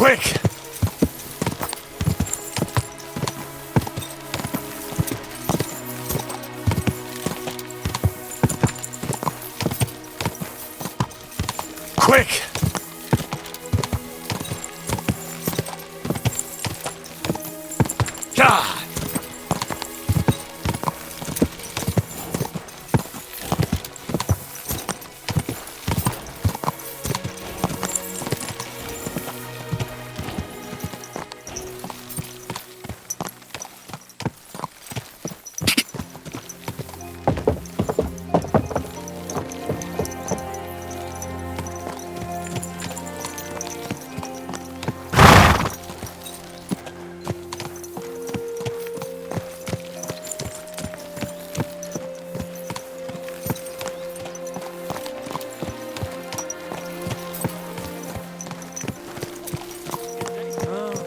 Quick! Quick! God!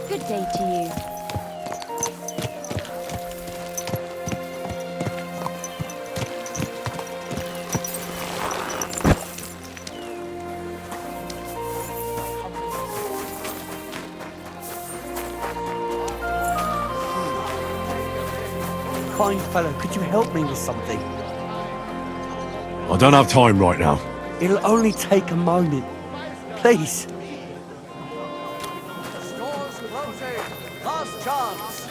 Good day to you. Kind fellow, could you help me with something? I don't have time right now. It'll only take a moment. Please. Stores closing. Last chance.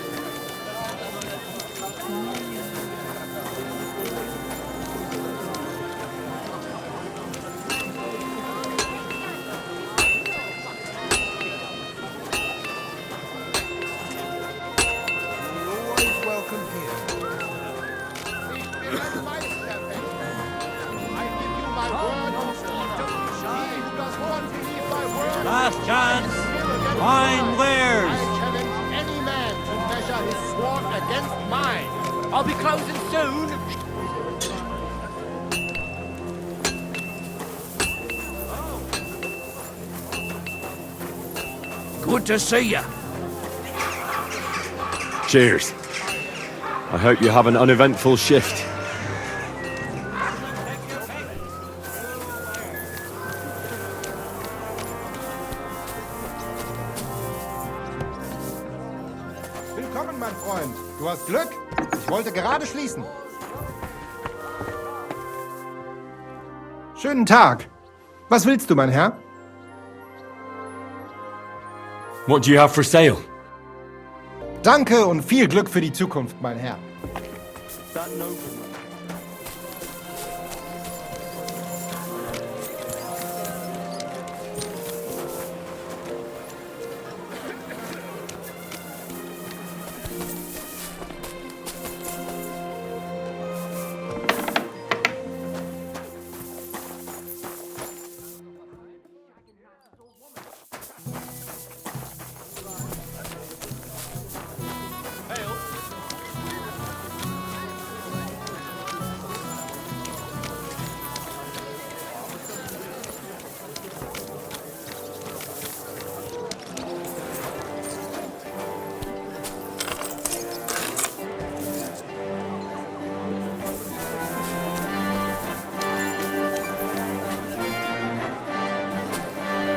Always welcome here. I give you my word on he who does not believe my word. Last chance. Fine wares. I challenge any man to measure his sword against mine. I'll be closing soon. Good to see you. Cheers. I hope you have an uneventful shift. Willkommen, mein Freund. Du hast Glück. Ich wollte gerade schließen. Schönen Tag. Was willst du, mein Herr? What do you have for sale? Danke und viel Glück für die Zukunft, mein Herr.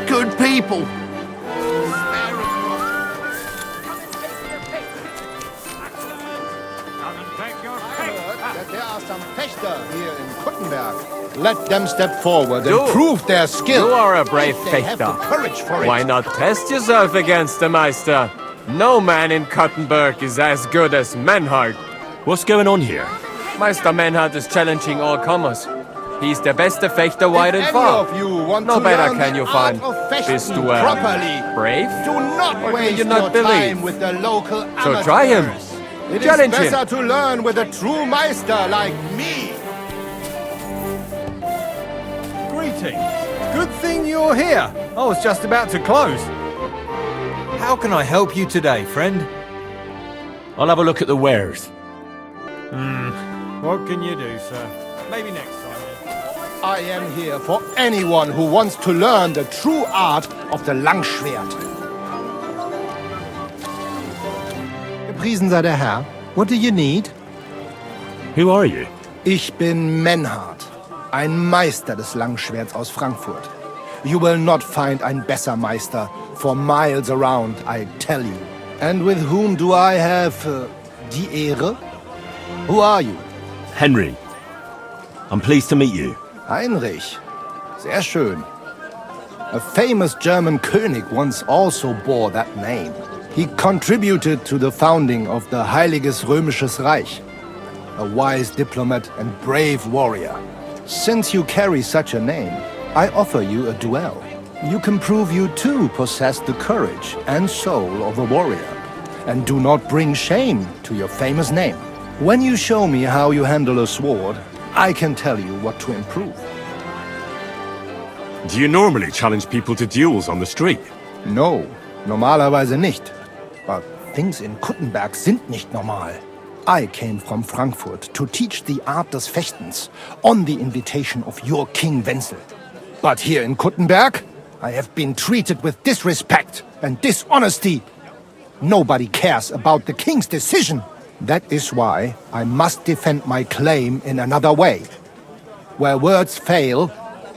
Good people. That there are some Fechter here in Kuttenberg. Let them step forward and prove their skill. You are a brave If they have the Fechter. courage for it. Why not test yourself against the Meister? No man in Kuttenberg is as good as Menhard. What's going on here? Meister Menhard is challenging all comers. He's the best Fechter wide If and any far. of you want No to better learn can the you art find. of fechten Bist du properly, brave? do not Or do waste you not your believe? time with the local So try him. amateurs. It is Challenge him. better to learn with a true Meister like me. Greetings. Good thing you're here. I was just about to close. How can I help you today, friend? I'll have a look at the wares. What can you do, sir? Maybe next time. I am here for anyone who wants to learn the true art of the Langschwert. Gepriesen sei der Herr. What do you need? Who are you? Ich bin Menhard, ein Meister des Langschwerts aus Frankfurt. You will not find ein besser Meister for miles around, I tell you. And with whom do I have die Ehre? Who are you? Henry. I'm pleased to meet you. Heinrich. Sehr schön. A famous German König once also bore that name. He contributed to the founding of the Heiliges Römisches Reich. A wise diplomat and brave warrior. Since you carry such a name, I offer you a duel. You can prove you too possess the courage and soul of a warrior. And do not bring shame to your famous name. When you show me how you handle a sword, I can tell you what to improve. Do you normally challenge people to duels on the street? No, normalerweise nicht. But things in Kuttenberg sind nicht normal. I came from Frankfurt to teach the art des Fechtens on the invitation of your King Wenzel. But here in Kuttenberg, I have been treated with disrespect and dishonesty. Nobody cares about the king's decision. That is why I must defend my claim in another way. Where words fail,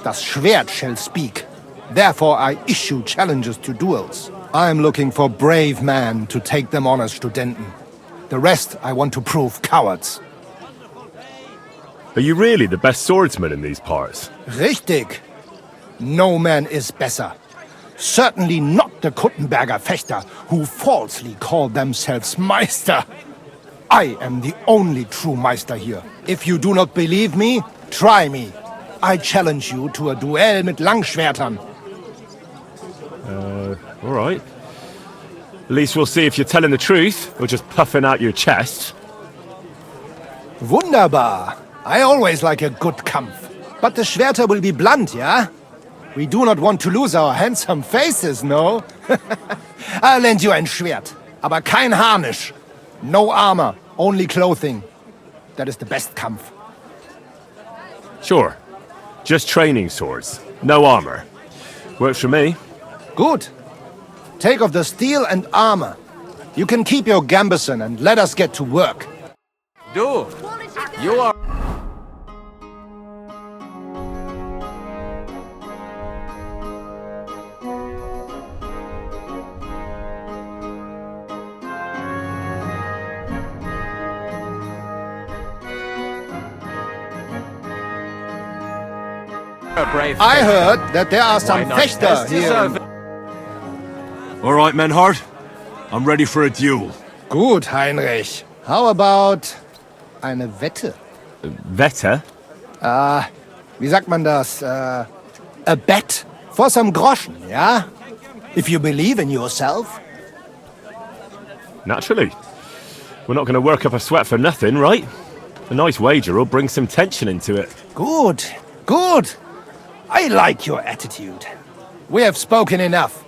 das Schwert shall speak. Therefore I issue challenges to duels. I am looking for brave men to take them on as Studenten. The rest I want to prove cowards. Are you really the best swordsman in these parts? Richtig. No man is better. Certainly not the Kuttenberger Fechter, who falsely call themselves Meister. I am the only true Meister here. If you do not believe me, try me. I challenge you to a duel mit Langschwertern. All right. At least we'll see if you're telling the truth, or just puffing out your chest. Wunderbar. I always like a good Kampf. But the Schwerter will be blunt, yeah? We do not want to lose our handsome faces, no? I'll lend you ein Schwert, aber kein Harnisch. No armor, only clothing. That is the best Kampf. Sure. Just training swords. No armor. Works for me. Good. Take off the steel and armor. You can keep your gambeson and let us get to work. Du, you are... a brave I fechter. heard that there are Why some not Fechter best here. deserve- All right, Menhard. I'm ready for a duel. Gut, Heinrich. How about eine Wette? Wette? Wie sagt man das? A bet for some groschen, yeah? If you believe in yourself. Naturally. We're not going to work up a sweat for nothing, right? A nice wager will bring some tension into it. Good, good. I like your attitude. We have spoken enough.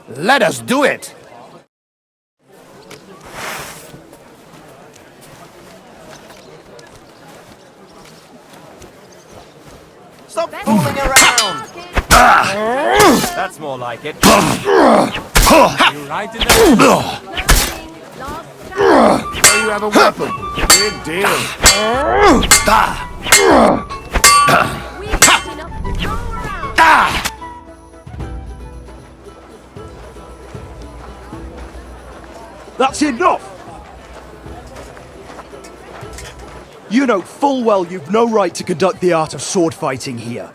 Let us do it. Stop fooling around! That's more like it. You right in the... So you have a weapon. Big deal. That's enough! You know full well you've no right to conduct the art of sword fighting here.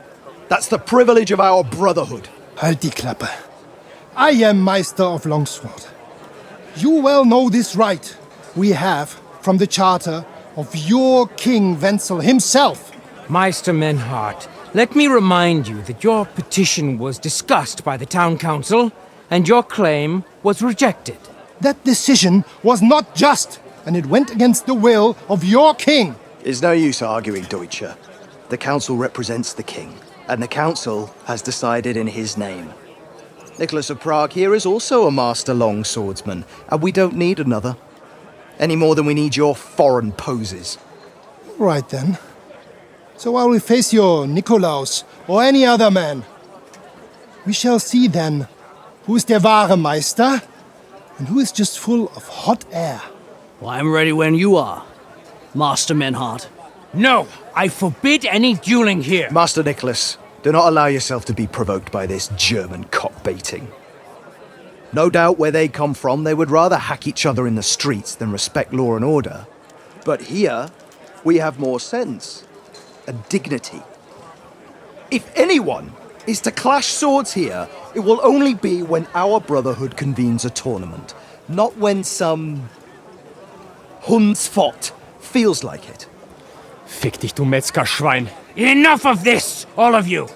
That's the privilege of our brotherhood. Halt die Klappe. I am Meister of Longsword. You well know this right we have from the charter of your King Wenzel himself. Meister Menhard, let me remind you that your petition was discussed by the town council, and your claim was rejected. That decision was not just, and it went against the will of your king. It's no use arguing, Deutscher. The council represents the king, and the council has decided in his name. Nicholas of Prague here is also a master longswordsman, and we don't need another. Any more than we need your foreign poses. Right then. So I will face your Nikolaus or any other man. We shall see then who is der wahre Meister and who is just full of hot air. Well, I'm ready when you are, Master Menhard. No, I forbid any dueling here. Master Nicholas, do not allow yourself to be provoked by this German cock-baiting. No doubt where they come from, they would rather hack each other in the streets than respect law and order. But here, we have more sense and dignity. If anyone is to clash swords here, it will only be when our brotherhood convenes a tournament, not when some Hundsfott feels like it. Fick dich, du Metzgerschwein. Enough of this, all of you!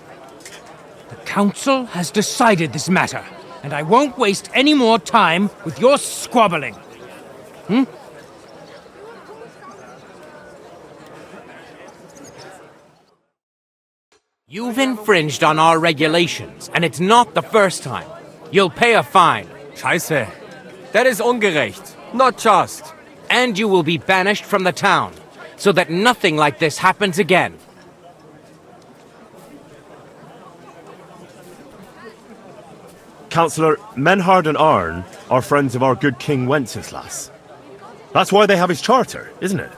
The council has decided this matter, and I won't waste any more time with your squabbling. You've infringed on our regulations, and it's not the first time. You'll pay a fine. Scheiße. That is ungerecht. Not just. And you will be banished from the town, so that nothing like this happens again. Councillor, Menhard and Arn are friends of our good King Wenceslas. That's why they have his charter, isn't it?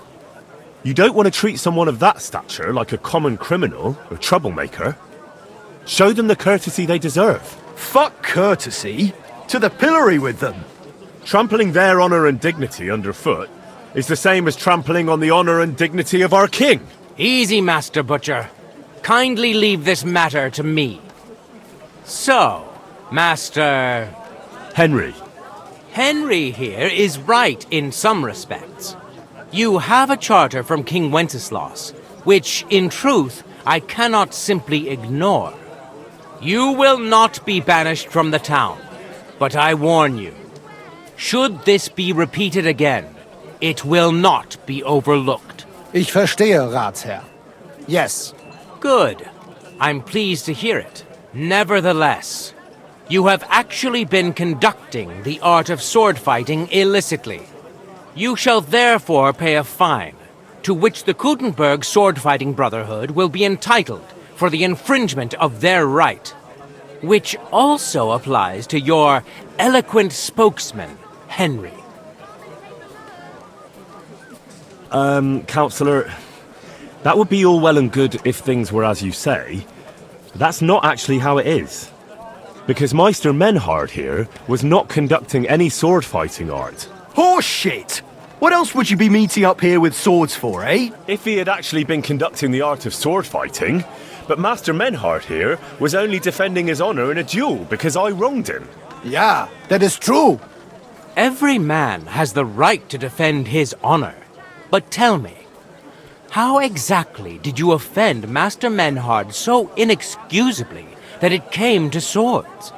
You don't want to treat someone of that stature like a common criminal or troublemaker. Show them the courtesy they deserve. Fuck courtesy. To the pillory with them. Trampling their honour and dignity underfoot is the same as trampling on the honour and dignity of our king. Easy, Master Butcher. Kindly leave this matter to me. So, Master... Henry. Henry here is right in some respects. You have a charter from King Wenceslas, which, in truth, I cannot simply ignore. You will not be banished from the town, but I warn you, should this be repeated again, it will not be overlooked. Ich verstehe, Ratsherr. Yes. Good. I'm pleased to hear it. Nevertheless, you have actually been conducting the art of sword fighting illicitly. You shall therefore pay a fine, to which the Kuttenberg Sword-Fighting Brotherhood will be entitled for the infringement of their right, which also applies to your eloquent spokesman, Henry. Councillor, that would be all well and good if things were as you say, but that's not actually how it is. Because Meister Menhard here was not conducting any sword-fighting art. Horseshit! What else would you be meeting up here with swords for, eh? If he had actually been conducting the art of sword fighting, but Master Menhard here was only defending his honor in a duel because I wronged him. Yeah, that is true. Every man has the right to defend his honor. But tell me, how exactly did you offend Master Menhard so inexcusably that it came to swords?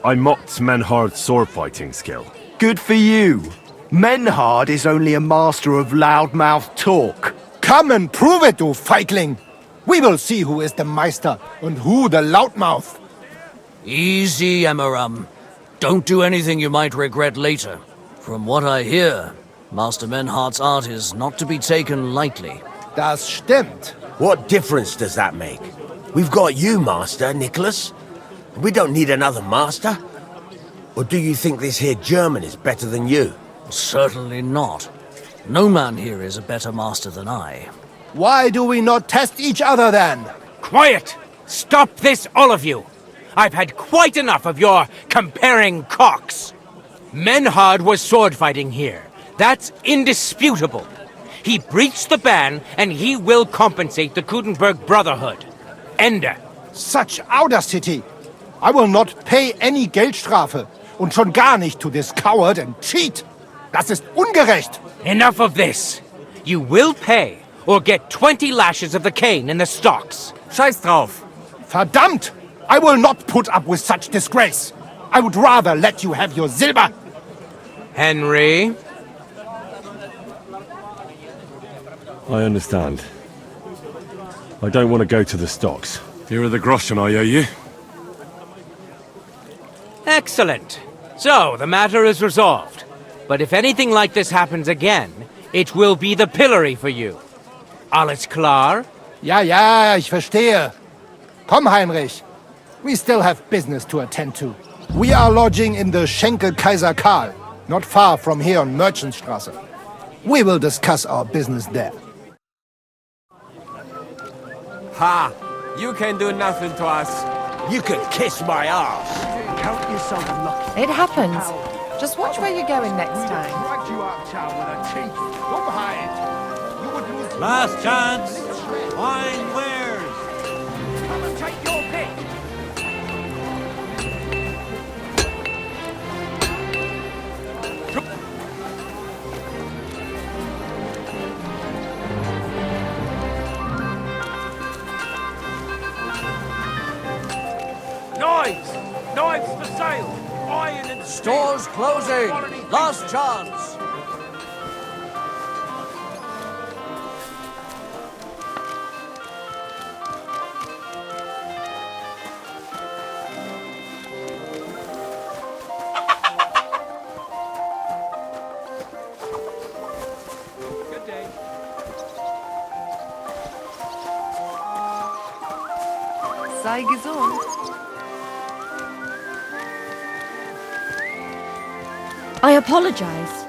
I mocked Menhard's sword-fighting skill. Good for you. Menhard is only a master of loudmouth talk. Come and prove it, du Feigling. We will see who is the Meister and who the loudmouth. Easy, Emmeram. Don't do anything you might regret later. From what I hear, Master Menhard's art is not to be taken lightly. Das stimmt. What difference does that make? We've got you, Master, Nicholas. We don't need another master. Or do you think this here German is better than you? Certainly not. No man here is a better master than I. Why do we not test each other then? Quiet! Stop this, all of you! I've had quite enough of your comparing cocks. Menhard was sword fighting here. That's indisputable. He breached the ban, and he will compensate the Kuttenberg Brotherhood. Ende. Such audacity! I will not pay any Geldstrafe. Und schon gar nicht to this coward and cheat. Das ist ungerecht. Enough of this. You will pay, or get 20 lashes of the cane in the stocks. Scheiß drauf. Verdammt! I will not put up with such disgrace. I would rather let you have your silver. Henry? I understand. I don't want to go to the stocks. Here are the groschen I owe you. Excellent. So, the matter is resolved. But if anything like this happens again, it will be the pillory for you. Alles klar? Ja, ich verstehe. Komm, Heinrich. We still have business to attend to. We are lodging in the Schenkel Kaiser Karl, not far from here on Merchantstrasse. We will discuss our business there. Ha! You can do nothing to us. You could kiss my ass. Count yourself lucky. It happens. Just watch where you're going next time. Dragged you out of town with her teeth. Don't hide. You would lose. Last chance. Wine wares. Come and take your pick. Knives! Knives for sale! Iron and Stores closing. Last chance. Good day. Sei gesund. I apologize.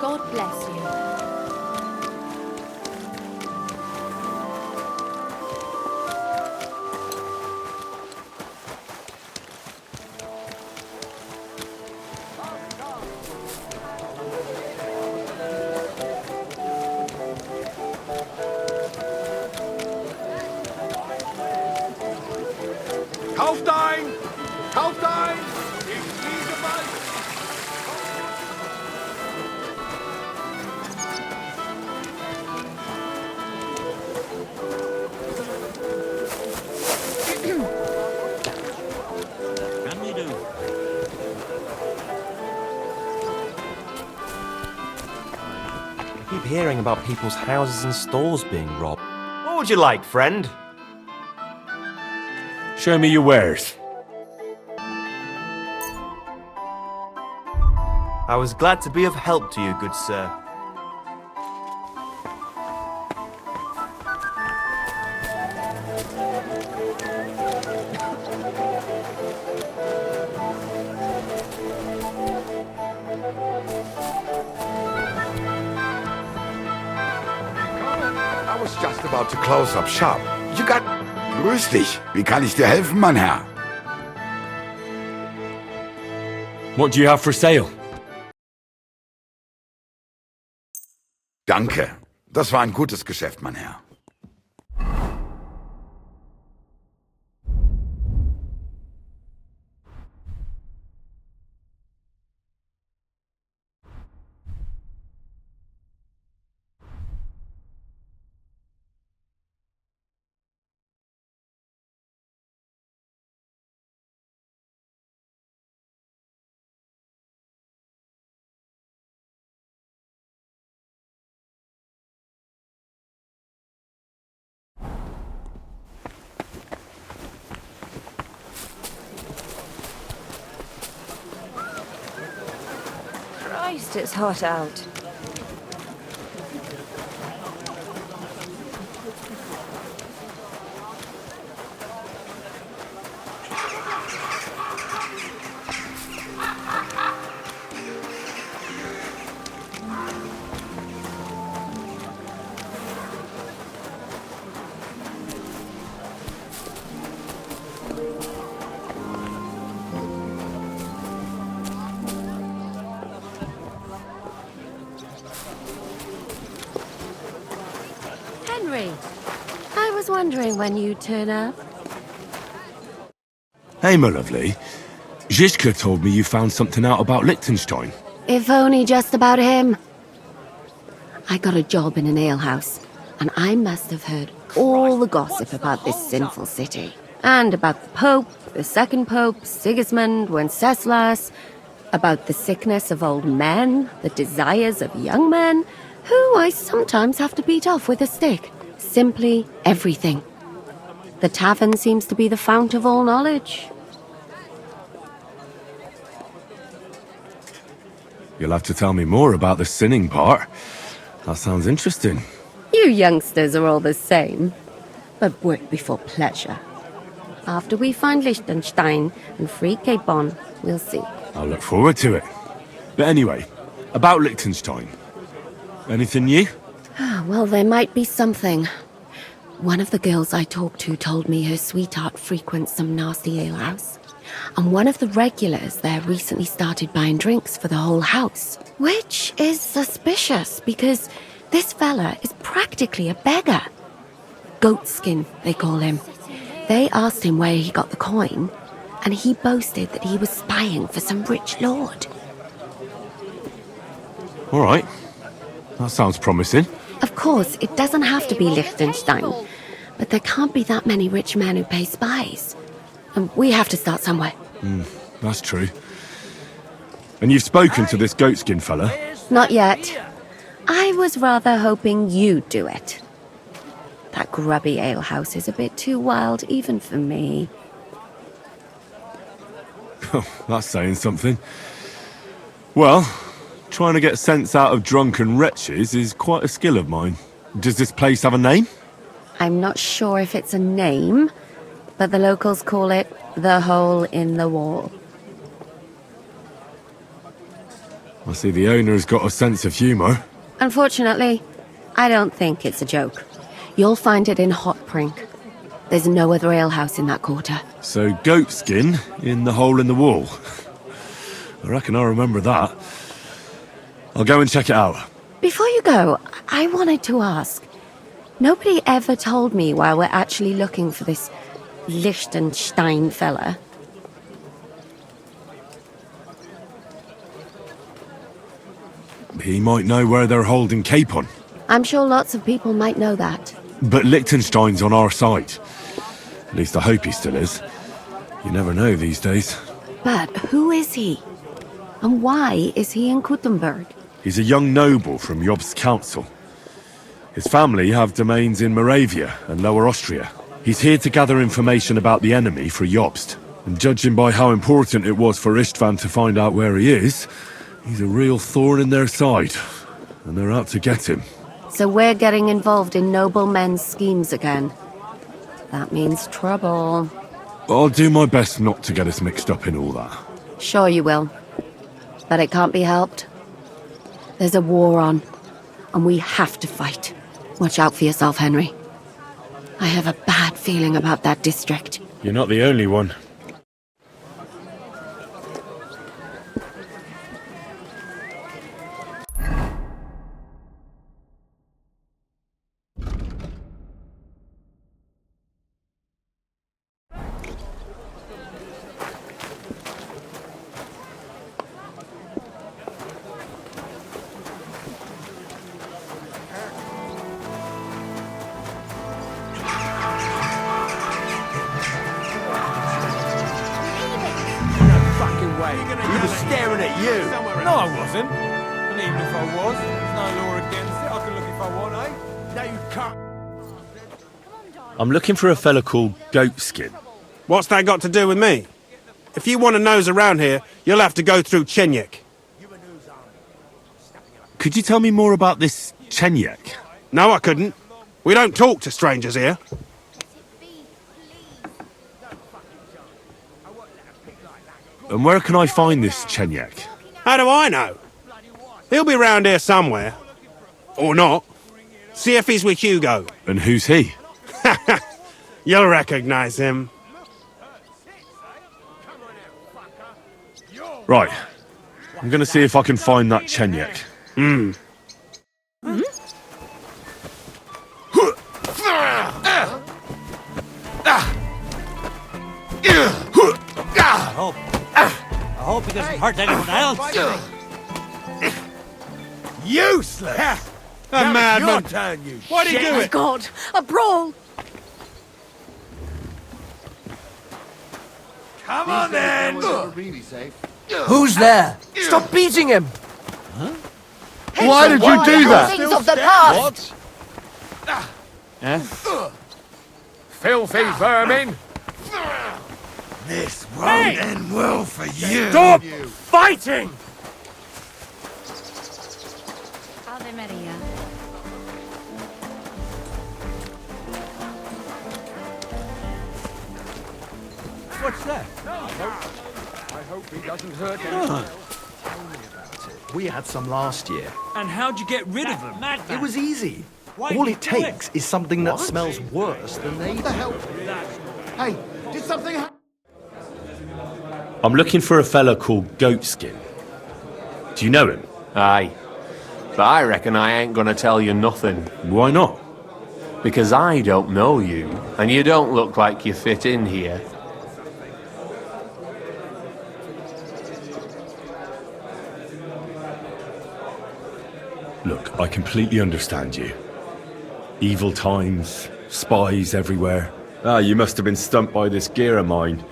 God bless you. Kauft ein! Kauft ein! Ich fliege bald! Can we do? I keep hearing about people's houses and stores being robbed. What would you like, friend? Show me your wares. I was glad to be of help to you, good sir. I was just about to close up shop. You got... Grüß dich. Wie kann ich dir helfen, mein Herr? What do you have for sale? Danke. Das war ein gutes Geschäft, mein Herr. Christ, it's hot out. Oratory. I was wondering when you'd turn up. Hey, my lovely. Zizka told me you found something out about Liechtenstein. If only just about him. I got a job in an alehouse, and I must have heard all the gossip about this sinful city. And about the Pope, the second Pope, Sigismund, Wenceslas, about the sickness of old men, the desires of young men, who I sometimes have to beat off with a stick. Simply everything. The tavern seems to be the fount of all knowledge. You'll have to tell me more about the sinning part. That sounds interesting. You youngsters are all the same, but work before pleasure. After we find Liechtenstein and free Cape Bon, we'll see. I'll look forward to it. But anyway, about Liechtenstein. Anything new? Well, there might be something. One of the girls I talked to told me her sweetheart frequents some nasty alehouse. And one of the regulars there recently started buying drinks for the whole house. Which is suspicious, because this fella is practically a beggar. Goatskin, they call him. They asked him where he got the coin, and he boasted that he was spying for some rich lord. All right. That sounds promising. Of course, it doesn't have to be Liechtenstein, but there can't be that many rich men who pay spies. And we have to start somewhere. That's true. And you've spoken to this goatskin fella? Not yet. I was rather hoping you'd do it. That grubby alehouse is a bit too wild even for me. That's saying something. Well, trying to get sense out of drunken wretches is quite a skill of mine. Does this place have a name? I'm not sure if it's a name, but the locals call it the Hole in the Wall. I see the owner's got a sense of humour. Unfortunately, I don't think it's a joke. You'll find it in Hotprink. There's no other alehouse in that quarter. So goatskin in the hole in the wall. I reckon I'll remember that. I'll go and check it out. Before you go, I wanted to ask. Nobody ever told me why we're actually looking for this Liechtenstein fella. He might know where they're holding Capon. I'm sure lots of people might know that. But Liechtenstein's on our side. At least I hope he still is. You never know these days. But who is he? And why is he in Kuttenberg? He's a young noble from Jobst's council. His family have domains in Moravia and Lower Austria. He's here to gather information about the enemy for Jobst. And judging by how important it was for Istvan to find out where he is, he's a real thorn in their side. And they're out to get him. So we're getting involved in noble men's schemes again. That means trouble. I'll do my best not to get us mixed up in all that. Sure you will. But it can't be helped. There's a war on, and we have to fight. Watch out for yourself, Henry. I have a bad feeling about that district. You're not the only one. He was staring at you. No, I wasn't. And even if I was, there's no law against it. I can look if I want, eh? No, you can't. I'm looking for a fella called Goatskin. What's that got to do with me? If you want to nose around here, you'll have to go through Chenyek. Could you tell me more about this Chenyek? No, I couldn't. We don't talk to strangers here. And where can I find this Chenyek? How do I know? He'll be round here somewhere. Or not. See if he's with Hugo. And who's he? You'll recognize him. Right. I'm gonna see if I can find that Chenyek. Hope he doesn't hurt anyone else. Useless! A madman! Turn, you Why'd he shit. do My it? God, a brawl! Come on then! Who's there? Stop beating him! Why did you do that? Things of the past! Filthy vermin! This won't end well for you. Stop fighting! Ave Maria. What's that? I hope he doesn't hurt anyone. We had some last year. And how'd you get rid of them? It was easy. Why'd All you it do takes is something that smells worse than they do. Hey, did something happen? I'm looking for a fella called Goatskin. Do you know him? Aye. But I reckon I ain't gonna tell you nothing. Why not? Because I don't know you, and you don't look like you fit in here. Look, I completely understand you. Evil times, spies everywhere. You must have been stumped by this gear of mine.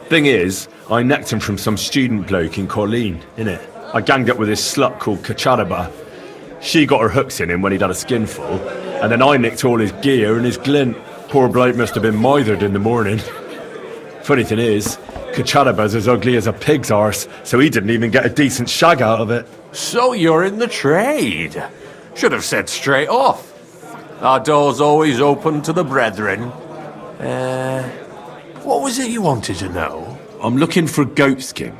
Thing is, I necked him from some student bloke in Colleen, innit? I ganged up with this slut called Kacharaba. She got her hooks in him when he'd had a skinful, and then I nicked all his gear and his glint. Poor bloke must have been mithered in the morning. Funny thing is, Kacharaba's as ugly as a pig's arse, so he didn't even get a decent shag out of it. So you're in the trade. Should have said straight off. Our door's always open to the brethren. What was it you wanted to know? I'm looking for Goatskin.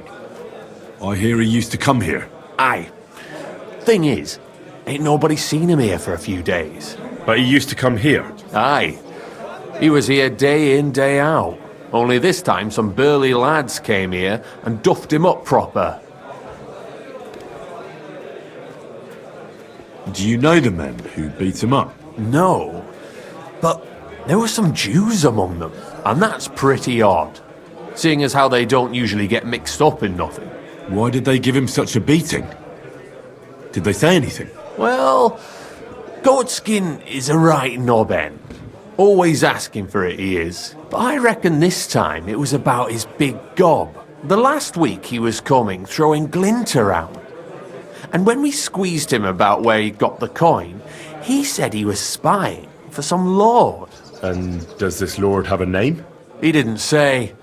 I hear he used to come here. Aye. Thing is, ain't nobody seen him here for a few days. But he used to come here? Aye. He was here day in, day out. Only this time some burly lads came here and duffed him up proper. Do you know the men who beat him up? No. But there were some Jews among them, and that's pretty odd. Seeing as how they don't usually get mixed up in nothing. Why did they give him such a beating? Did they say anything? Well, Goatskin is a right knob end. Always asking for it, he is. But I reckon this time it was about his big gob. The last week he was coming, throwing glint around. And when we squeezed him about where he got the coin, he said he was spying for some lord. And does this lord have a name? He didn't say.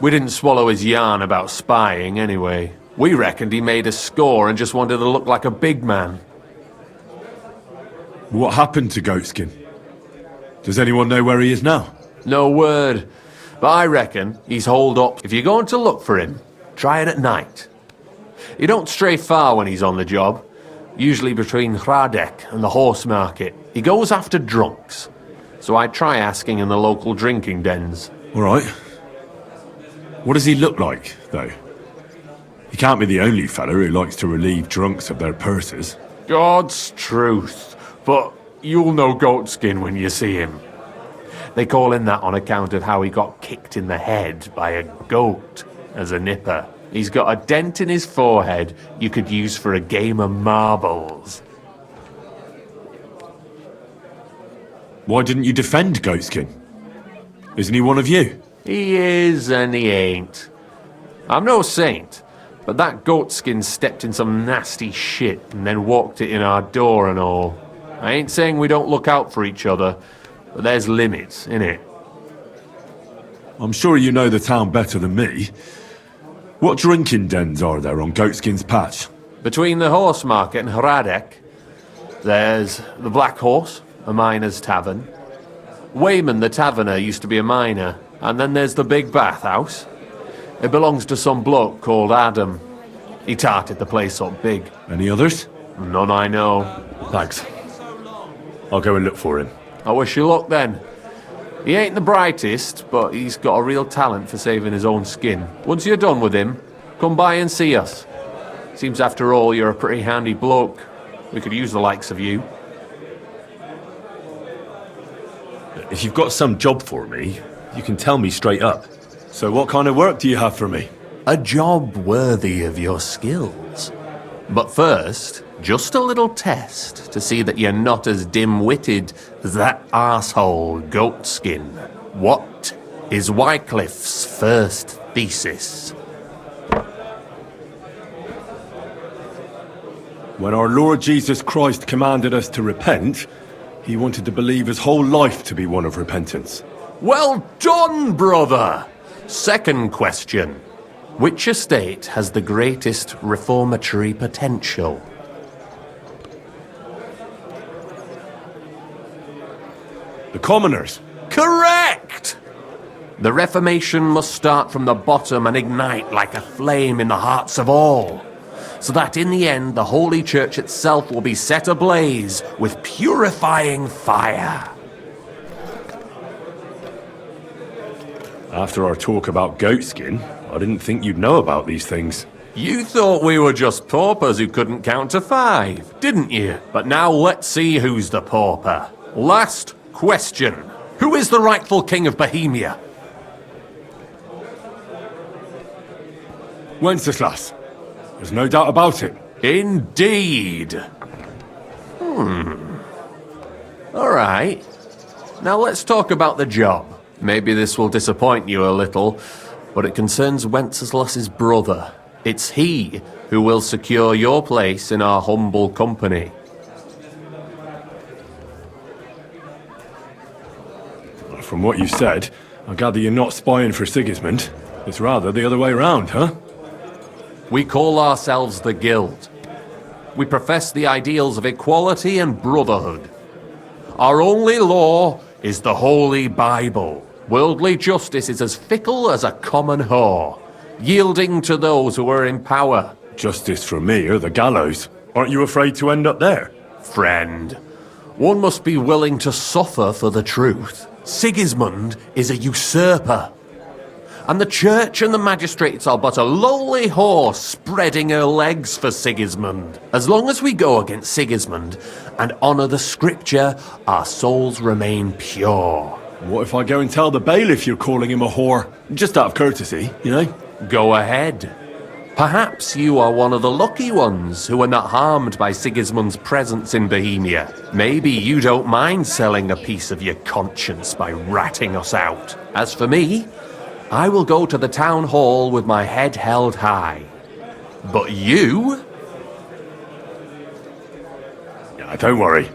We didn't swallow his yarn about spying anyway. We reckoned he made a score and just wanted to look like a big man. What happened to Goatskin? Does anyone know where he is now? No word. But I reckon he's holed up. If you're going to look for him, try it at night. He don't stray far when he's on the job. Usually between Hradec and the horse market. He goes after drunks. So I'd try asking in the local drinking dens. All right. What does he look like, though? He can't be the only fella who likes to relieve drunks of their purses. God's truth. But you'll know Goatskin when you see him. They call him that on account of how he got kicked in the head by a goat as a nipper. He's got a dent in his forehead you could use for a game of marbles. Why didn't you defend Goatskin? Isn't he one of you? He is and he ain't. I'm no saint, but that Goatskin stepped in some nasty shit and then walked it in our door and all. I ain't saying we don't look out for each other, but there's limits, innit? I'm sure you know the town better than me. What drinking dens are there on Goatskin's patch? Between the horse market and Hradec, there's the Black Horse, a miner's tavern. Wayman the taverner used to be a miner, and then there's the Big Bathhouse. It belongs to some bloke called Adam. He tarted the place up big. Any others? None I know. Thanks. I'll go and look for him. I wish you luck then. He ain't the brightest, but he's got a real talent for saving his own skin. Once you're done with him, come by and see us. Seems after all you're a pretty handy bloke. We could use the likes of you. If you've got some job for me, you can tell me straight up. So what kind of work do you have for me? A job worthy of your skills. But first, just a little test to see that you're not as dim-witted as that arsehole Goatskin. What is Wycliffe's first thesis? When our Lord Jesus Christ commanded us to repent, he wanted to believe his whole life to be one of repentance. Well done, brother! Second question. Which estate has the greatest reformatory potential? The commoners. Correct! The Reformation must start from the bottom and ignite like a flame in the hearts of all, so that in the end the Holy Church itself will be set ablaze with purifying fire. After our talk about goatskin, I didn't think you'd know about these things. You thought we were just paupers who couldn't count to 5, didn't you? But now let's see who's the pauper. Last question. Who is the rightful king of Bohemia? Wenceslas. There's no doubt about it. Indeed. Alright. Now let's talk about the job. Maybe this will disappoint you a little, but it concerns Wenceslas's brother. It's he who will secure your place in our humble company. From what you said, I gather you're not spying for Sigismund. It's rather the other way around, huh? We call ourselves the Guild. We profess the ideals of equality and brotherhood. Our only law is the Holy Bible. Worldly justice is as fickle as a common whore, yielding to those who are in power. Justice for me or the gallows. Aren't you afraid to end up there? Friend, one must be willing to suffer for the truth. Sigismund is a usurper. And the church and the magistrates are but a lowly whore spreading her legs for Sigismund. As long as we go against Sigismund and honour the scripture, our souls remain pure. What if I go and tell the bailiff you're calling him a whore? Just out of courtesy, you know? Go ahead. Perhaps you are one of the lucky ones who are not harmed by Sigismund's presence in Bohemia. Maybe you don't mind selling a piece of your conscience by ratting us out. As for me, I will go to the town hall with my head held high. But you? Yeah, don't worry.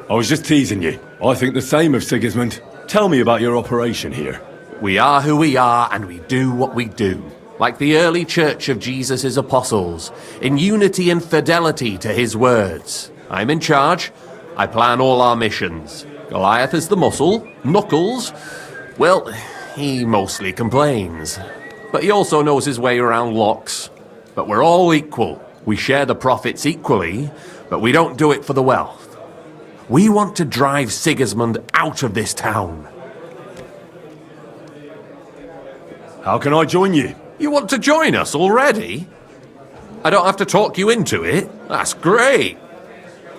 I was just teasing you. I think the same of Sigismund. Tell me about your operation here. We are who we are, and we do what we do. Like the early church of Jesus' apostles, in unity and fidelity to his words. I'm in charge. I plan all our missions. Goliath is the muscle. Knuckles, well, he mostly complains. But he also knows his way around locks. But we're all equal. We share the profits equally, but we don't do it for the wealth. We want to drive Sigismund out of this town. How can I join you? You want to join us already? I don't have to talk you into it. That's great.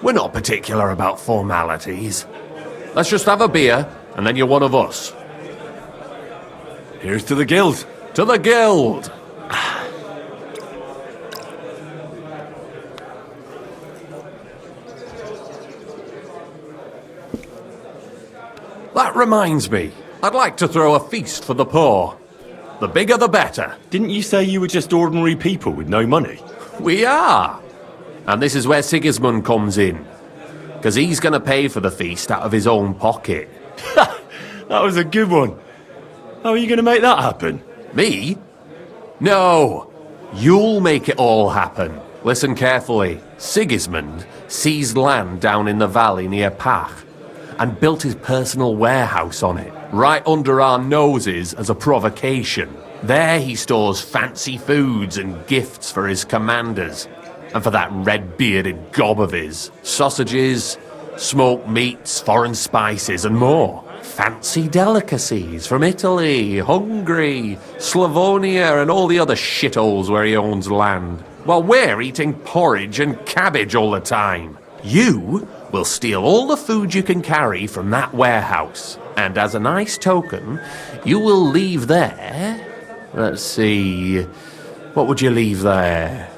We're not particular about formalities. Let's just have a beer, and then you're one of us. Here's to the Guild. To the Guild! That reminds me, I'd like to throw a feast for the poor. The bigger the better. Didn't you say you were just ordinary people with no money? We are. And this is where Sigismund comes in. Because he's going to pay for the feast out of his own pocket. That was a good one. How are you going to make that happen? Me? No. You'll make it all happen. Listen carefully. Sigismund seized land down in the valley near Pach and built his personal warehouse on it, right under our noses as a provocation. There he stores fancy foods and gifts for his commanders, and for that red-bearded gob of his. Sausages, smoked meats, foreign spices, and more. Fancy delicacies from Italy, Hungary, Slavonia, and all the other shitholes where he owns land. While we're eating porridge and cabbage all the time. You will steal all the food you can carry from that warehouse. And as a nice token, you will leave there, let's see, What would you leave there?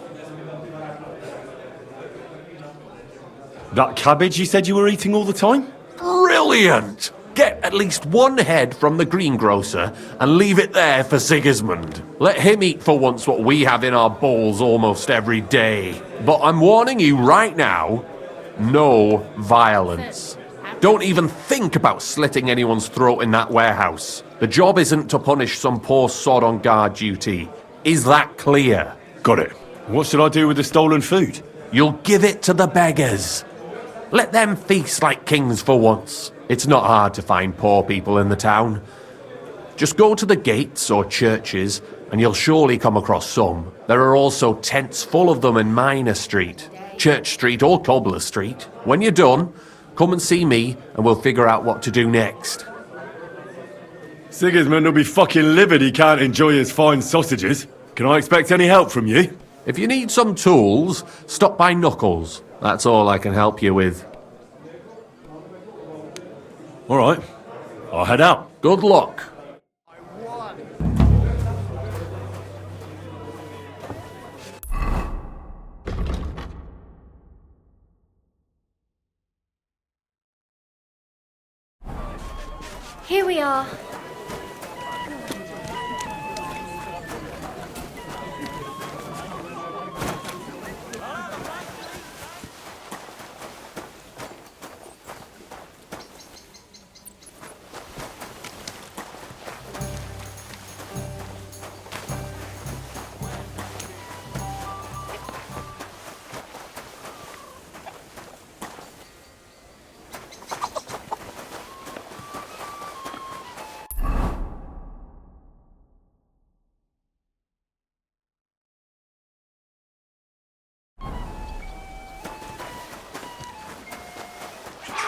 That cabbage you said you were eating all the time? Brilliant! Get at least one head from the greengrocer and leave it there for Sigismund. Let him eat for once what we have in our bowls almost every day. But I'm warning you right now, no violence. Don't even think about slitting anyone's throat in that warehouse. The job isn't to punish some poor sod on guard duty. Is that clear? Got it. What should I do with the stolen food? You'll give it to the beggars. Let them feast like kings for once. It's not hard to find poor people in the town. Just go to the gates or churches and you'll surely come across some. There are also tents full of them in Minor Street, Church Street or Cobbler Street. When you're done, come and see me and we'll figure out what to do next. Sigismund will be fucking livid he can't enjoy his fine sausages. Can I expect any help from you? If you need some tools, stop by Knuckles. That's all I can help you with. All right. I'll head out. Good luck. Here we are.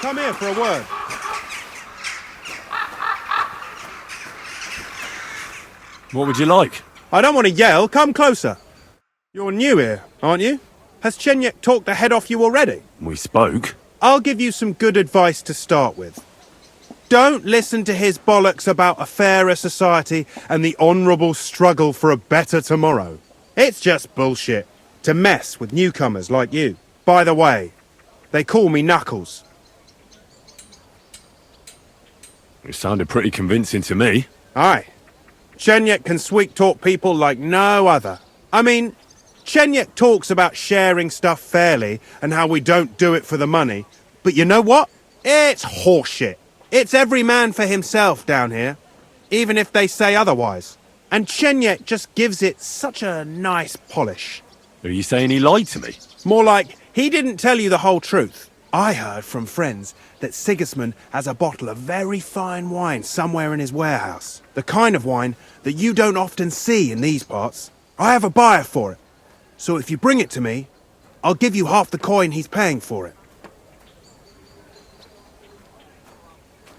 Come here for a word. What would you like? I don't want to yell. Come closer. You're new here, aren't you? Has Chenyek talked the head off you already? We spoke. I'll give you some good advice to start with. Don't listen to his bollocks about a fairer society and the honourable struggle for a better tomorrow. It's just bullshit to mess with newcomers like you. By the way, they call me Knuckles. It sounded pretty convincing to me. Aye. Chenyek can sweet-talk people like no other. I mean, Chenyek talks about sharing stuff fairly and how we don't do it for the money. But you know what? It's horseshit. It's every man for himself down here, even if they say otherwise. And Chenyek just gives it such a nice polish. Are you saying he lied to me? More like, he didn't tell you the whole truth. I heard from friends that Sigismund has a bottle of very fine wine somewhere in his warehouse. The kind of wine that you don't often see in these parts. I have a buyer for it. So if you bring it to me, I'll give you half the coin he's paying for it.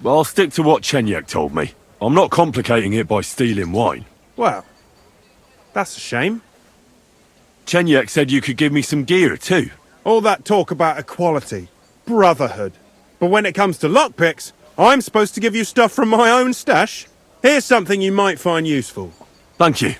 Well, I'll stick to what Chenyek told me. I'm not complicating it by stealing wine. Well, that's a shame. Chenyek said you could give me some gear too. All that talk about equality, brotherhood. But when it comes to lockpicks, I'm supposed to give you stuff from my own stash. Here's something you might find useful. Thank you.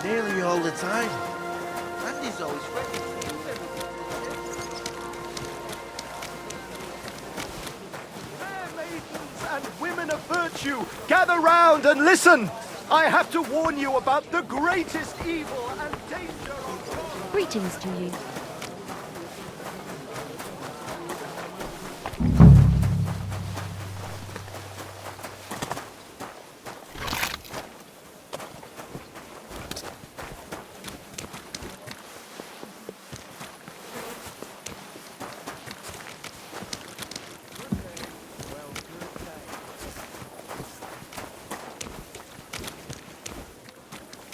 Nearly all the time. Andy's always ready to do everything. Fair maidens and women of virtue, gather round and listen! I have to warn you about the greatest evil and danger of... Greetings to you.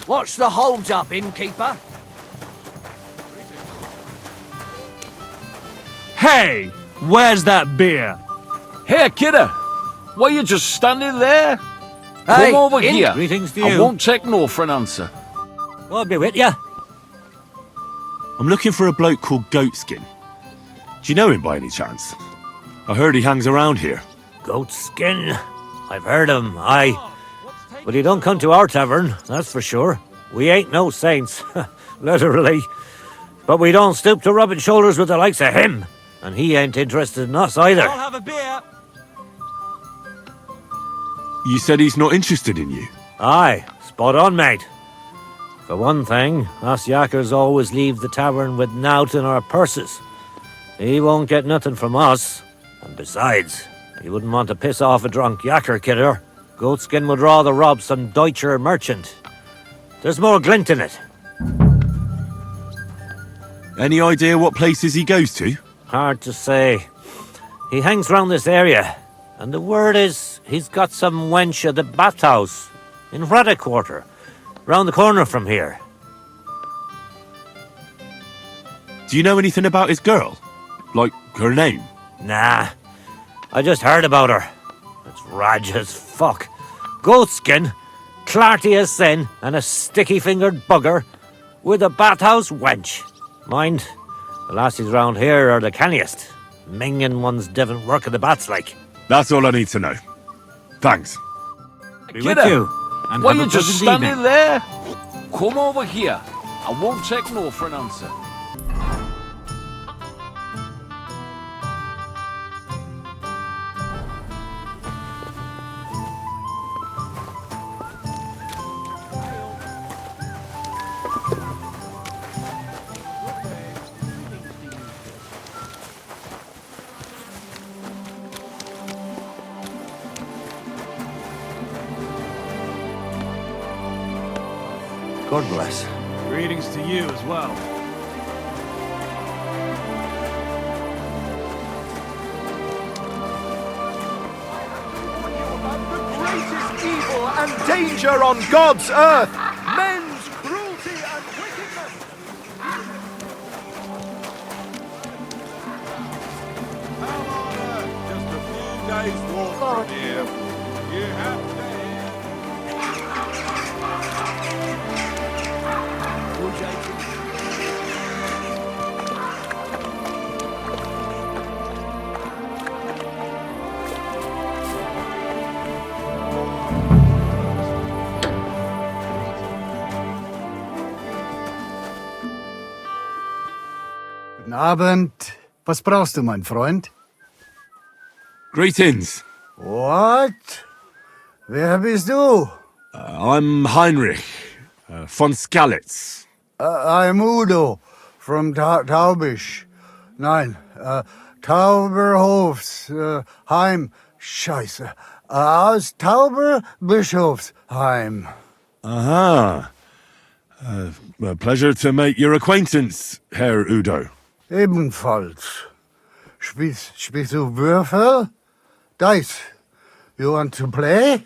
What's the hold-up, innkeeper? Hey, where's that beer? Hey, kidder. Why you just standing there? Hey, Come over in. here. Greetings to I you. won't take no for an answer. I'll be with ya. I'm looking for a bloke called Goatskin. Do you know him by any chance? I heard he hangs around here. Goatskin? I've heard him, aye. But he don't come to our tavern, that's for sure. We ain't no saints, literally. But we don't stoop to rubbing shoulders with the likes of him. And he ain't interested in us either. I'll have a beer. You said he's not interested in you. Aye, spot on, mate. For one thing, us yakkers always leave the tavern with nowt in our purses. He won't get nothing from us. And besides, he wouldn't want to piss off a drunk yakker, kidder. Goatskin would rather rob some Deutscher merchant. There's more glint in it. Any idea what places he goes to? Hard to say. He hangs round this area, and the word is he's got some wench at the bathhouse in Ruddock Quarter, round the corner from here. Do you know anything about his girl? Like, her name? Nah, I just heard about her. It's Raj as fuck. Goatskin, clarty as sin, and a sticky-fingered bugger with a bathhouse wench. Mind, the lassies round here are the canniest. Minging ones devon work in the baths like. That's all I need to know. Thanks. Be with you. And Why have a you just pleasant standing evening. there? Come over here. I won't take no for an answer. God bless. Greetings to you as well. Greatest evil and danger on God's earth. Men's cruelty and wickedness. Just a few days' walk from here. You have to Guten Abend. Was brauchst du, mein Freund? Greetings. What? Wer bist du? I'm Heinrich, von Skalitz. I'm Udo, from Taubisch. Nein, Tauberhofs, Heim. Scheiße. Aus Tauberbischofsheim. Aha. A pleasure to make your acquaintance, Herr Udo. Ebenfalls. Spielst du Würfel? Dice. You want to play?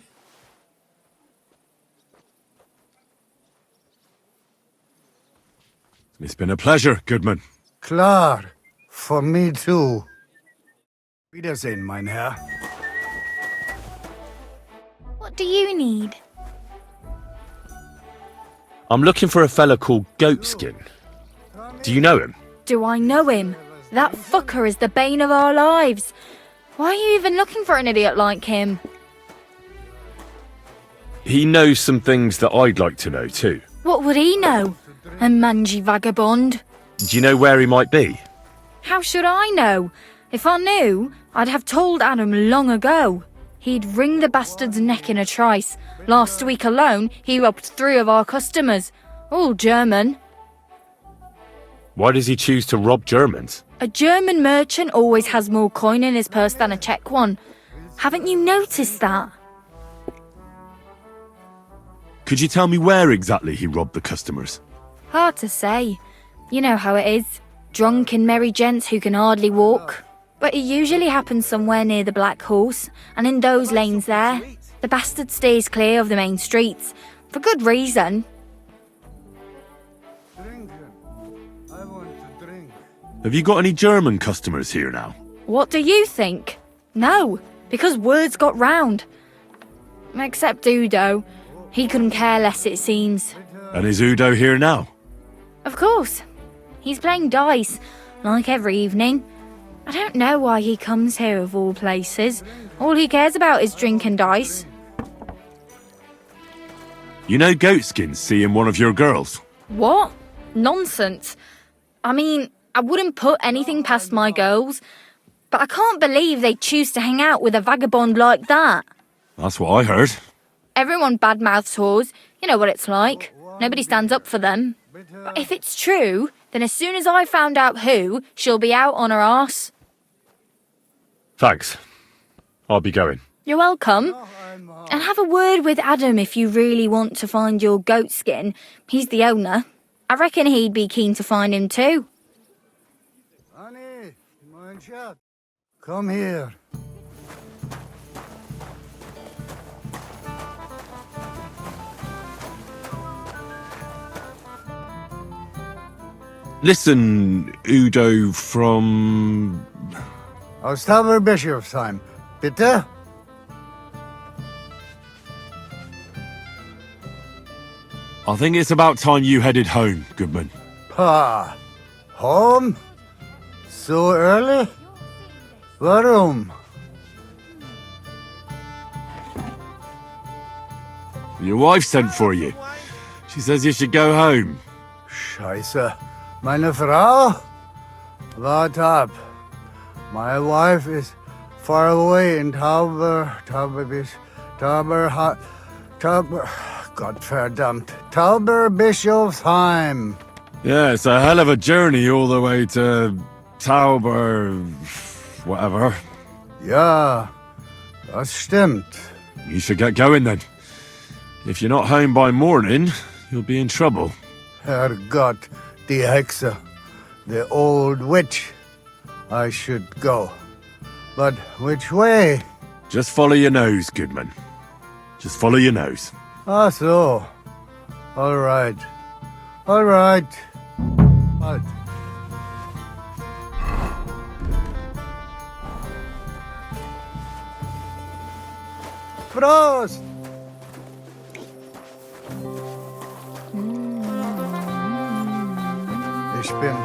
It's been a pleasure, Goodman. Klar. For me too. Wiedersehen, mein Herr. What do you need? I'm looking for a fella called Goatskin. Do you know him? Do I know him? That fucker is the bane of our lives. Why are you even looking for an idiot like him? He knows some things that I'd like to know too. What would he know? A mangy vagabond? Do you know where he might be? How should I know? If I knew, I'd have told Adam long ago. He'd wring the bastard's neck in a trice. Last week alone, he robbed 3 of our customers. All German. Why does he choose to rob Germans? A German merchant always has more coin in his purse than a Czech one. Haven't you noticed that? Could you tell me where exactly he robbed the customers? Hard to say. You know how it is. Drunk and merry gents who can hardly walk. But it usually happens somewhere near the Black Horse, and in those lanes there. The bastard stays clear of the main streets. For good reason. Have you got any German customers here now? What do you think? No, because words got round. Except Udo. He couldn't care less, it seems. And is Udo here now? Of course. He's playing dice, like every evening. I don't know why he comes here of all places. All he cares about is drinking dice. You know Goatskin's seeing one of your girls? What? Nonsense. I mean, I wouldn't put anything past my girls, but I can't believe they choose to hang out with a vagabond like that. That's what I heard. Everyone badmouths whores. You know what it's like. Nobody stands up for them. But if it's true, then as soon as I found out who, she'll be out on her arse. Thanks. I'll be going. You're welcome. And have a word with Adam if you really want to find your goatskin. He's the owner. I reckon he'd be keen to find him too. Honey, mein Schatz, come here. Listen, Udo from... Aus Tauberbischofsheim, bitte? I think it's about time you headed home, Goodman. Pa, home? So early? Warum? Your wife sent for you. She says you should go home. Scheiße. Meine Frau? Wart ab. My wife is far away in Tauberbischofsheim. Yeah, it's a hell of a journey all the way to Tauber... whatever. Ja, das stimmt. You should get going then. If you're not home by morning, you'll be in trouble. Herrgott, die Hexe. The old witch. I should go. But which way? Just follow your nose, Goodman. Just follow your nose. Ah, so. All right. All right. Halt. Prost! Ich bin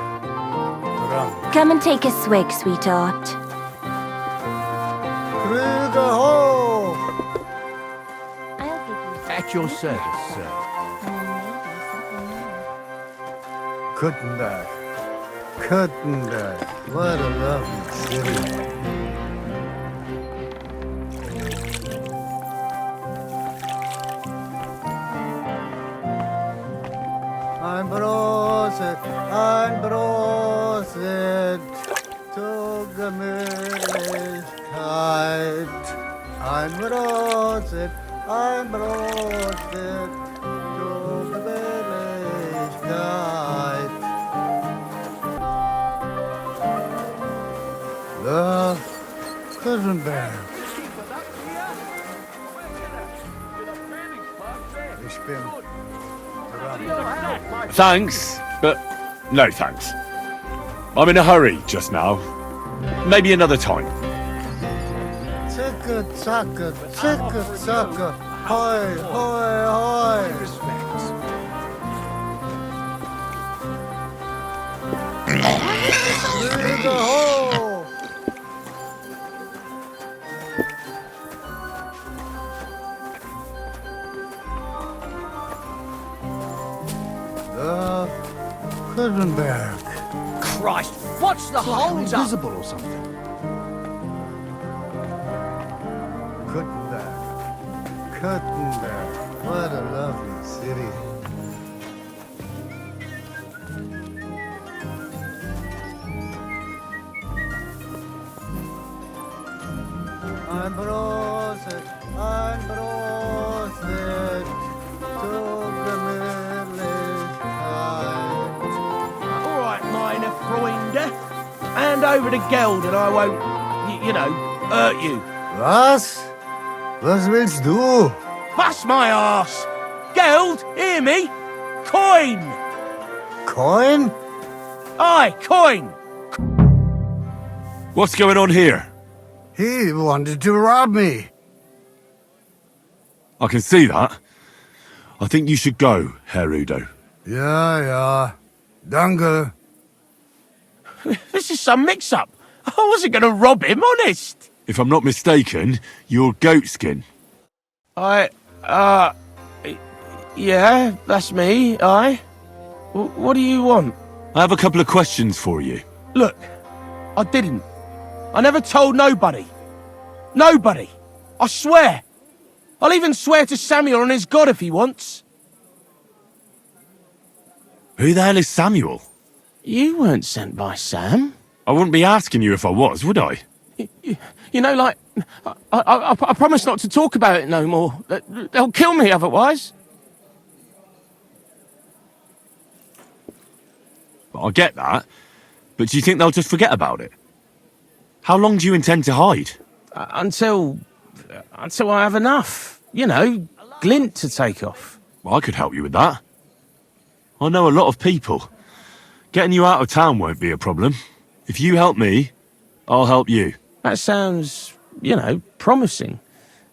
dran. Come and take a swig, sweetheart. Krüge hoch! At your service, sir. Kuttenberg. Kuttenberg. What a lovely city. Ein Prosit zur Gemütlichkeit. Ein Prosit zur Gemütlichkeit. The Kuttenberg. Ich bin Thanks, but no thanks. I'm in a hurry just now. Maybe another time. Zicke, zacke, zicke, zacke. Hoi, hoi, hoi. Krüge hoch. The Kuttenberg. Christ, what's the hold up? Invisible or something. Kuttenberg. Kuttenberg. What a lovely city. Ein Prosit zur Gemütlichkeit. All right, meine Freunde. Hand over the geld and I won't, hurt you. Was? Was willst du? Bust my arse! Geld, hear me? Coin! Coin? Aye, coin! What's going on here? He wanted to rob me. I can see that. I think you should go, Herr Udo. Yeah. Danke. This is some mix-up. I wasn't going to rob him, honest. If I'm not mistaken, you're Goatskin. Yeah, that's me, What do you want? I have a couple of questions for you. Look, I didn't. I never told nobody. Nobody. I swear. I'll even swear to Samuel and his God if he wants. Who the hell is Samuel? You weren't sent by Sam. I wouldn't be asking you if I was, would I? You know, like, I promise not to talk about it no more. They'll kill me otherwise. I get that, but do you think they'll just forget about it? How long do you intend to hide? Until I have enough. You know, glint to take off. Well, I could help you with that. I know a lot of people. Getting you out of town won't be a problem. If you help me, I'll help you. That sounds, promising.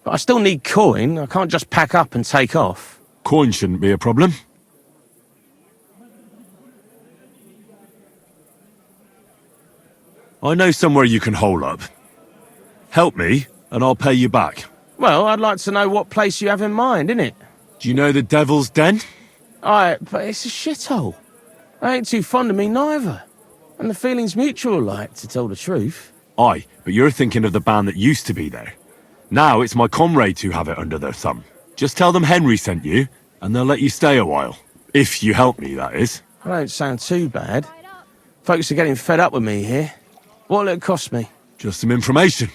But I still need coin. I can't just pack up and take off. Coin shouldn't be a problem. I know somewhere you can hole up. Help me, and I'll pay you back. Well, I'd like to know what place you have in mind, innit? Do you know the Devil's Den? But it's a shithole. They ain't too fond of me neither. And the feeling's mutual, like, to tell the truth. Aye, but you're thinking of the band that used to be there. Now it's my comrades who have it under their thumb. Just tell them Henry sent you, and they'll let you stay a while. If you help me, that is. I don't sound too bad. Folks are getting fed up with me here. What'll it cost me? Just some information.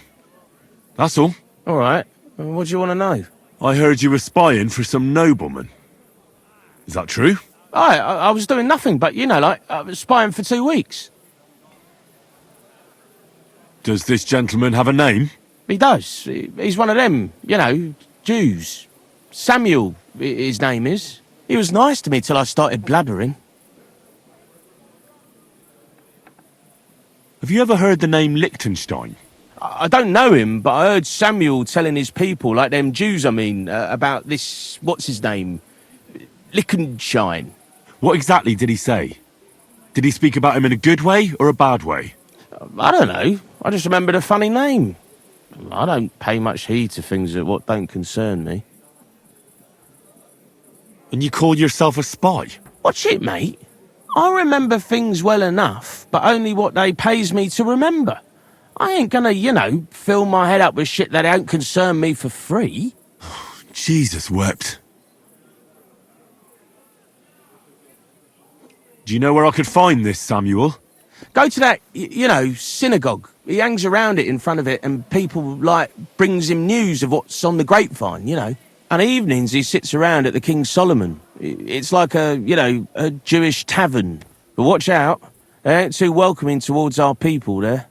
That's all. All right. What do you want to know? I heard you were spying for some nobleman. Is that true? I was doing nothing but, I was spying for 2 weeks. Does this gentleman have a name? He does. He's one of them, Jews. Samuel, his name is. He was nice to me till I started blabbering. Have you ever heard the name Liechtenstein? I don't know him, but I heard Samuel telling his people, like them Jews, about this, what's his name? Liechtenstein. What exactly did he say? Did he speak about him in a good way or a bad way? I don't know. I just remembered a funny name. I don't pay much heed to things that what don't concern me. And you call yourself a spy? Watch it, mate. I remember things well enough, but only what they pays me to remember. I ain't gonna, fill my head up with shit that don't concern me for free. Jesus wept. Do you know where I could find this, Samuel? Go to that, synagogue. He hangs around it in front of it, and people, brings him news of what's on the grapevine, And evenings he sits around at the King Solomon. It's like a Jewish tavern. But watch out, they ain't too welcoming towards our people there.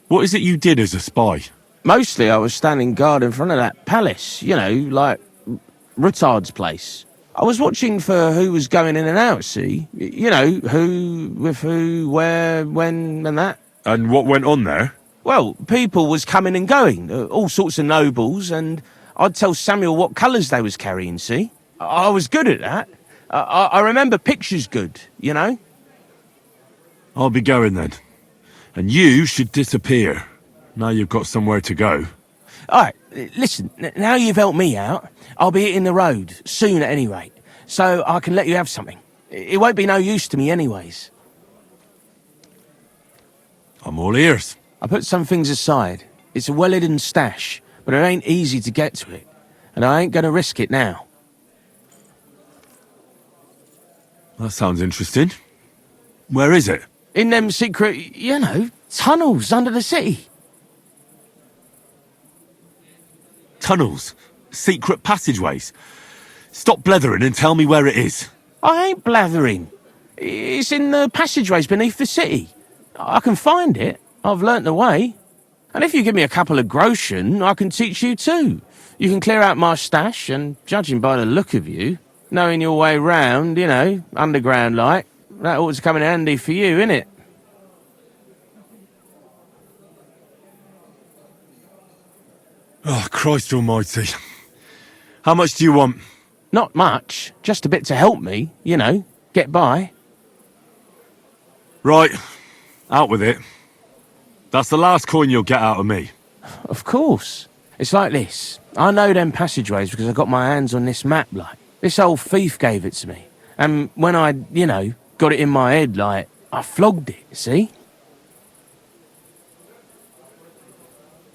What is it you did as a spy? Mostly I was standing guard in front of that palace, like Rutard's place. I was watching for who was going in and out, see? Who, with who, where, when, and that. And what went on there? Well, people was coming and going, all sorts of nobles, and I'd tell Samuel what colours they was carrying, see? I was good at that. I remember pictures good, I'll be going then. And you should disappear. Now you've got somewhere to go. All right, listen, now you've helped me out, I'll be hitting the road, soon at any rate, so I can let you have something. It won't be no use to me anyways. I'm all ears. I put some things aside. It's a well-hidden stash, but it ain't easy to get to it, and I ain't gonna risk it now. That sounds interesting. Where is it? In them secret, tunnels under the city. Tunnels? Secret passageways? Stop blethering and tell me where it is. I ain't blathering. It's in the passageways beneath the city. I can find it. I've learnt the way. And if you give me a couple of groschen, I can teach you too. You can clear out my stash, and judging by the look of you, knowing your way round, underground like, that ought to come in handy for you, innit? Oh, Christ almighty. How much do you want? Not much. Just a bit to help me, you know, get by. Right. Out with it. That's the last coin you'll get out of me. Of course. It's like this. I know them passageways because I got my hands on this map, like. This old thief gave it to me. And when I, you know, got it in my head, like, I flogged it, see?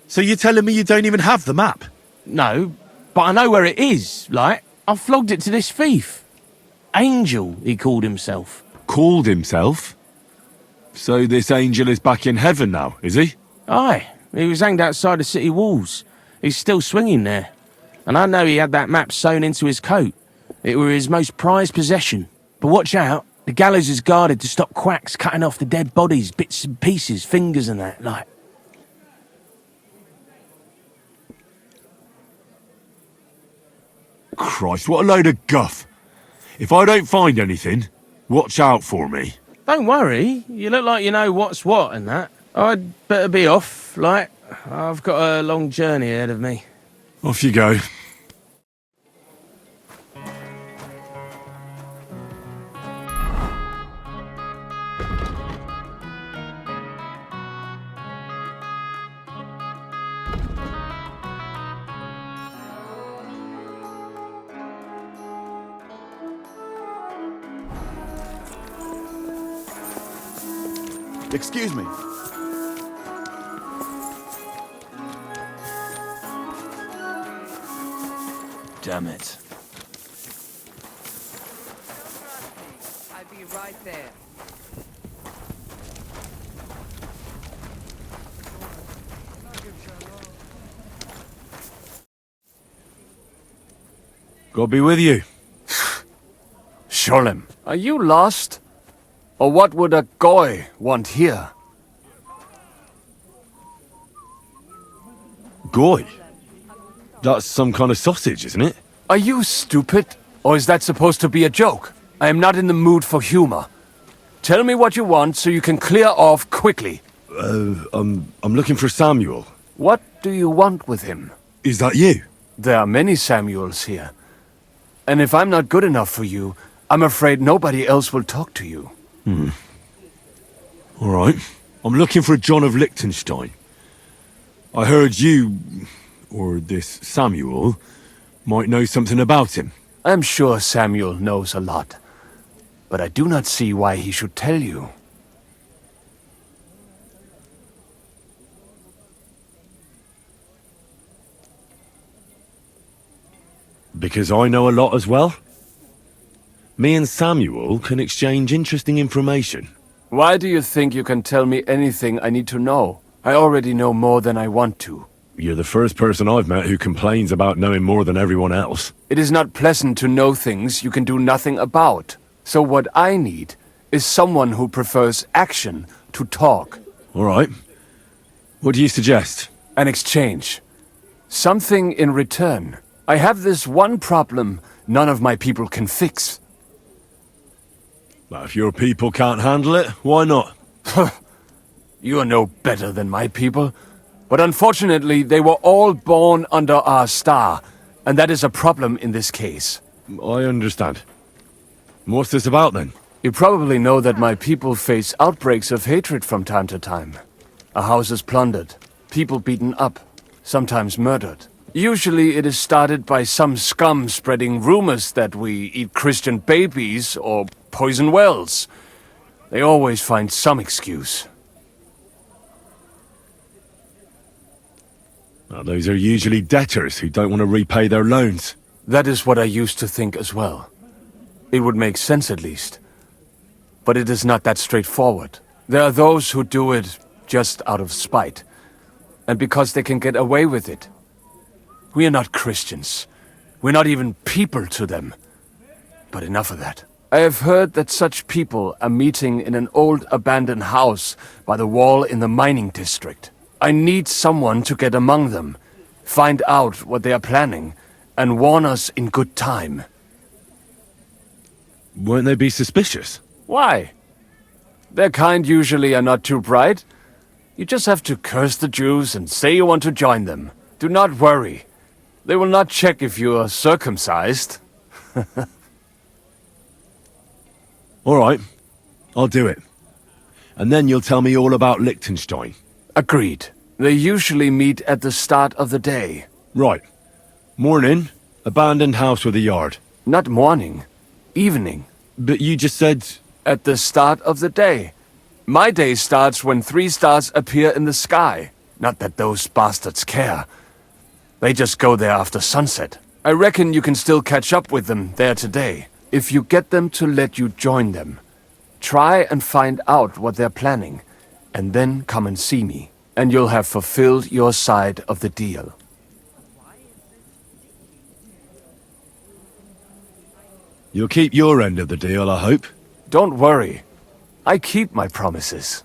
So you're telling me you don't even have the map? No, but I know where it is, like. I flogged it to this thief. Angel, he called himself. Called himself? So this angel is back in heaven now, is he? Aye, he was hanged outside the city walls. He's still swinging there. And I know he had that map sewn into his coat. It were his most prized possession. But watch out, the gallows is guarded to stop quacks cutting off the dead bodies, bits and pieces, fingers and that, like. Christ, what a load of guff. If I don't find anything, watch out for me. Don't worry, you look like you know what's what and that. I'd better be off, like. I've got a long journey ahead of me. Off you go. Excuse me. Damn it. I'll be right there. God be with you. Sholem, are you lost? Or what would a goy want here? Goy? That's some kind of sausage, isn't it? Are you stupid? Or is that supposed to be a joke? I am not in the mood for humor. Tell me what you want so you can clear off quickly. I'm looking for Samuel. What do you want with him? Is that you? There are many Samuels here. And if I'm not good enough for you, I'm afraid nobody else will talk to you. All right. I'm looking for John of Liechtenstein. I heard you, or this Samuel, might know something about him. I'm sure Samuel knows a lot. But I do not see why he should tell you. Because I know a lot as well? Me and Samuel can exchange interesting information. Why do you think you can tell me anything I need to know? I already know more than I want to. You're the first person I've met who complains about knowing more than everyone else. It is not pleasant to know things you can do nothing about. So what I need is someone who prefers action to talk. All right. What do you suggest? An exchange. Something in return. I have this one problem none of my people can fix. Well, if your people can't handle it, why not? You are no better than my people. But unfortunately, they were all born under our star, and that is a problem in this case. I understand. What's this about, then? You probably know that my people face outbreaks of hatred from time to time. A house is plundered, people beaten up, sometimes murdered. Usually it is started by some scum spreading rumors that we eat Christian babies or poison wells. They always find some excuse. Now, those are usually debtors who don't want to repay their loans. That is what I used to think as well. It would make sense at least. But it is not that straightforward. There are those who do it just out of spite. And because they can get away with it. We are not Christians. We're not even people to them. But enough of that. I have heard that such people are meeting in an old abandoned house by the wall in the mining district. I need someone to get among them, find out what they are planning, and warn us in good time. Won't they be suspicious? Why? Their kind usually are not too bright. You just have to curse the Jews and say you want to join them. Do not worry. They will not check if you are circumcised. All right, I'll do it. And then you'll tell me all about Liechtenstein. Agreed. They usually meet at the start of the day. Right. Morning, abandoned house with a yard. Not morning. Evening. But you just said... At the start of the day. My day starts when 3 stars appear in the sky. Not that those bastards care. They just go there after sunset. I reckon you can still catch up with them there today, if you get them to let you join them. Try and find out what they're planning, and then come and see me, and you'll have fulfilled your side of the deal. You'll keep your end of the deal, I hope. Don't worry. I keep my promises.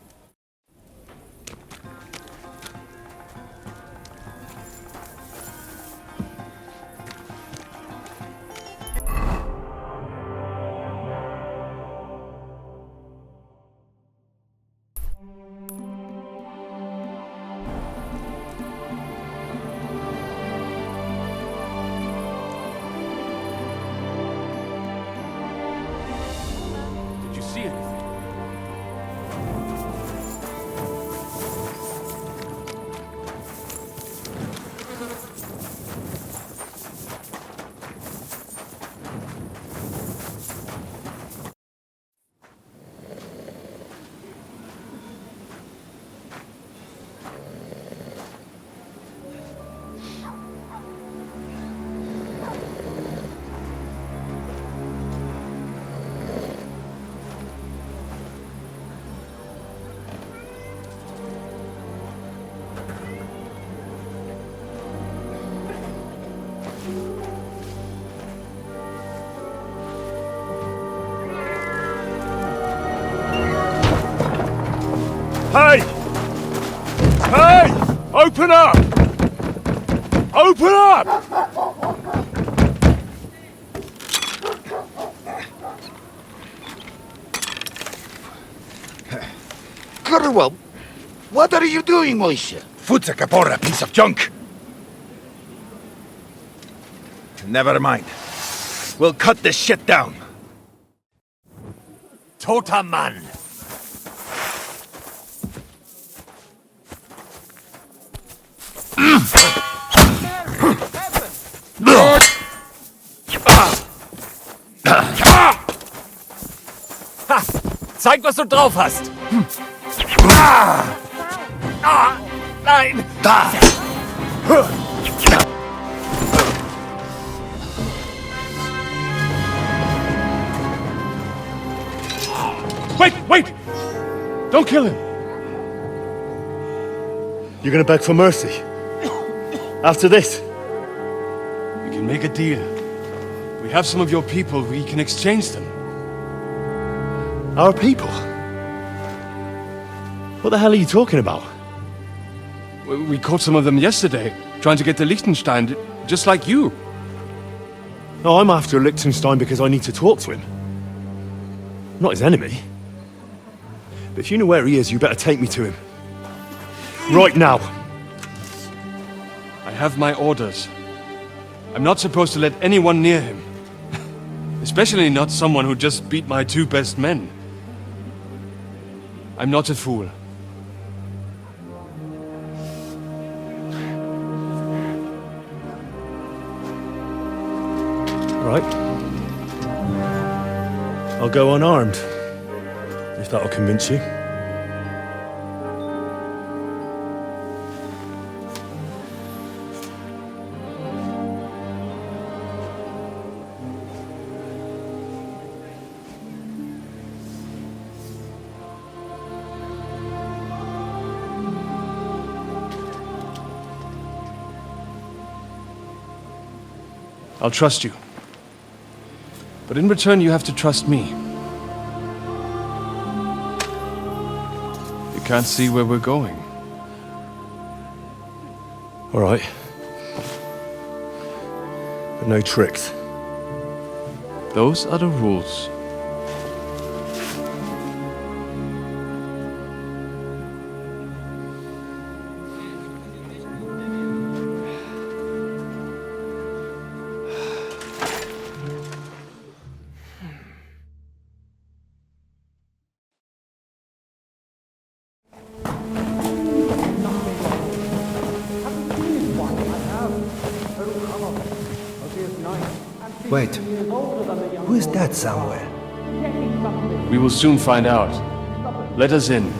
Did you see anything? Hey! Hey! Open up! Open up! Kurwa, what are you doing, Moishe? Futza Kapora, piece of junk! Never mind. We'll cut this shit down. Toter Mann! Ha! Zeig, was du drauf hast! Nein! Da! Wait! Don't kill him! You're gonna beg for mercy? After this? We can make a deal. We have some of your people, we can exchange them. Our people? What the hell are you talking about? We caught some of them yesterday, trying to get to Liechtenstein, just like you. No, I'm after Liechtenstein because I need to talk to him. I'm not his enemy. But if you know where he is, you better take me to him. Right now. I have my orders. I'm not supposed to let anyone near him. Especially not someone who just beat my 2 best men. I'm not a fool. Right. I'll go unarmed. If that'll convince you. I'll trust you. But in return, you have to trust me. You can't see where we're going. All right. But no tricks. Those are the rules. Wait. Who is that, Samuel? We will soon find out. Let us in.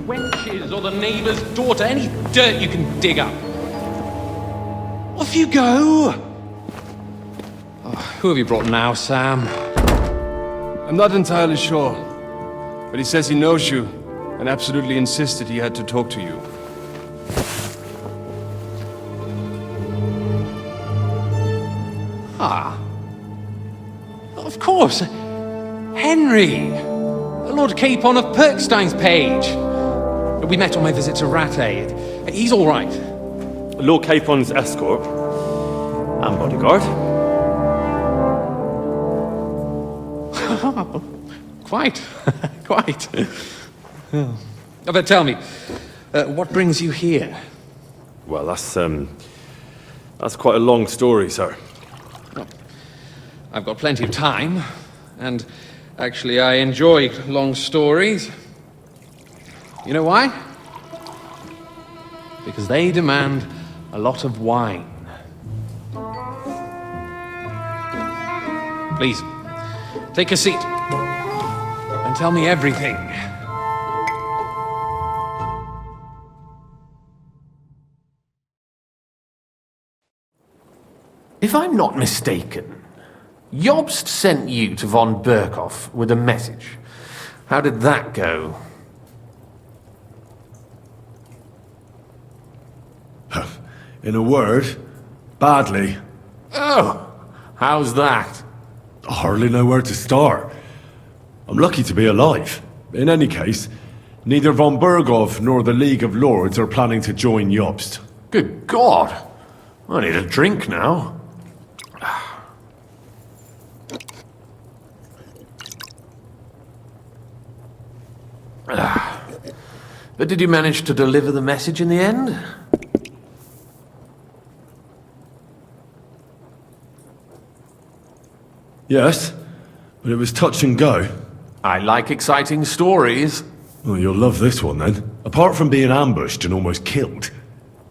Wenches or the neighbour's daughter, any dirt you can dig up. Off you go! Oh, who have you brought now, Sam? I'm not entirely sure, but he says he knows you and absolutely insisted he had to talk to you. Ah. Of course. Henry. Lord Capon of Perkstein's page. We met on my visit to Rattay. He's all right. Lord Capon's escort and bodyguard. Quite. Quite. Oh, but tell me, what brings you here? Well, that's quite a long story, sir. Well, I've got plenty of time, and actually I enjoy long stories. You know why? Because they demand a lot of wine. Please, take a seat and tell me everything. If I'm not mistaken, Jobst sent you to von Berkhoff with a message. How did that go? In a word, badly. Oh, how's that? I hardly know where to start. I'm lucky to be alive. In any case, neither von Berghoff nor the League of Lords are planning to join Jobst. Good God! I need a drink now. But did you manage to deliver the message in the end? Yes, but it was touch and go. I like exciting stories. Well, you'll love this one then. Apart from being ambushed and almost killed,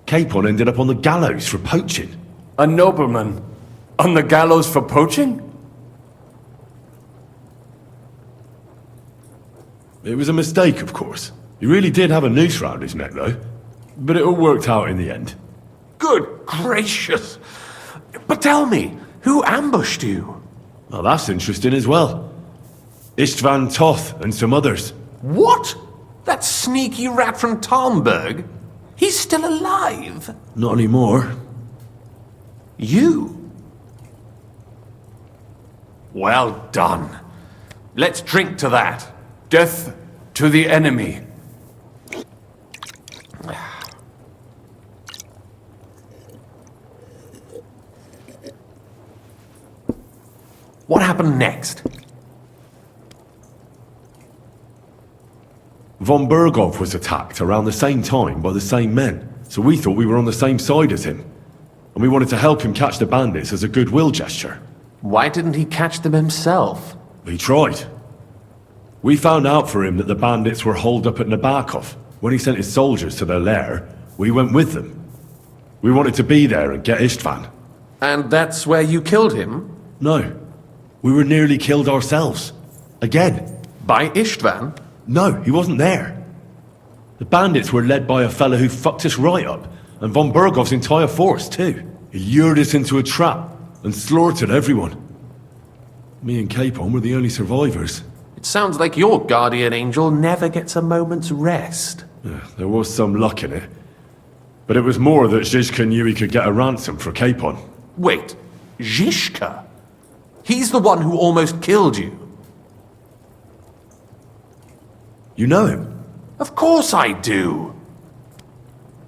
Capon ended up on the gallows for poaching. A nobleman? On the gallows for poaching? It was a mistake, of course. He really did have a noose round his neck, though. But it all worked out in the end. Good gracious! But tell me, who ambushed you? Well, that's interesting as well. Istvan Toth and some others. What? That sneaky rat from Talmberg? He's still alive? Not anymore. You? Well done. Let's drink to that. Death to the enemy. What happened next? Von Berghoff was attacked around the same time by the same men, so we thought we were on the same side as him. And we wanted to help him catch the bandits as a goodwill gesture. Why didn't he catch them himself? He tried. We found out for him that the bandits were holed up at Nabokov. When he sent his soldiers to their lair, we went with them. We wanted to be there and get Istvan. And that's where you killed him? No. We were nearly killed ourselves. Again. By Istvan? No, he wasn't there. The bandits were led by a fella who fucked us right up, and von Berghoff's entire force, too. He lured us into a trap and slaughtered everyone. Me and Capon were the only survivors. It sounds like your guardian angel never gets a moment's rest. Yeah, there was some luck in it. But it was more that Zizka knew he could get a ransom for Capon. Wait, Zizka? He's the one who almost killed you. You know him? Of course I do.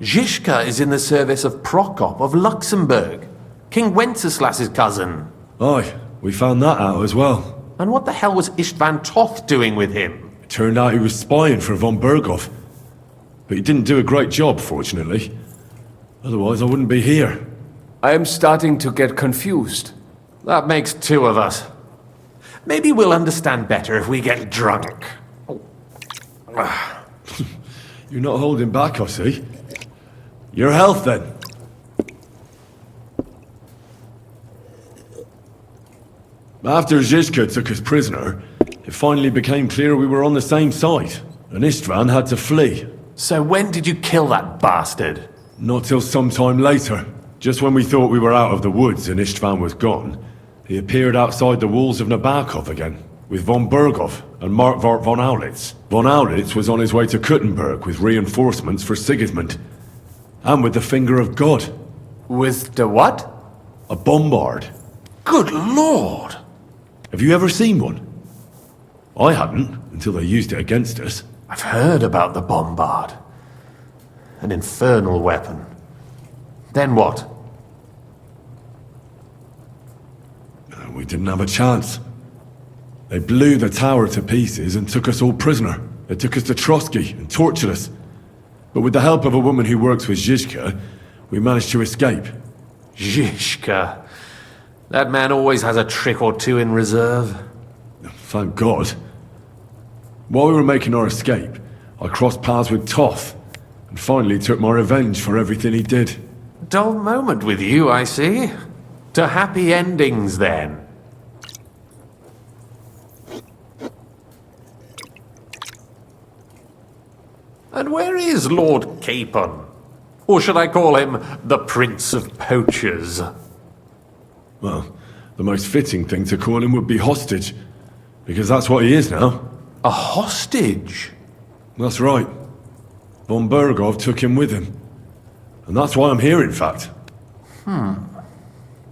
Zizka is in the service of Prokop of Luxembourg, King Wenceslas's cousin. Aye, we found that out as well. And what the hell was Istvan Toth doing with him? It turned out he was spying for von Berghoff. But he didn't do a great job, fortunately. Otherwise I wouldn't be here. I am starting to get confused. That makes two of us. Maybe we'll understand better if we get drunk. You're not holding back, I see. Your health, then. After Zizka took us prisoner, it finally became clear we were on the same side, and Istvan had to flee. So when did you kill that bastard? Not till some time later. Just when we thought we were out of the woods and Istvan was gone, he appeared outside the walls of Nabokov again, with von Berghoff and Markvart von Aulitz. Von Aulitz was on his way to Kuttenberg with reinforcements for Sigismund. And with the finger of God. With the what? A bombard. Good lord! Have you ever seen one? I hadn't, until they used it against us. I've heard about the bombard. An infernal weapon. Then what? We didn't have a chance. They blew the tower to pieces and took us all prisoner. They took us to Trotsky and tortured us. But with the help of a woman who works with Zizka, we managed to escape. Zizka. That man always has a trick or two in reserve. Thank God. While we were making our escape, I crossed paths with Toth, and finally took my revenge for everything he did. Dull moment with you, I see. To happy endings, then. And where is Lord Capon? Or should I call him the Prince of Poachers? Well, the most fitting thing to call him would be hostage, because that's what he is now. A hostage? That's right. Von Berghoff took him with him. And that's why I'm here, in fact.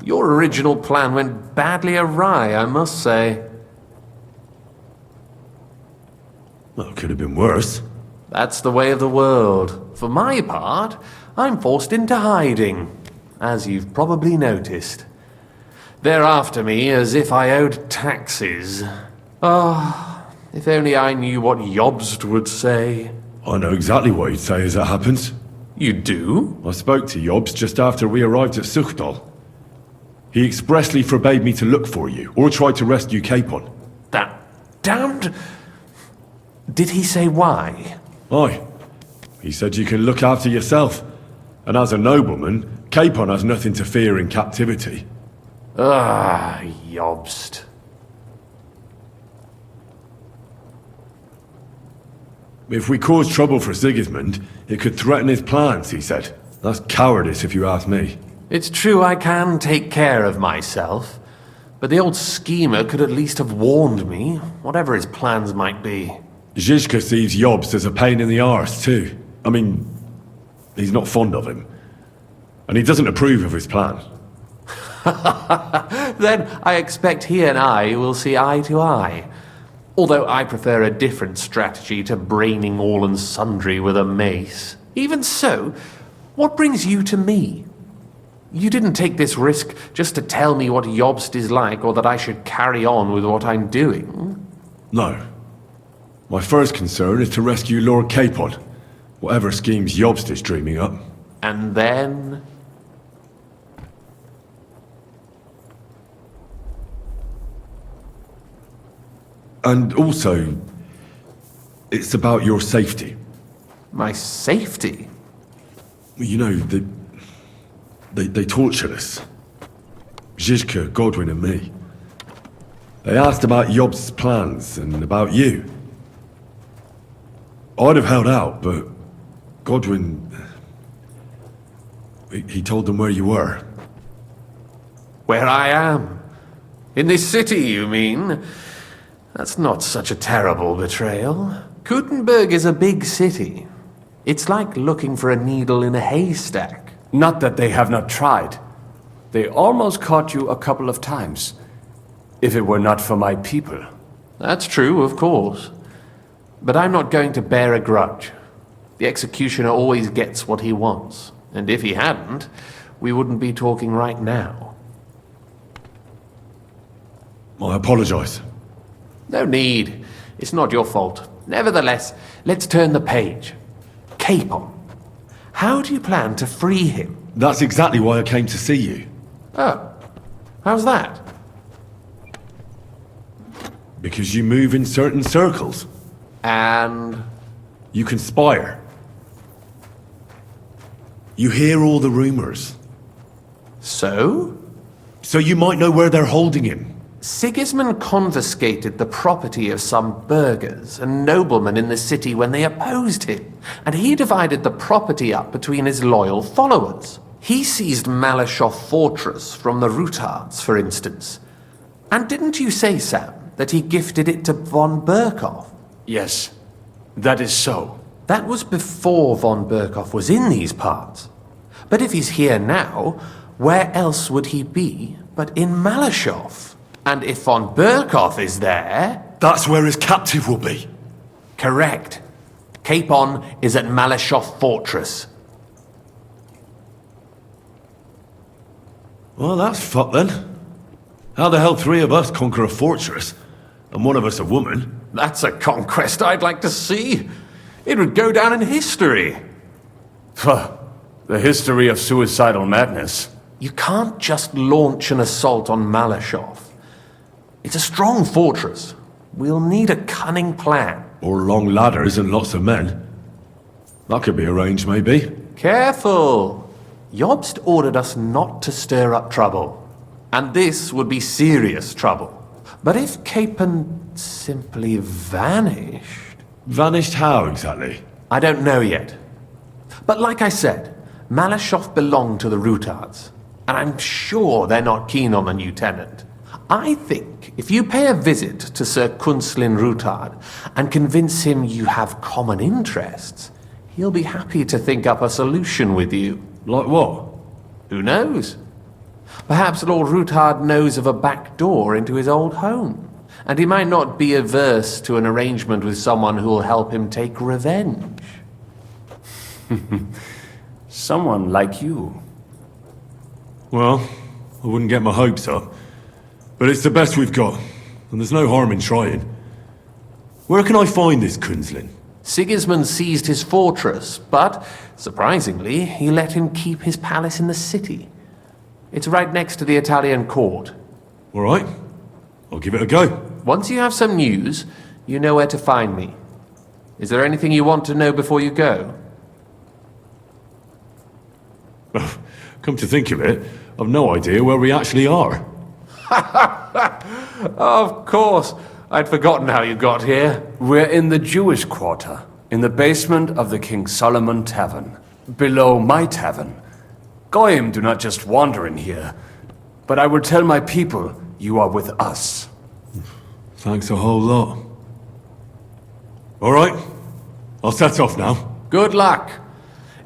Your original plan went badly awry, I must say. Well, it could have been worse. That's the way of the world. For my part, I'm forced into hiding, as you've probably noticed. They're after me as if I owed taxes. Ah, if only I knew what Jobst would say. I know exactly what he'd say as it happens. You do? I spoke to Jobst just after we arrived at Suchdal. He expressly forbade me to look for you, or try to rescue Capon. That damned... Did he say why? Aye. He said you can look after yourself. And as a nobleman, Capon has nothing to fear in captivity. Ah, Jobst. If we cause trouble for Sigismund, it could threaten his plans, he said. That's cowardice if you ask me. It's true I can take care of myself, but the old schemer could at least have warned me, whatever his plans might be. Zizka sees Jobst as a pain in the arse, too. I mean, he's not fond of him. And he doesn't approve of his plan. Then I expect he and I will see eye to eye. Although I prefer a different strategy to braining all and sundry with a mace. Even so, what brings you to me? You didn't take this risk just to tell me what Jobst is like, or that I should carry on with what I'm doing. No. My first concern is to rescue Lord Capon, whatever schemes Jobst is dreaming up. And then... And also, it's about your safety. My safety? You know, they tortured us. Zizka, Godwin and me. They asked about Jobst's plans and about you. I'd have held out, but Godwin... He told them where you were. Where I am? In this city, you mean? That's not such a terrible betrayal. Kuttenberg is a big city. It's like looking for a needle in a haystack. Not that they have not tried. They almost caught you a couple of times. If it were not for my people. That's true, of course. But I'm not going to bear a grudge. The executioner always gets what he wants. And if he hadn't, we wouldn't be talking right now. I apologize. No need. It's not your fault. Nevertheless, let's turn the page. Capon. How do you plan to free him? That's exactly why I came to see you. Oh. How's that? Because you move in certain circles. And? You conspire. You hear all the rumors. So? So you might know where they're holding him. Sigismund confiscated the property of some burghers and noblemen in the city when they opposed him, and he divided the property up between his loyal followers. He seized Malyshoff Fortress from the Rutards, for instance. And didn't you say, Sam, that he gifted it to von Berkoff? Yes, that is so. That was before von Berkoff was in these parts. But if he's here now, where else would he be but in Malyshoff? And if von Berkoff is there... That's where his captive will be. Correct. Capon is at Malyshoff Fortress. Well, that's fucked then. How the hell 3 of us conquer a fortress, and one of us a woman? That's a conquest I'd like to see. It would go down in history. The history of suicidal madness. You can't just launch an assault on Malyshoff. It's a strong fortress. We'll need a cunning plan. Or long ladders and lots of men. That could be arranged, maybe. Careful! Jobst ordered us not to stir up trouble. And this would be serious trouble. But if Capon simply vanished... Vanished how, exactly? I don't know yet. But like I said, Malyshoff belonged to the Rutards. And I'm sure they're not keen on the new tenant. I think if you pay a visit to Sir Kunslin Rutard and convince him you have common interests, he'll be happy to think up a solution with you. Like what? Who knows? Perhaps Lord Rutard knows of a back door into his old home, and he might not be averse to an arrangement with someone who'll help him take revenge. Someone like you. Well, I wouldn't get my hopes up. But it's the best we've got, and there's no harm in trying. Where can I find this Kunslin? Sigismund seized his fortress, but, surprisingly, he let him keep his palace in the city. It's right next to the Italian court. All right. I'll give it a go. Once you have some news, you know where to find me. Is there anything you want to know before you go? Come to think of it, I've no idea where we actually are. Of course. I'd forgotten how you got here. We're in the Jewish quarter, in the basement of the King Solomon Tavern, below my tavern. Goyim do not just wander in here, but I will tell my people you are with us. Thanks a whole lot. All right, I'll set off now. Good luck.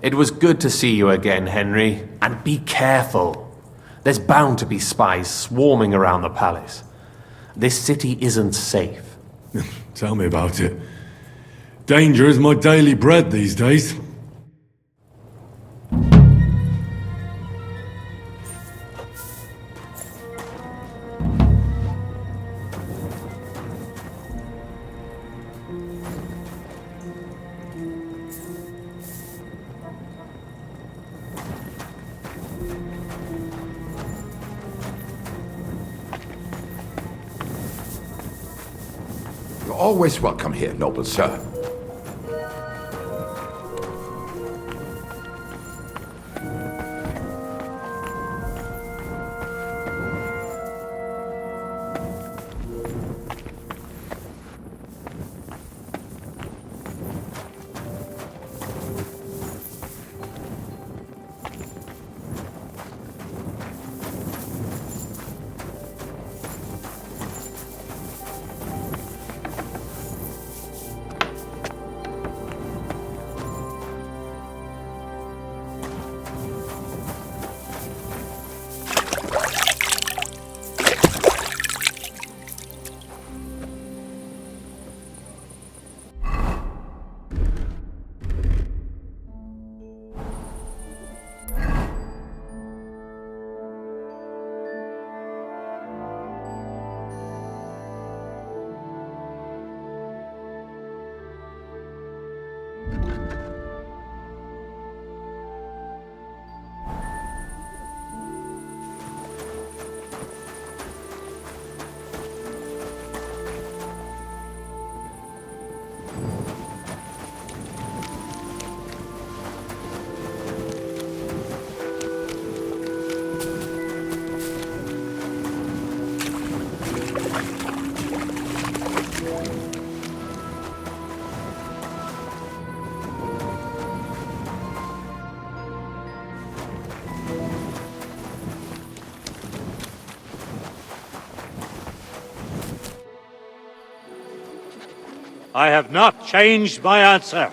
It was good to see you again, Henry. And be careful. There's bound to be spies swarming around the palace. This city isn't safe. Tell me about it. Danger is my daily bread these days. You're always welcome here, noble sir. I have not changed my answer.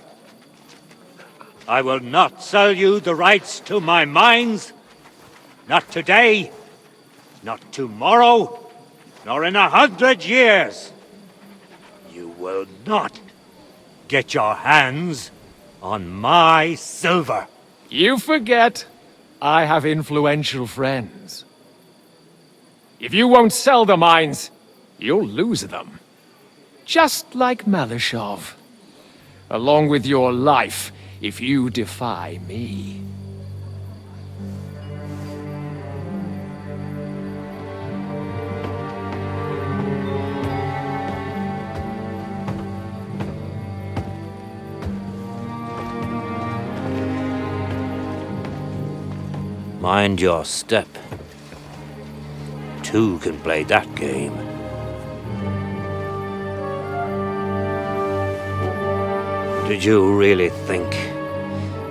I will not sell you the rights to my mines. Not today, not tomorrow, nor in 100 years. You will not get your hands on my silver. You forget I have influential friends. If you won't sell the mines, you'll lose them. Just like Malashov. Along with your life, if you defy me. Mind your step. Two can play that game. Did you really think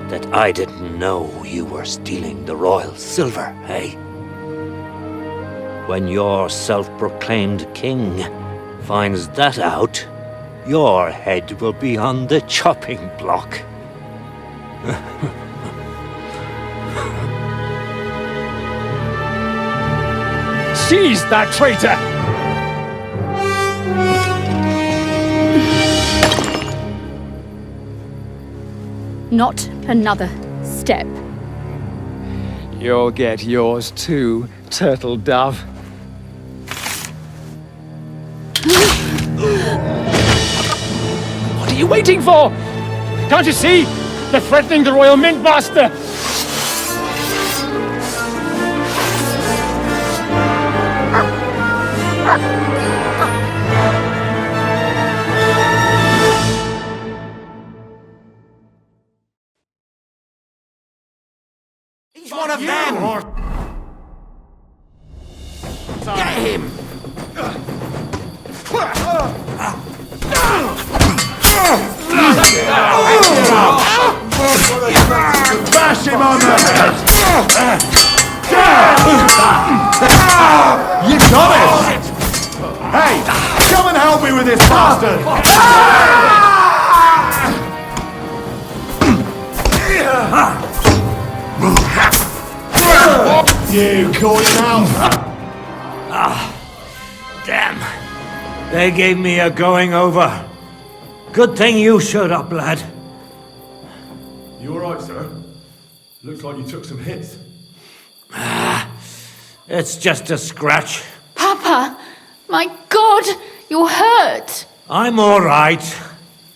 that I didn't know you were stealing the royal silver, eh? When your self-proclaimed king finds that out, your head will be on the chopping block. Seize that traitor! Not another step. You'll get yours too, turtle dove. What are you waiting for? Can't you see? They're threatening the Royal Mint Master! He's one of them! Get him! Bash him on the head! You got it! Hey, come and help me with this bastard! You caught him out! Damn. They gave me a going over. Good thing you showed up, lad. You alright, sir? Looks like you took some hits. It's just a scratch. Papa! My God! You're hurt! I'm alright.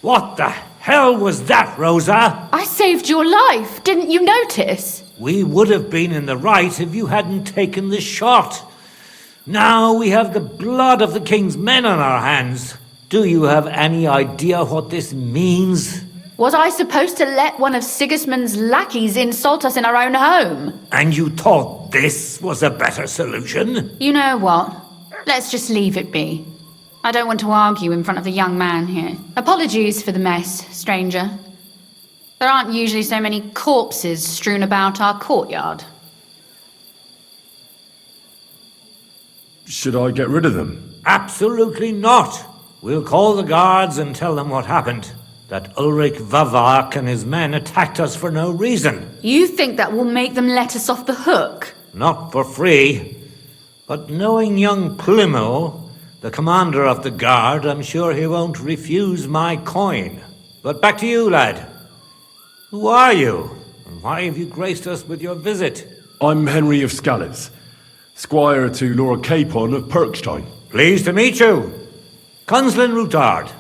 What the hell was that, Rosa? I saved your life, didn't you notice? We would have been in the right if you hadn't taken the shot. Now we have the blood of the king's men on our hands. Do you have any idea what this means? Was I supposed to let one of Sigismund's lackeys insult us in our own home? And you thought this was a better solution? You know what? Let's just leave it be. I don't want to argue in front of the young man here. Apologies for the mess, stranger. There aren't usually so many corpses strewn about our courtyard. Should I get rid of them? Absolutely not. We'll call the guards and tell them what happened. That Ulrich Vavak and his men attacked us for no reason. You think that will make them let us off the hook? Not for free. But knowing young Plimo, the commander of the guard, I'm sure he won't refuse my coin. But back to you, lad. Who are you? And why have you graced us with your visit? I'm Henry of Skalitz, squire to Lord Capon of Perkstein. Pleased to meet you. Conslin Routard.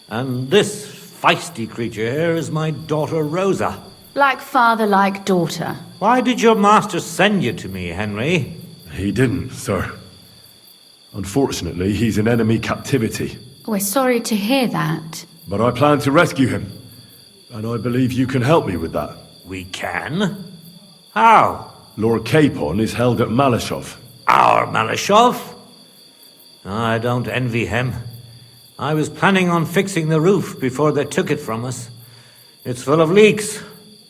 And this feisty creature here is my daughter Rosa. Like father, like daughter. Why did your master send you to me, Henry? He didn't, sir. Unfortunately, he's in enemy captivity. We're sorry to hear that. But I plan to rescue him. And I believe you can help me with that. We can? How? Lord Capon is held at Malashov. Our Malashov? I don't envy him. I was planning on fixing the roof before they took it from us. It's full of leaks.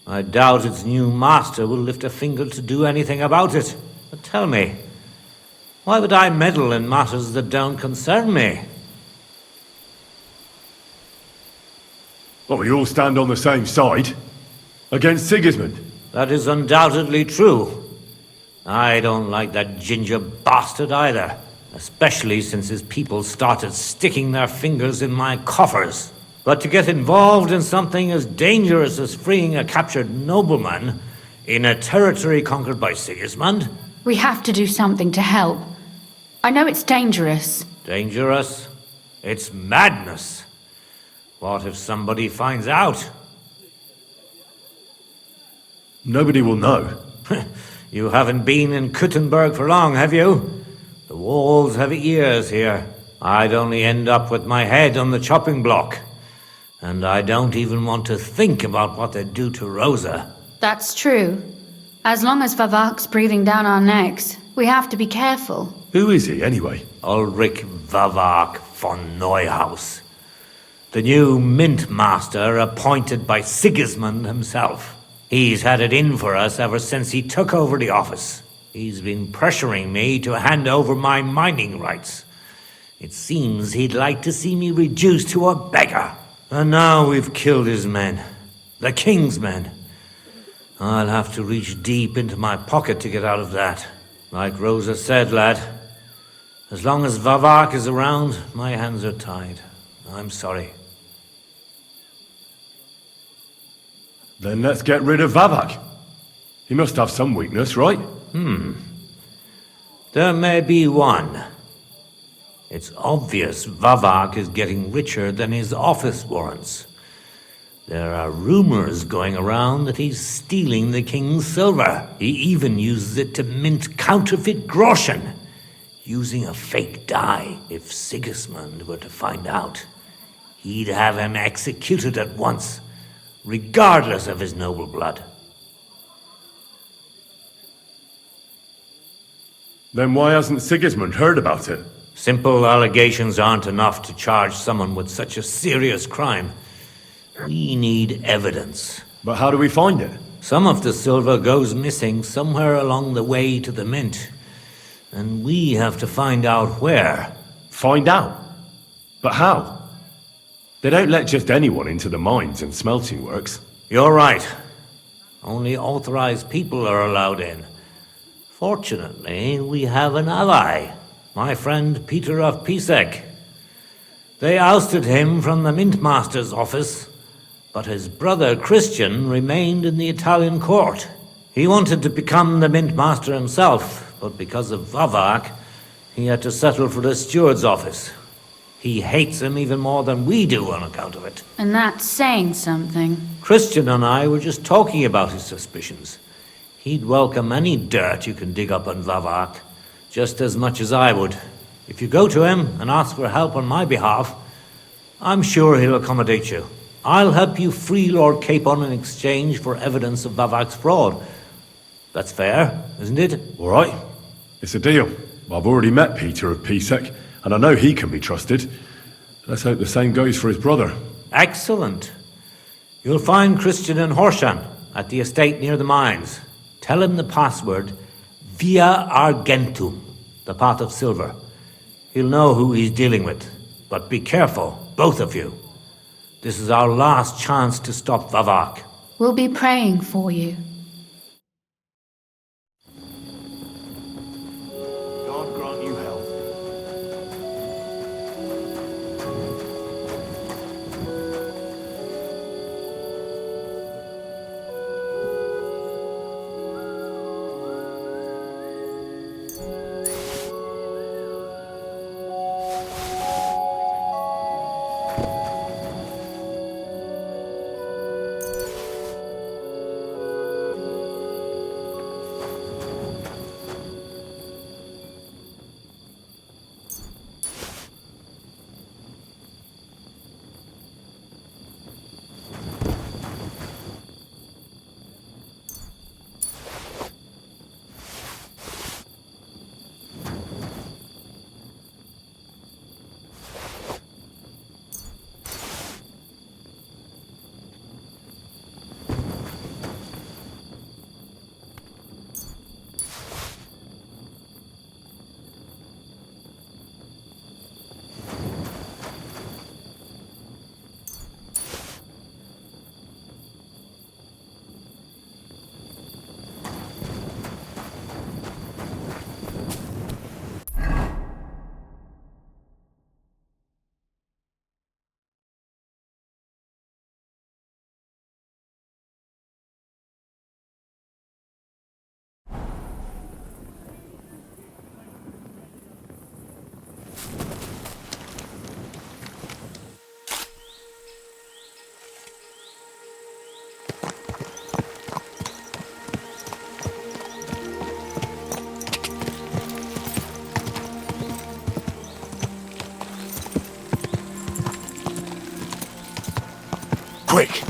I doubt its new master will lift a finger to do anything about it. But tell me, why would I meddle in matters that don't concern me? Well, we all stand on the same side. Against Sigismund. That is undoubtedly true. I don't like that ginger bastard either. Especially since his people started sticking their fingers in my coffers. But to get involved in something as dangerous as freeing a captured nobleman in a territory conquered by Sigismund? We have to do something to help. I know it's dangerous. Dangerous? It's madness. What if somebody finds out? Nobody will know. You haven't been in Kuttenberg for long, have you? The walls have ears here. I'd only end up with my head on the chopping block. And I don't even want to think about what they'd do to Rosa. That's true. As long as Vavak's breathing down our necks, we have to be careful. Who is he, anyway? Ulrich Vavak von Neuhaus. The new mint master appointed by Sigismund himself. He's had it in for us ever since he took over the office. He's been pressuring me to hand over my mining rights. It seems he'd like to see me reduced to a beggar. And now we've killed his men. The king's men. I'll have to reach deep into my pocket to get out of that. Like Rosa said, lad. As long as Vavak is around, my hands are tied. I'm sorry. Then let's get rid of Vavak. He must have some weakness, right? There may be one. It's obvious Vavak is getting richer than his office warrants. There are rumors going around that he's stealing the king's silver. He even uses it to mint counterfeit groschen, using a fake die. If Sigismund were to find out, he'd have him executed at once, regardless of his noble blood. Then why hasn't Sigismund heard about it? Simple allegations aren't enough to charge someone with such a serious crime. We need evidence. But how do we find it? Some of the silver goes missing somewhere along the way to the mint. And we have to find out where. Find out? But how? They don't let just anyone into the mines and smelting works. You're right. Only authorized people are allowed in. Fortunately, we have an ally. My friend Peter of Pisek. They ousted him from the Mint Master's office, but his brother Christian remained in the Italian court. He wanted to become the Mint Master himself, but because of Vavak, he had to settle for the steward's office. He hates him even more than we do on account of it. And that's saying something. Christian and I were just talking about his suspicions. He'd welcome any dirt you can dig up on Vavak, just as much as I would. If you go to him and ask for help on my behalf, I'm sure he'll accommodate you. I'll help you free Lord Capon in exchange for evidence of Vavak's fraud. That's fair, isn't it? All right. It's a deal. I've already met Peter of Pisek, and I know he can be trusted. Let's hope the same goes for his brother. Excellent. You'll find Christian in Horshan, at the estate near the mines. Tell him the password, Via Argentum, the pot of silver. He'll know who he's dealing with. But be careful, both of you. This is our last chance to stop Vavak. We'll be praying for you. God grant you health. quick!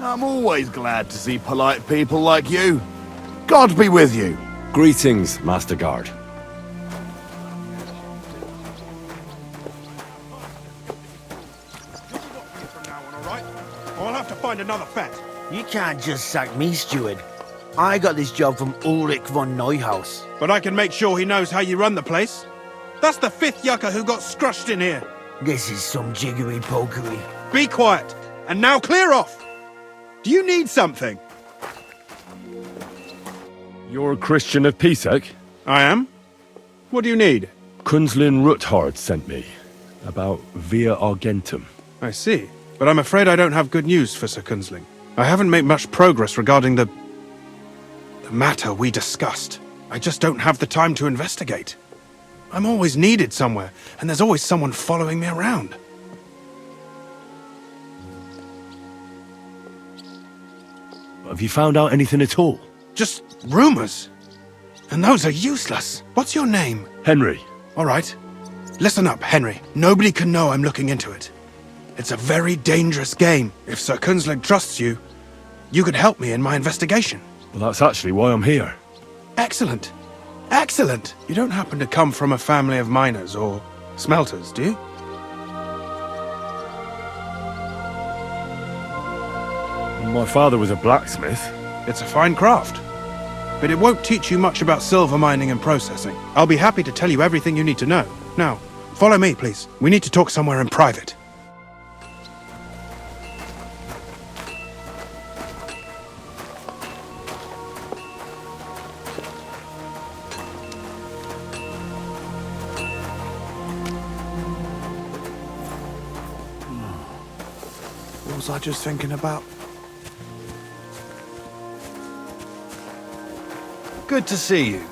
I'm always glad to see polite people like you. God be with you. Greetings, Master Guard. I'll have to find another fet. You can't just sack me, steward. I got this job from Ulrich von Neuhaus. But I can make sure he knows how you run the place. That's the 5th yucca who got scrushed in here. This is some jiggery-pokery. Be quiet. And now clear off. Do you need something? You're a Christian of Pisek? I am. What do you need? Kunzlin Ruthard sent me. About Via Argentum. I see. But I'm afraid I don't have good news for Sir Kunzling. I haven't made much progress regarding the matter we discussed. I just don't have the time to investigate. I'm always needed somewhere, and there's always someone following me around. Have you found out anything at all? Just rumors. And those are useless. What's your name? Henry. All right. Listen up, Henry. Nobody can know I'm looking into it. It's a very dangerous game. If Sir Kunzling trusts you, you could help me in my investigation. Well, that's actually why I'm here. Excellent. Excellent. You don't happen to come from a family of miners or smelters, do you? My father was a blacksmith. It's a fine craft. But it won't teach you much about silver mining and processing. I'll be happy to tell you everything you need to know. Now, follow me, please. We need to talk somewhere in private. What was I just thinking about? Good to see you.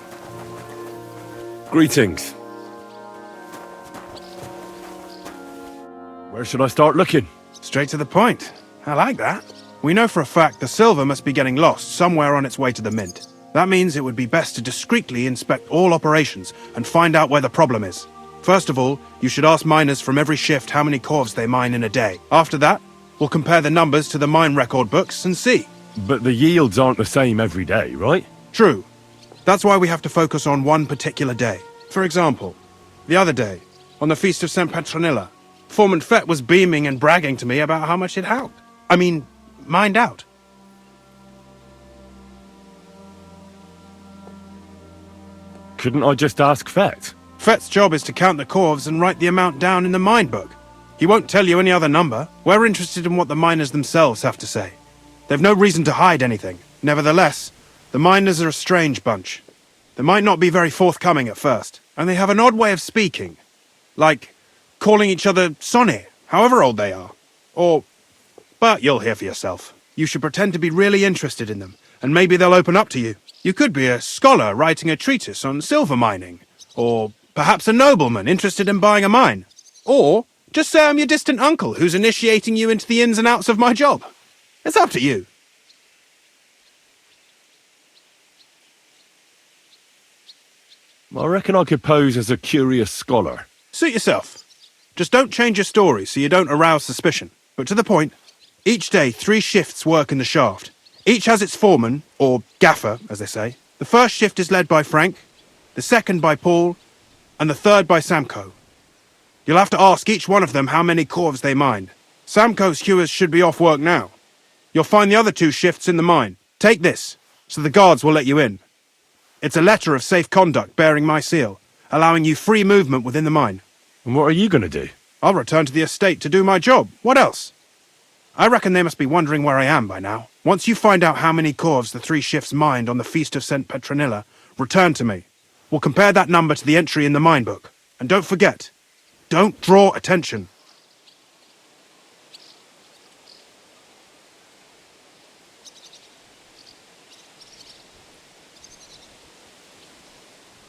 Greetings. Where should I start looking? Straight to the point. I like that. We know for a fact the silver must be getting lost somewhere on its way to the mint. That means it would be best to discreetly inspect all operations and find out where the problem is. First of all, you should ask miners from every shift how many corves they mine in a day. After that, we'll compare the numbers to the mine record books and see. But the yields aren't the same every day, right? True. That's why we have to focus on one particular day. For example, the other day, on the Feast of St. Petronilla, Foreman Fett was beaming and bragging to me about how much it helped. I mean, mined out. Couldn't I just ask Fett? Fett's job is to count the corves and write the amount down in the mine book. He won't tell you any other number. We're interested in what the miners themselves have to say. They've no reason to hide anything. Nevertheless, the miners are a strange bunch. They might not be very forthcoming at first, and they have an odd way of speaking. Like calling each other Sonny, however old they are. But you'll hear for yourself. You should pretend to be really interested in them, and maybe they'll open up to you. You could be a scholar writing a treatise on silver mining, or perhaps a nobleman interested in buying a mine. Or just say I'm your distant uncle who's initiating you into the ins and outs of my job. It's up to you. I reckon I could pose as a curious scholar. Suit yourself. Just don't change your story so you don't arouse suspicion. But to the point, each day 3 shifts work in the shaft. Each has its foreman, or gaffer, as they say. The first shift is led by Frank, the second by Paul, and the third by Samko. You'll have to ask each one of them how many corves they mine. Samko's hewers should be off work now. You'll find the other 2 shifts in the mine. Take this, so the guards will let you in. It's a letter of safe conduct bearing my seal, allowing you free movement within the mine. And what are you going to do? I'll return to the estate to do my job. What else? I reckon they must be wondering where I am by now. Once you find out how many corves the 3 shifts mined on the Feast of St. Petronilla, return to me. We'll compare that number to the entry in the mine book. And don't forget, don't draw attention.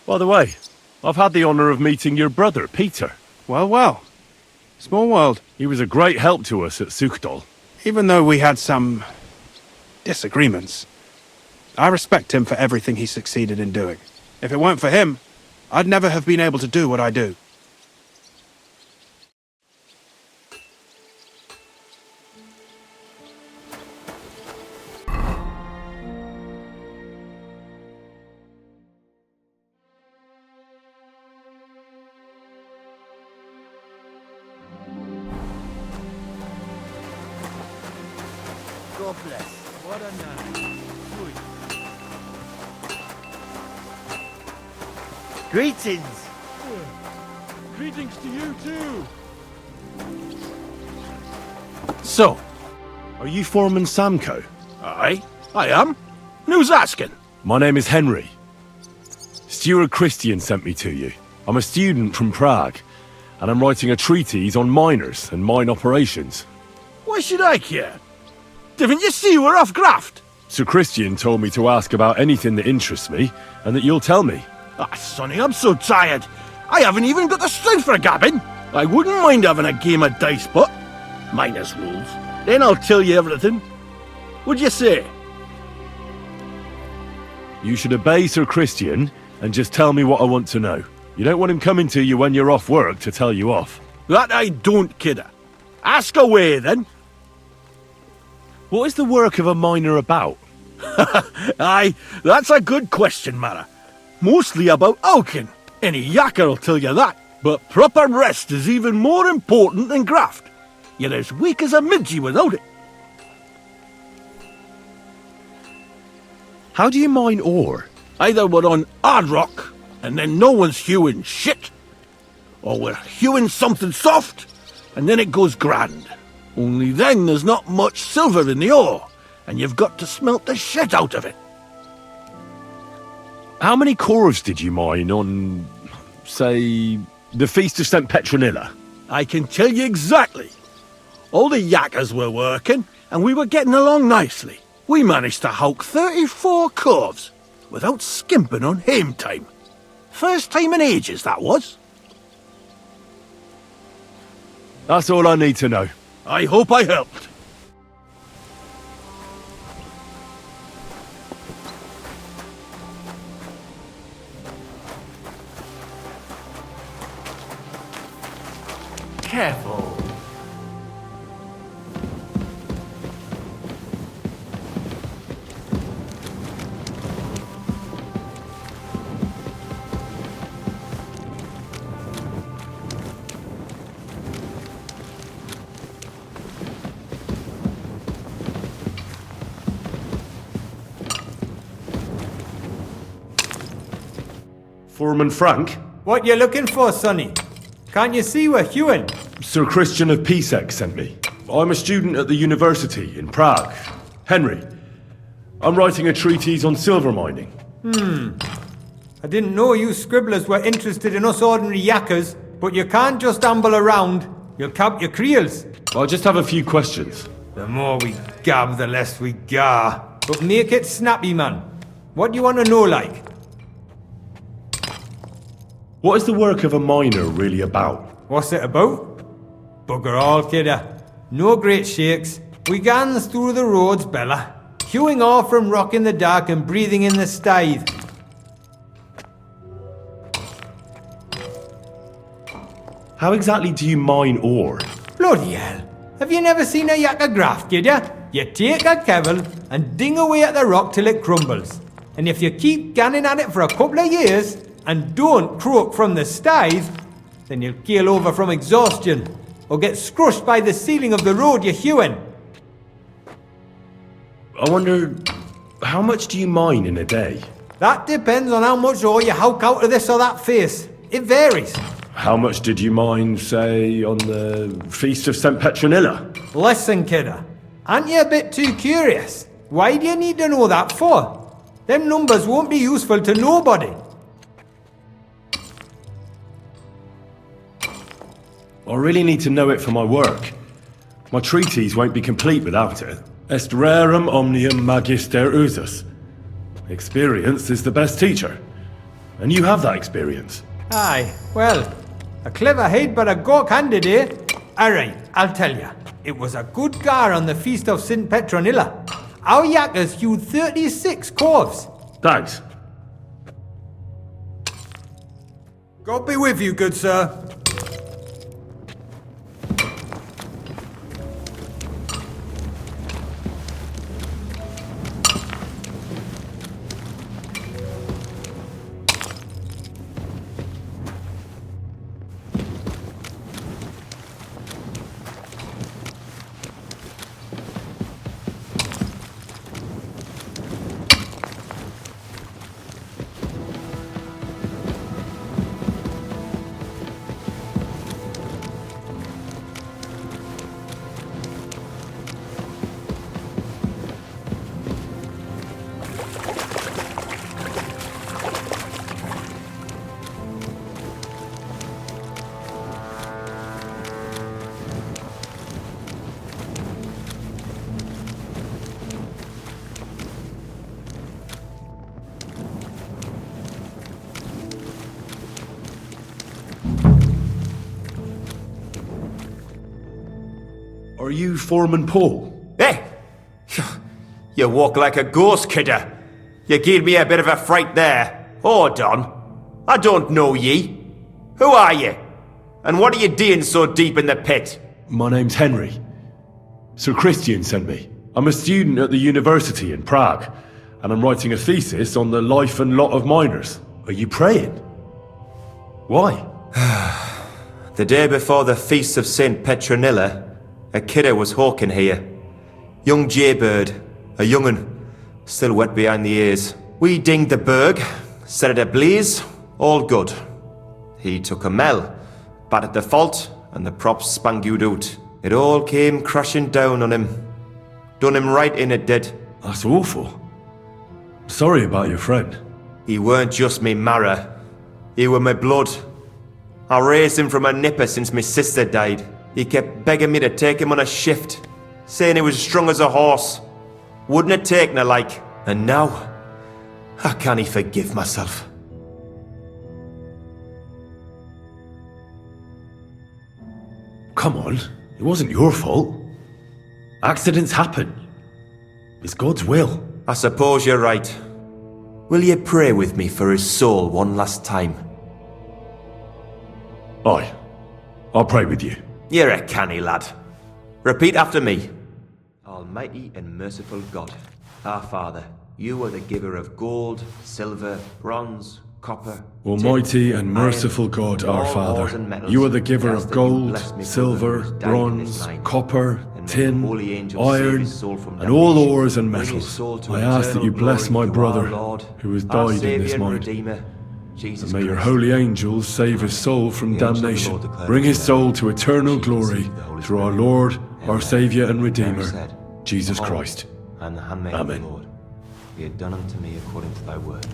By the way, I've had the honour of meeting your brother, Peter. Well, well. Small world. He was a great help to us at Sukdol. Even though we had some disagreements, I respect him for everything he succeeded in doing. If it weren't for him, I'd never have been able to do what I do. God bless. What a night. Greetings. Greetings to you too. So, are you Foreman Samko? Aye, I am. And who's asking? My name is Henry. Steward Christian sent me to you. I'm a student from Prague, and I'm writing a treatise on miners and mine operations. Why should I care? Didn't you see we're off graft? Sir Christian told me to ask about anything that interests me, and that you'll tell me. Ah, Sonny, I'm so tired. I haven't even got the strength for gabbing. I wouldn't mind having a game of dice, but minus rules. Then I'll tell you everything. What'd you say? You should obey Sir Christian and just tell me what I want to know. You don't want him coming to you when you're off work to tell you off. That I don't, kidder. Ask away, then. What is the work of a miner about? Aye, that's a good question, Mara. Mostly about Alkin. Any yakker'll tell you that. But proper rest is even more important than graft. You're as weak as a midgie without it. How do you mine ore? Either we're on hard rock, and then no one's hewing shit. Or we're hewing something soft, and then it goes grand. Only then there's not much silver in the ore, and you've got to smelt the shit out of it. How many cores did you mine on, say, the Feast of St. Petronilla? I can tell you exactly. All the yakkers were working, and we were getting along nicely. We managed to howk 34 corves, without skimping on hame time. First time in ages, that was. That's all I need to know. I hope I helped. Careful. Foreman Frank? What you looking for, Sonny? Can't you see we're hewing? Sir Christian of Pisek sent me. I'm a student at the university in Prague. Henry, I'm writing a treatise on silver mining. I didn't know you scribblers were interested in us ordinary yakkers, but you can't just amble around. You'll cap your creels. I just have a few questions. The more we gab, the less we gar. But make it snappy, man. What do you want to know, like? What is the work of a miner really about? What's it about? Bugger all, kidder. No great shakes. We gans through the roads, Bella. Hewing off from rock in the dark and breathing in the stithe. How exactly do you mine ore? Bloody hell. Have you never seen a yakker graft, kidder? You take a kevel and ding away at the rock till it crumbles. And if you keep ganning at it for a couple of years, and don't croak from the stithe, then you'll keel over from exhaustion, or get scrushed by the ceiling of the road you're hewing. I wonder, how much do you mine in a day? That depends on how much ore you howk out of this or that face. It varies. How much did you mine, say, on the Feast of St. Petronilla? Listen, kidder. Aren't you a bit too curious? Why do you need to know that for? Them numbers won't be useful to nobody. I really need to know it for my work. My treatise won't be complete without it. Est rerum omnium magister usus. Experience is the best teacher. And you have that experience. Aye, well, a clever head but a gawk-handed, eh? Alright, I'll tell ya. It was a good gar on the Feast of St. Petronilla. Our yakkers hewed 36 corves. Thanks. God be with you, good sir. Are you Foreman Paul? Hey! You walk like a ghost, kidder. You gave me a bit of a fright there. Hold on. I don't know ye. Who are you? And what are you doing so deep in the pit? My name's Henry. Sir Christian sent me. I'm a student at the university in Prague, and I'm writing a thesis on the life and lot of miners. Are you praying? Why? The day before the Feast of St. Petronilla, a kidder was hawking here. Young Jaybird, a young'un, still wet behind the ears. We dinged the berg, set it ablaze, all good. He took a mell, battered the fault, and the props spangued out. It all came crashing down on him. Done him right in, it did. That's awful. Sorry about your friend. He weren't just me marrow. He were my blood. I raised him from a nipper since my sister died. He kept begging me to take him on a shift, saying he was strong as a horse. Wouldn't it take no like? And now, I can't forgive myself. Come on, it wasn't your fault. Accidents happen. It's God's will. I suppose you're right. Will you pray with me for his soul one last time? Aye. I'll pray with you. You're a canny lad. Repeat after me. Almighty and merciful God, our Father, you are the giver of gold, silver, bronze, copper. Almighty and merciful God, our Father, you are the giver of gold, silver, bronze, copper, tin, iron, and all ores and metals. I ask that you bless my brother, who has died in this mine. And may your holy angels save his soul from damnation. Bring his soul to eternal glory through our Lord, our Saviour and Redeemer, Jesus Christ. And the handmaid of the Lord, be it done unto me according to thy word.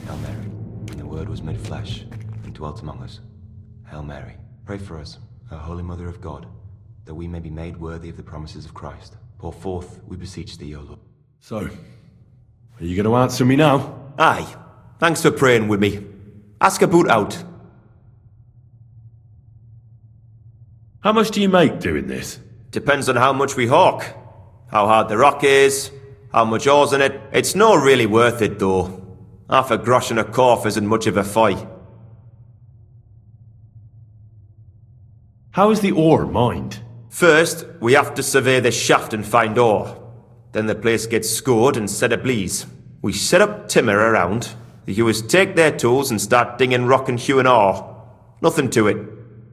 Hail Mary. And the word was made flesh and dwelt among us. Hail Mary. Pray for us, O Holy Mother of God, that we may be made worthy of the promises of Christ. Pour forth, we beseech thee, O Lord. So, are you going to answer me now? Aye. Thanks for praying with me. Ask a boot out. How much do you make doing this? Depends on how much we hawk. How hard the rock is, how much ore's in it. It's not really worth it, though. Half a grosh and a corf isn't much of a fight. How is the ore mined? First, we have to survey the shaft and find ore. Then the place gets scored and set ablaze. We set up timber around. The hewers take their tools and start dinging rock and hewing ore. Nothing to it.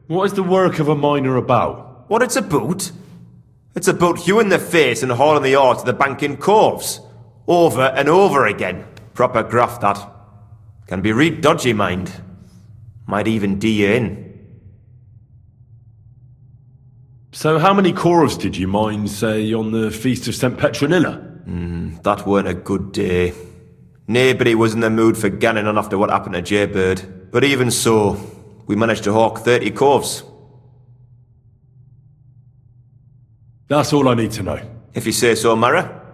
What is the work of a miner about? What it's about? It's about hewing the face and hauling the ore to the bank in coves. Over and over again. Proper graft, that. Can be real dodgy, mind. Might even do you in. So how many corves did you mine, say, on the Feast of St. Petronilla? That weren't a good day. Nobody was in the mood for ganning on after what happened to Jaybird. But even so, we managed to hawk 30 corves. That's all I need to know. If you say so, Mara.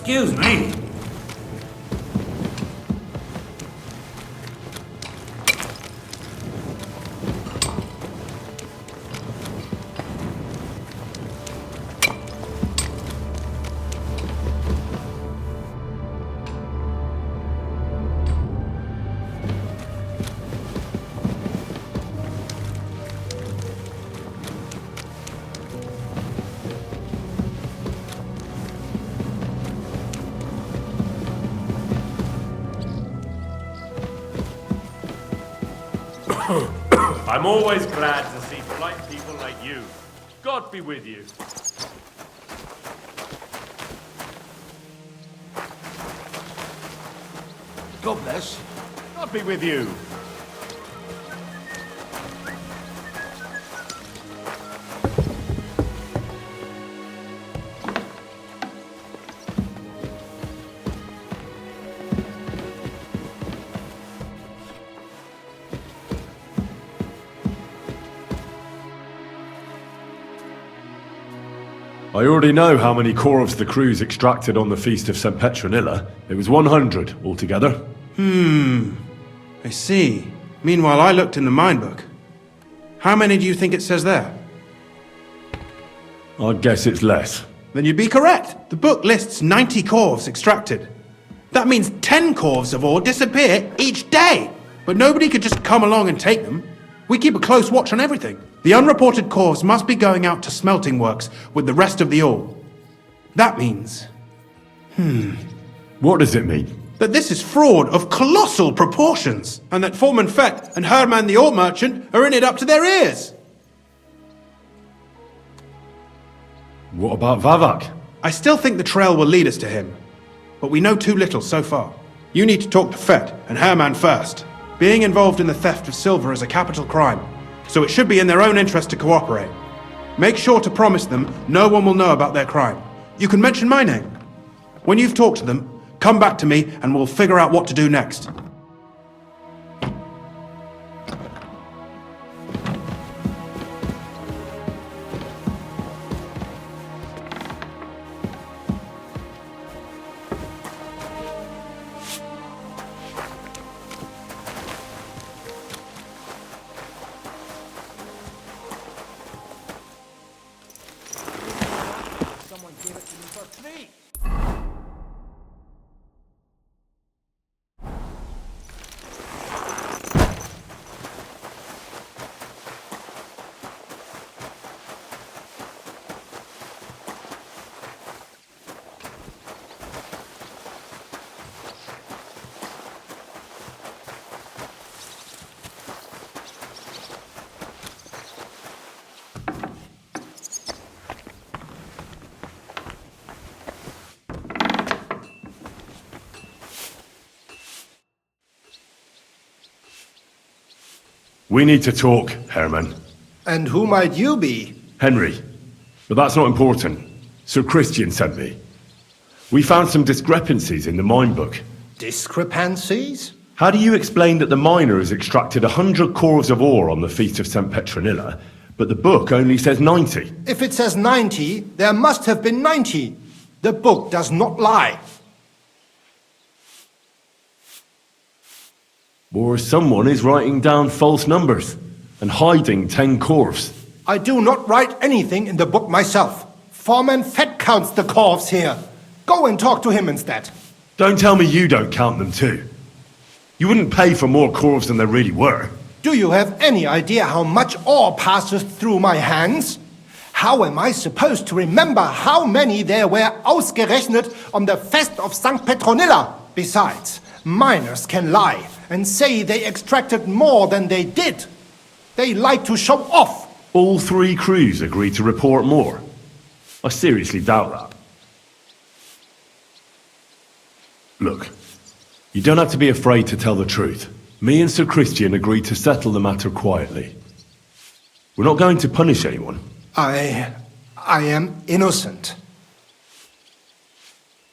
Excuse me. I'm always glad to see polite people like you. God be with you. God bless. God be with you. I already know how many corvs the crews extracted on the Feast of St. Petronilla. It was 100 altogether. I see. Meanwhile, I looked in the mine book. How many do you think it says there? I'd guess it's less. Then you'd be correct. The book lists 90 corvs extracted. That means 10 corvs of ore disappear each day. But nobody could just come along and take them. We keep a close watch on everything. The unreported corvs must be going out to smelting works with the rest of the ore. That means... What does it mean? that this is fraud of colossal proportions, and that Foreman Fett and Herman the ore merchant are in it up to their ears. What about Vavak? I still think the trail will lead us to him, but we know too little so far. You need to talk to Fett and Herman first. Being involved in the theft of silver is a capital crime, so it should be in their own interest to cooperate. Make sure to promise them no one will know about their crime. You can mention my name. When you've talked to them, come back to me and we'll figure out what to do next. We need to talk, Herman. And who might you be? Henry. But that's not important. Sir Christian sent me. We found some discrepancies in the mine book. Discrepancies? How do you explain that the miner has extracted 100 corves of ore on the Feast of St. Petronilla, but the book only says 90? If it says 90, there must have been 90. The book does not lie. Or someone is writing down false numbers and hiding 10 corves. I do not write anything in the book myself. Foreman Fett counts the corves here. Go and talk to him instead. Don't tell me you don't count them too. You wouldn't pay for more corves than there really were. Do you have any idea how much ore passes through my hands? How am I supposed to remember how many there were ausgerechnet on the Fest of St. Petronilla? Besides, miners can lie and say they extracted more than they did. They like to show off. All 3 crews agreed to report more. I seriously doubt that. Look, you don't have to be afraid to tell the truth. Me and Sir Christian agreed to settle the matter quietly. We're not going to punish anyone. I am innocent.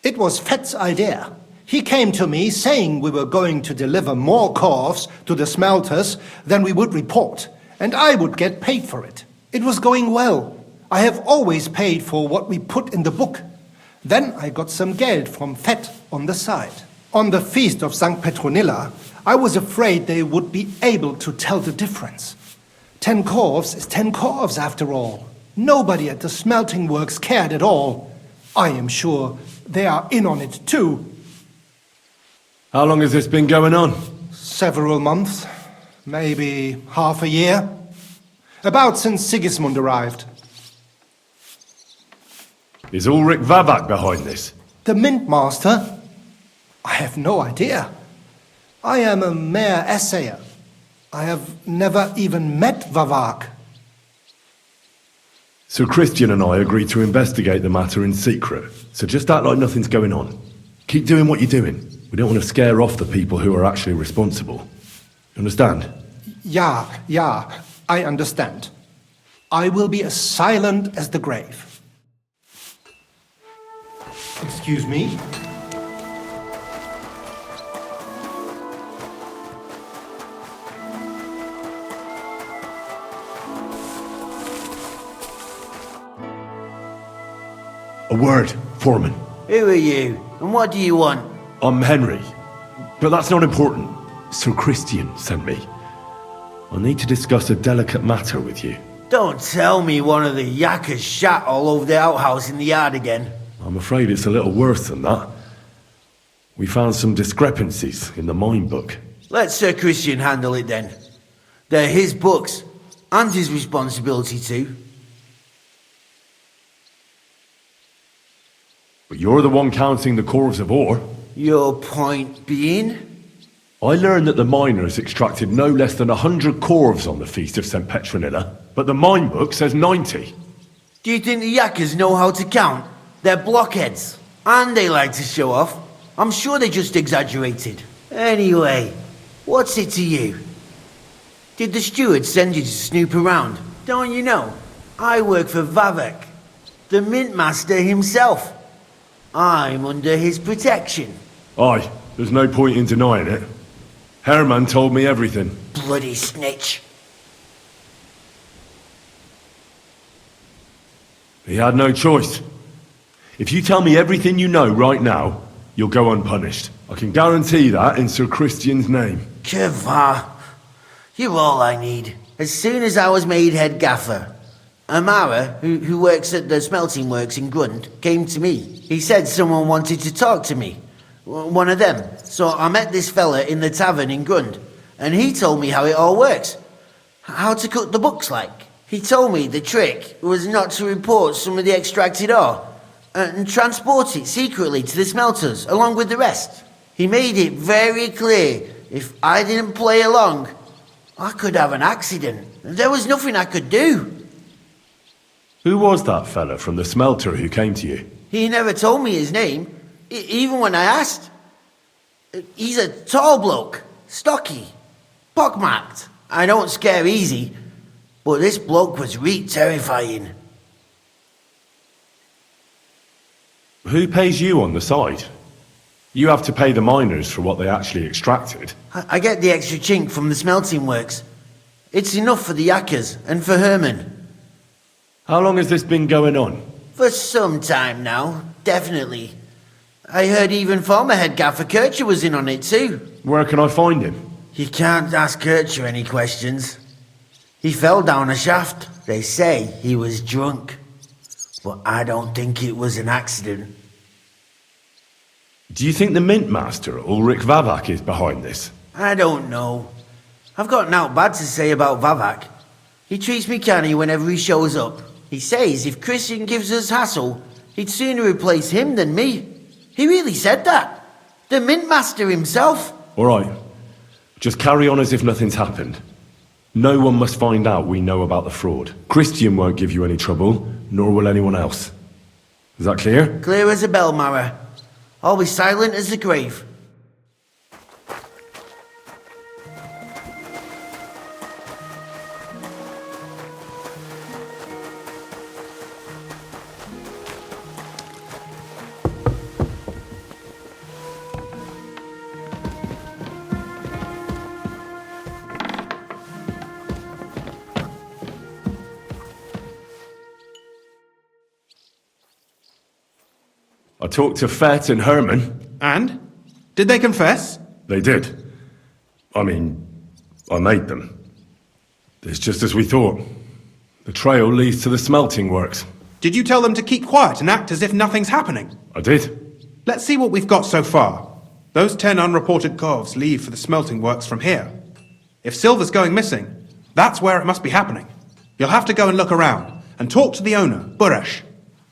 It was Fett's idea. He came to me saying we were going to deliver more corves to the smelters than we would report, and I would get paid for it. It was going well. I have always paid for what we put in the book. Then I got some geld from Fett on the side. On the feast of St. Petronilla, I was afraid they would be able to tell the difference. 10 corves is 10 corves after all. Nobody at the smelting works cared at all. I am sure they are in on it too. How long has this been going on? Several months. Maybe half a year. About since Sigismund arrived. Is Ulrich Vavak behind this? The Mint Master? I have no idea. I am a mere assayer. I have never even met Vavak. Sir Christian and I agreed to investigate the matter in secret, so just act like nothing's going on. Keep doing what you're doing. We don't want to scare off the people who are actually responsible. Understand? Yeah, I understand. I will be as silent as the grave. Excuse me? A word, Foreman. Who are you, and what do you want? I'm Henry, but that's not important. Sir Christian sent me. I need to discuss a delicate matter with you. Don't tell me one of the yakkers shat all over the outhouse in the yard again. I'm afraid it's a little worse than that. We found some discrepancies in the mine book. Let Sir Christian handle it then. They're his books, and his responsibility too. But you're the one counting the corves of ore. Your point being? I learned that the miners extracted no less than 100 corves on the Feast of St. Petronilla, but the mine book says 90. Do you think the yakkers know how to count? They're blockheads, and they like to show off. I'm sure they just exaggerated. Anyway, what's it to you? Did the steward send you to snoop around? Don't you know? I work for Vavak, the mint master himself. I'm under his protection. Aye, there's no point in denying it. Herman told me everything. Bloody snitch. He had no choice. If you tell me everything you know right now, you'll go unpunished. I can guarantee that in Sir Christian's name. Keva, you're all I need. As soon as I was made head gaffer, Amara, who works at the smelting works in Grund, came to me. He said someone wanted to talk to me. One of them. So I met this fella in the tavern in Grund, and he told me how it all works. How to cut the books like. He told me the trick was not to report some of the extracted ore, and transport it secretly to the smelters, along with the rest. He made it very clear if I didn't play along, I could have an accident. There was nothing I could do. Who was that fella from the smelter who came to you? He never told me his name, even when I asked. He's a tall bloke, stocky, pockmarked. I don't scare easy, but this bloke was terrifying. Who pays you on the side? You have to pay the miners for what they actually extracted. I get the extra chink from the smelting works. It's enough for the yakkers and for Herman. How long has this been going on? For some time now, definitely. I heard even former head gaffer Kircher was in on it too. Where can I find him? You can't ask Kircher any questions. He fell down a shaft. They say he was drunk. But I don't think it was an accident. Do you think the Mint Master, Ulrich Vavak, is behind this? I don't know. I've got naught bad to say about Vavak. He treats me canny whenever he shows up. He says if Christian gives us hassle, he'd sooner replace him than me. He really said that. The Mint Master himself. All right. Just carry on as if nothing's happened. No one must find out we know about the fraud. Christian won't give you any trouble, nor will anyone else. Is that clear? Clear as a bell, Mara. I'll be silent as the grave. I talked to Fett and Herman. And? Did they confess? They did. I mean, I made them. It's just as we thought. The trail leads to the smelting works. Did you tell them to keep quiet and act as if nothing's happening? I did. Let's see what we've got so far. Those 10 unreported corves leave for the smelting works from here. If Silver's going missing, that's where it must be happening. You'll have to go and look around, and talk to the owner, Buresh.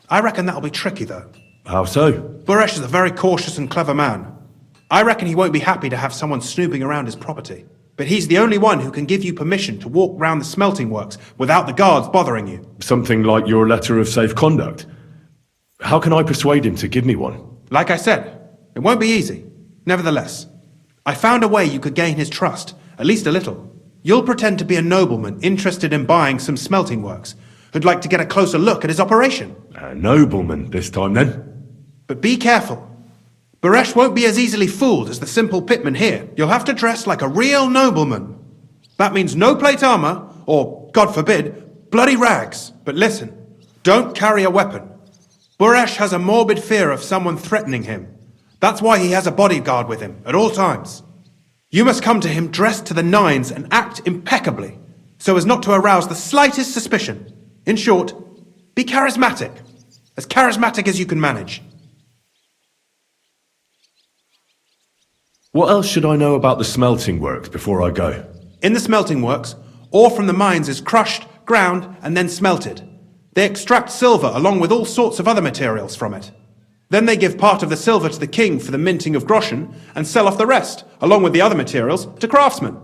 I reckon that'll be tricky, though. How so? Buresh is a very cautious and clever man. I reckon he won't be happy to have someone snooping around his property. But he's the only one who can give you permission to walk round the smelting works without the guards bothering you. Something like your letter of safe conduct. How can I persuade him to give me one? Like I said, it won't be easy. Nevertheless, I found a way you could gain his trust, at least a little. You'll pretend to be a nobleman interested in buying some smelting works, who'd like to get a closer look at his operation. A nobleman this time, then? But be careful. Buresh won't be as easily fooled as the simple pitman here. You'll have to dress like a real nobleman. That means no plate armor, or, God forbid, bloody rags. But listen, don't carry a weapon. Buresh has a morbid fear of someone threatening him. That's why he has a bodyguard with him at all times. You must come to him dressed to the nines and act impeccably, so as not to arouse the slightest suspicion. In short, be charismatic as you can manage. What else should I know about the smelting works before I go? In the smelting works, ore from the mines is crushed, ground, and then smelted. They extract silver along with all sorts of other materials from it. Then they give part of the silver to the king for the minting of groschen, and sell off the rest, along with the other materials, to craftsmen.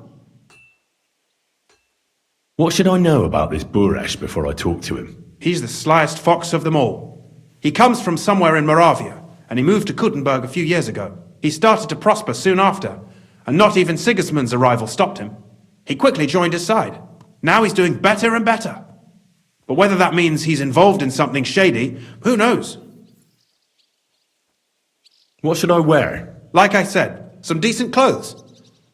What should I know about this Buresh before I talk to him? He's the slyest fox of them all. He comes from somewhere in Moravia, and he moved to Kuttenberg a few years ago. He started to prosper soon after, and not even Sigismund's arrival stopped him. He quickly joined his side. Now he's doing better and better. But whether that means he's involved in something shady, who knows? What should I wear? Like I said, some decent clothes.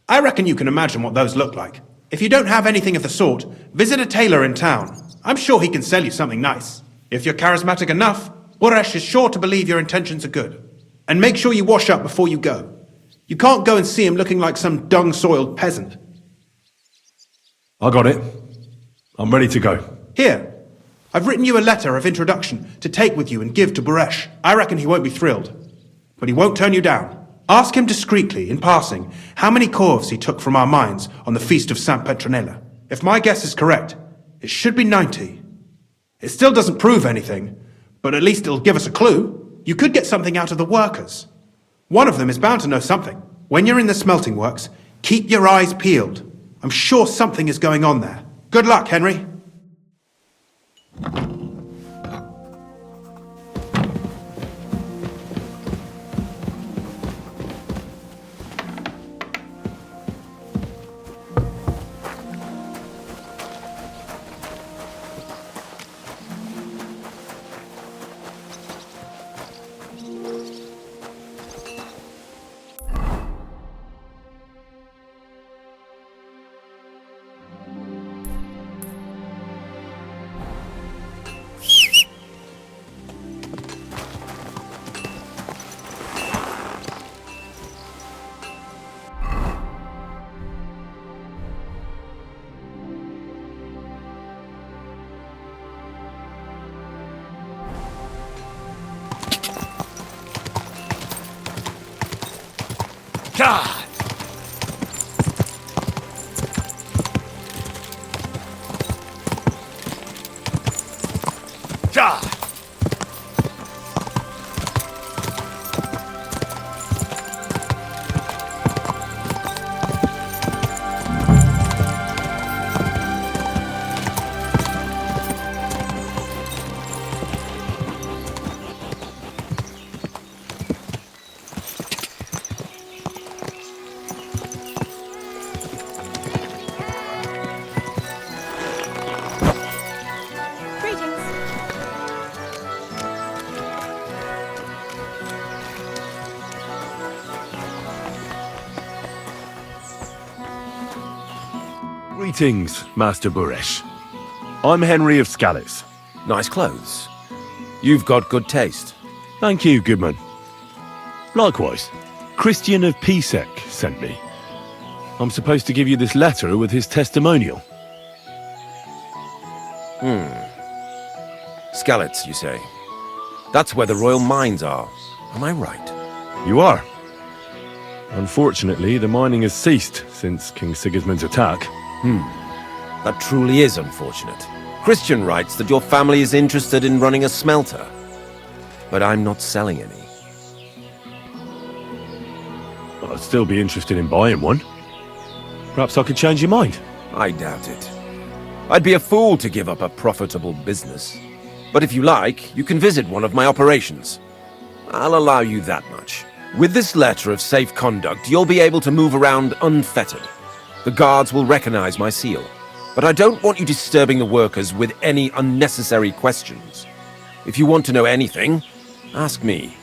I reckon you can imagine what those look like. If you don't have anything of the sort, visit a tailor in town. I'm sure he can sell you something nice. If you're charismatic enough, Buresh is sure to believe your intentions are good. And make sure you wash up before you go. You can't go and see him looking like some dung-soiled peasant. I got it. I'm ready to go. Here, I've written you a letter of introduction to take with you and give to Buresh. I reckon he won't be thrilled, but he won't turn you down. Ask him discreetly, in passing, how many corves he took from our mines on the feast of St. Petronilla. If my guess is correct, it should be 90. It still doesn't prove anything, but at least it'll give us a clue. You could get something out of the workers. One of them is bound to know something. When you're in the smelting works, keep your eyes peeled. I'm sure something is going on there. Good luck, Henry. God! God! Greetings, Master Buresh. I'm Henry of Scallis. Nice clothes. You've got good taste. Thank you, Goodman. Likewise, Christian of Pisek sent me. I'm supposed to give you this letter with his testimonial. Skellets, you say? That's where the royal mines are. Am I right? You are. Unfortunately, the mining has ceased since King Sigismund's attack. That truly is unfortunate. Christian writes that your family is interested in running a smelter. But I'm not selling any. I'd still be interested in buying one. Perhaps I could change your mind. I doubt it. I'd be a fool to give up a profitable business. But if you like, you can visit one of my operations. I'll allow you that much. With this letter of safe conduct, you'll be able to move around unfettered. The guards will recognize my seal. But I don't want you disturbing the workers with any unnecessary questions. If you want to know anything, ask me.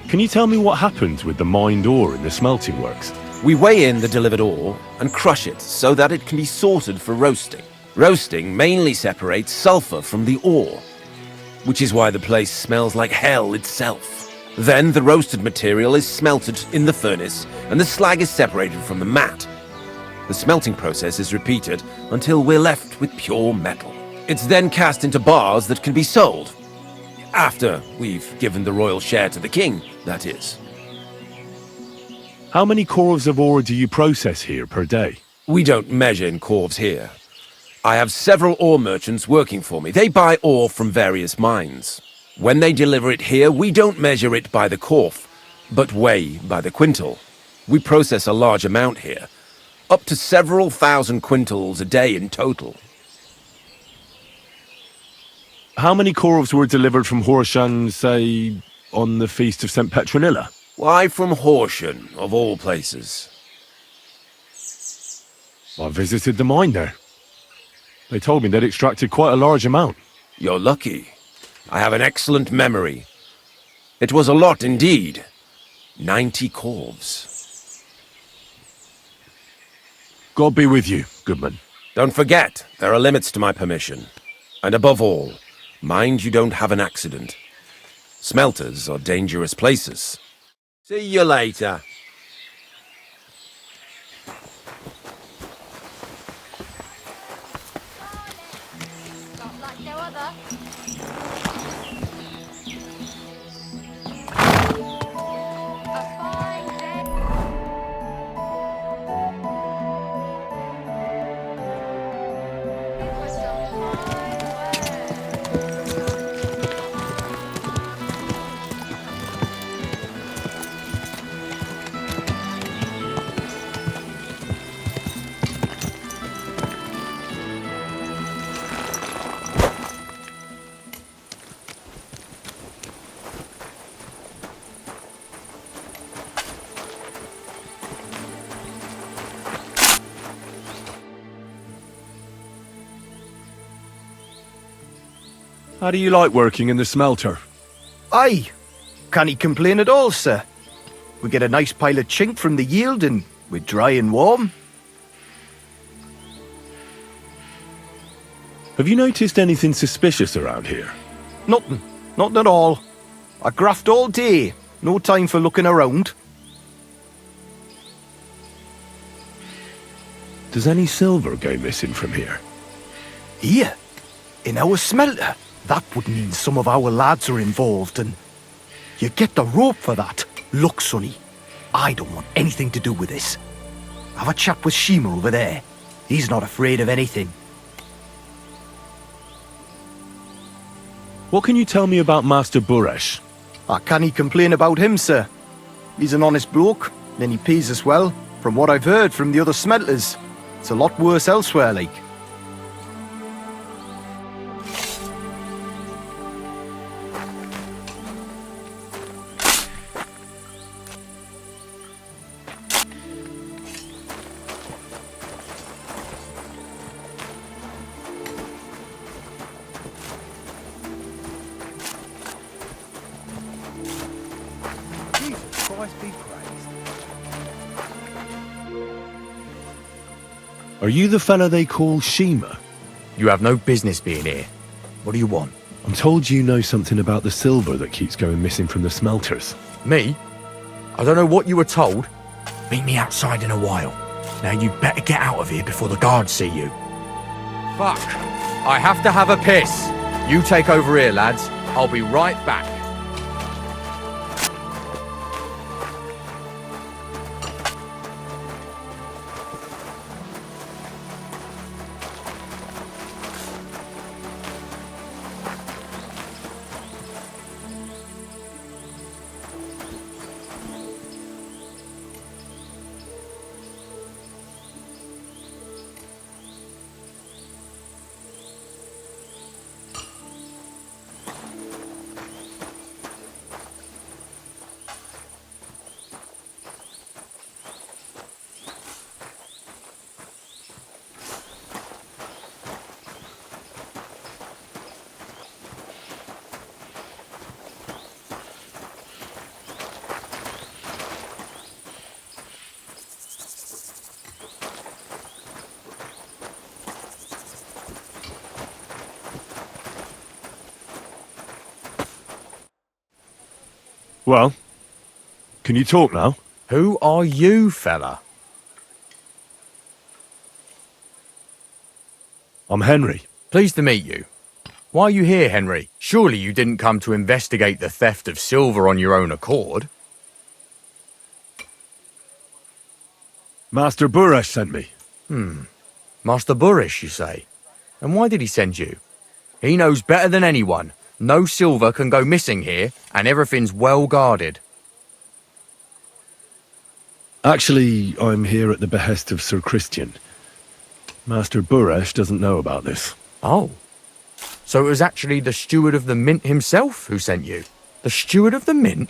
Can you tell me what happened with the mined ore in the smelting works? We weigh in the delivered ore and crush it so that it can be sorted for roasting. Roasting mainly separates sulfur from the ore, which is why the place smells like hell itself. Then the roasted material is smelted in the furnace and the slag is separated from the matte. The smelting process is repeated until we're left with pure metal. It's then cast into bars that can be sold. After we've given the royal share to the king, that is. How many corves of ore do you process here per day? We don't measure in corves here. I have several ore merchants working for me. They buy ore from various mines. When they deliver it here, we don't measure it by the corf, but weigh by the quintal. We process a large amount here, up to several thousand quintals a day in total. How many corves were delivered from Coercion, say, on the Feast of St. Petronilla? Why from Coercion, of all places? I visited the mine there. They told me they'd extracted quite a large amount. You're lucky. I have an excellent memory. It was a lot indeed. 90 corves. God be with you, Goodman. Don't forget, there are limits to my permission. And above all, mind you don't have an accident. Smelters are dangerous places. See you later. How do you like working in the smelter? Aye. Can't he complain at all, sir? We get a nice pile of chink from the yield and we're dry and warm. Have you noticed anything suspicious around here? Nothing. Nothing at all. I graft all day. No time for looking around. Does any silver go missing from here? Here? In our smelter? That would mean some of our lads are involved and... You get the rope for that. Look, Sonny. I don't want anything to do with this. Have a chat with Shima over there. He's not afraid of anything. What can you tell me about Master Buresh? I can't complain about him, sir. He's an honest bloke, and he pays us well. From what I've heard from the other smelters, it's a lot worse elsewhere, like. Are you the fella they call Shima? You have no business being here. What do you want? I'm told you know something about the silver that keeps going missing from the smelters. Me? I don't know what you were told. Meet me outside in a while. Now you better get out of here before the guards see you. Fuck. I have to have a piss. You take over here, lads. I'll be right back. Well, can you talk now? Who are you, fella? I'm Henry. Pleased to meet you. Why are you here, Henry? Surely you didn't come to investigate the theft of silver on your own accord? Master Buresh sent me. Master Buresh, you say? And why did he send you? He knows better than anyone. No silver can go missing here, and everything's well guarded. Actually, I'm here at the behest of Sir Christian. Master Buresh doesn't know about this. Oh. So it was actually the steward of the mint himself who sent you? The steward of the mint?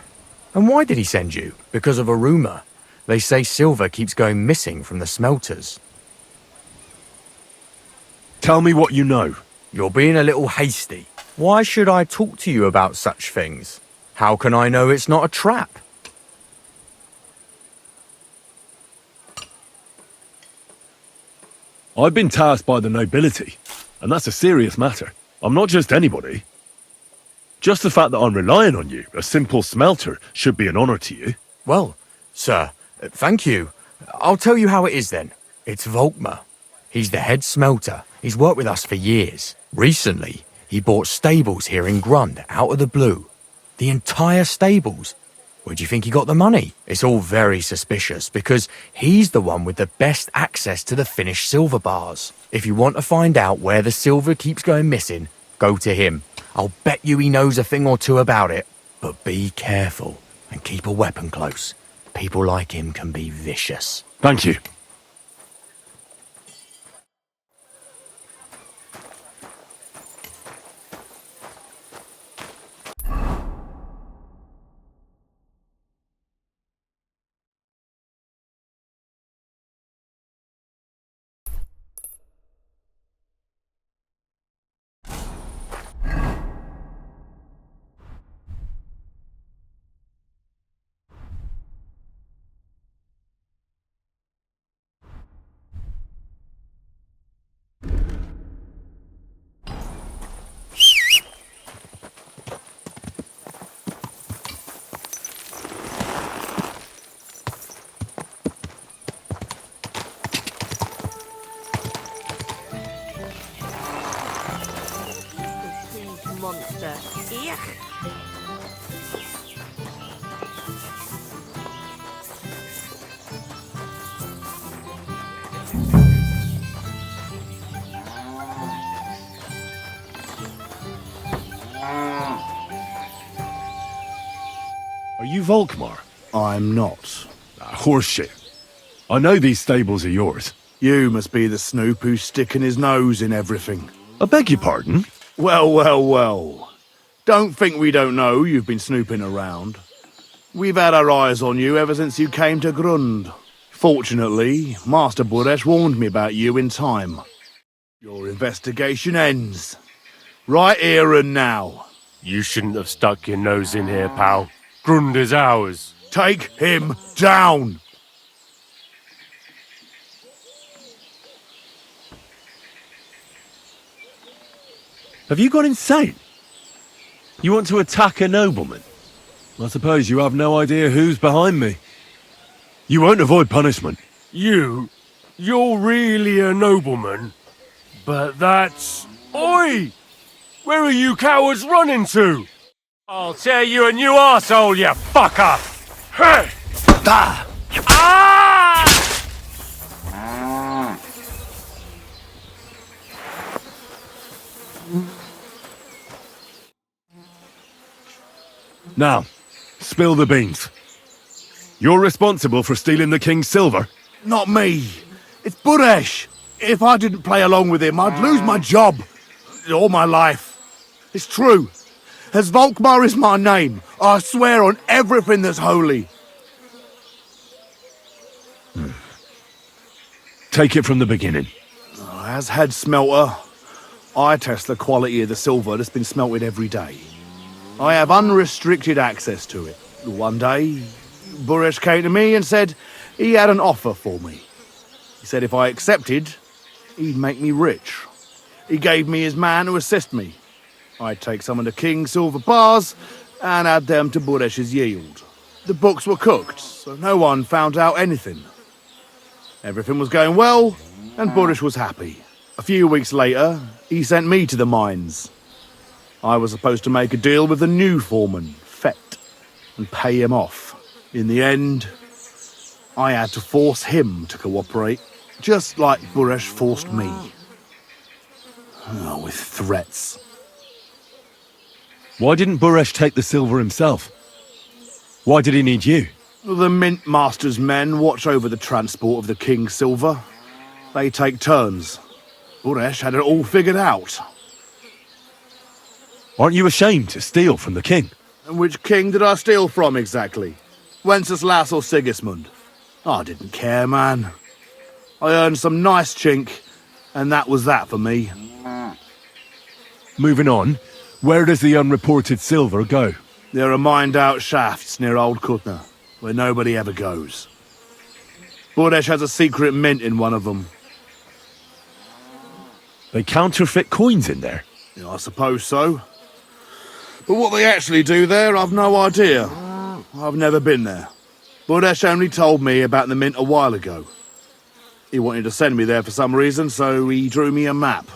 And why did he send you? Because of a rumour. They say silver keeps going missing from the smelters. Tell me what you know. You're being a little hasty. Why should I talk to you about such things? How can I know it's not a trap? I've been tasked by the nobility, and that's a serious matter. I'm not just anybody. Just the fact that I'm relying on you, a simple smelter, should be an honour to you. Well, sir, thank you. I'll tell you how it is then. It's Volkmar. He's the head smelter. He's worked with us for years. Recently, he bought stables here in Grund out of the blue. The entire stables. Where do you think he got the money? It's all very suspicious because he's the one with the best access to the finished silver bars. If you want to find out where the silver keeps going missing, go to him. I'll bet you he knows a thing or two about it. But be careful and keep a weapon close. People like him can be vicious. Thank you. Monster. Yuck. Are you Volkmar? I'm not. Horseshit. I know these stables are yours. You must be the snoop who's sticking his nose in everything. I beg your pardon? Well, well, well. Don't think we don't know you've been snooping around. We've had our eyes on you ever since you came to Grund. Fortunately, Master Buresh warned me about you in time. Your investigation ends. Right here and now. You shouldn't have stuck your nose in here, pal. Grund is ours. Take him down! Have you gone insane? You want to attack a nobleman? I suppose you have no idea who's behind me. You won't avoid punishment. You're really a nobleman? But that's... Oi! Where are you cowards running to? I'll tear you a new arsehole, you fucker! Hey! Ah! Ah! Now, spill the beans. You're responsible for stealing the king's silver. Not me. It's Buresh. If I didn't play along with him, I'd lose my job. All my life. It's true. As Volkmar is my name, I swear on everything that's holy. Take it from the beginning. As head smelter, I test the quality of the silver that's been smelted every day. I have unrestricted access to it. One day, Buresh came to me and said he had an offer for me. He said if I accepted, he'd make me rich. He gave me his man to assist me. I'd take some of the king's silver bars and add them to Buresh's yield. The books were cooked, so no one found out anything. Everything was going well, and Buresh was happy. A few weeks later, he sent me to the mines. I was supposed to make a deal with the new foreman, Fett, and pay him off. In the end, I had to force him to cooperate, just like Buresh forced me. With threats. Why didn't Buresh take the silver himself? Why did he need you? The Mint Master's men watch over the transport of the king's silver. They take turns. Buresh had it all figured out. Aren't you ashamed to steal from the king? And which king did I steal from exactly? Wenceslas or Sigismund? I didn't care, man. I earned some nice chink, and that was that for me. Moving on, where does the unreported silver go? There are mined-out shafts near Old Kutna, where nobody ever goes. Buresh has a secret mint in one of them. They counterfeit coins in there? Yeah, I suppose so. But what they actually do there, I've no idea. I've never been there. Buresh only told me about the mint a while ago. He wanted to send me there for some reason, so he drew me a map.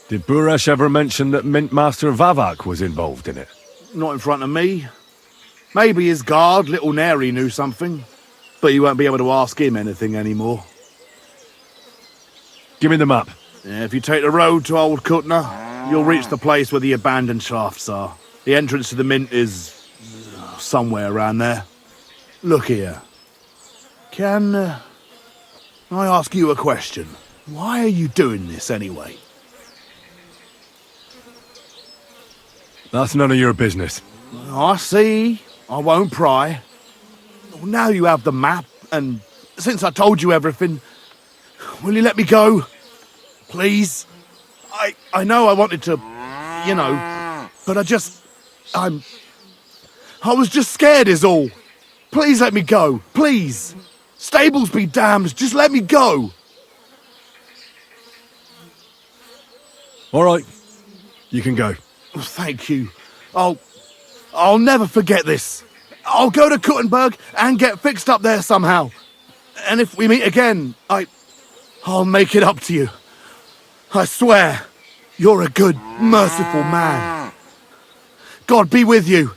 Did Buresh ever mention that Mint Master Vavak was involved in it? Not in front of me. Maybe his guard, Little Neri, knew something. But you won't be able to ask him anything anymore. Give me the map. Yeah, if you take the road to Old Kutna, you'll reach the place where the abandoned shafts are. The entrance to the mint is somewhere around there. Look here. Can I ask you a question? Why are you doing this anyway? That's none of your business. I see. I won't pry. Now you have the map, and since I told you everything, will you let me go? Please? I know I wanted to, but I was just scared is all. Please let me go, please. Stables be damned, just let me go. All right, you can go. Thank you. I'll never forget this. I'll go to Kuttenberg and get fixed up there somehow. And if we meet again, I'll make it up to you. I swear, you're a good, merciful man. God be with you.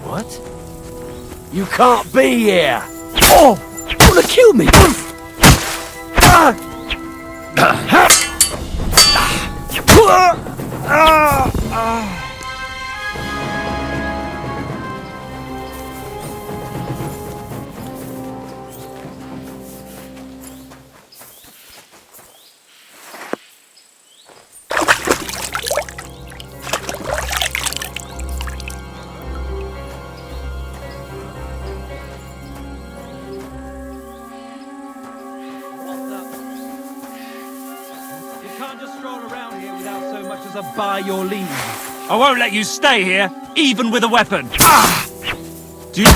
What? You can't be here! Oh! You wanna kill me? can't just stroll around here without so much as a by your leave. I won't let you stay here, even with a weapon. Do you...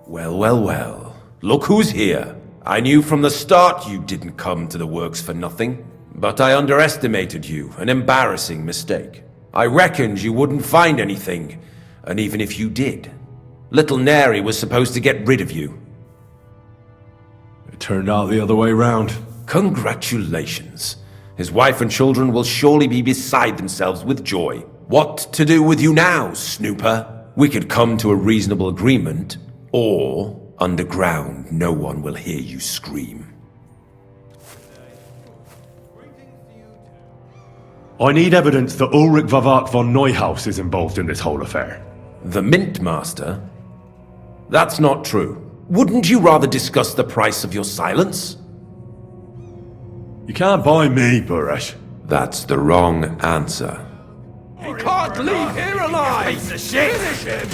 Well, well, well. Look who's here. I knew from the start you didn't come to the works for nothing. But I underestimated you, an embarrassing mistake. I reckoned you wouldn't find anything, and even if you did, little Neri was supposed to get rid of you. It turned out the other way round. Congratulations. His wife and children will surely be beside themselves with joy. What to do with you now, snooper? We could come to a reasonable agreement, or underground no one will hear you scream. I need evidence that Ulrich Vavak von Neuhaus is involved in this whole affair. The Mint Master? That's not true. Wouldn't you rather discuss the price of your silence? You can't buy me, Buresh. That's the wrong answer. He can't leave here alive! Piece of shit! Finish him!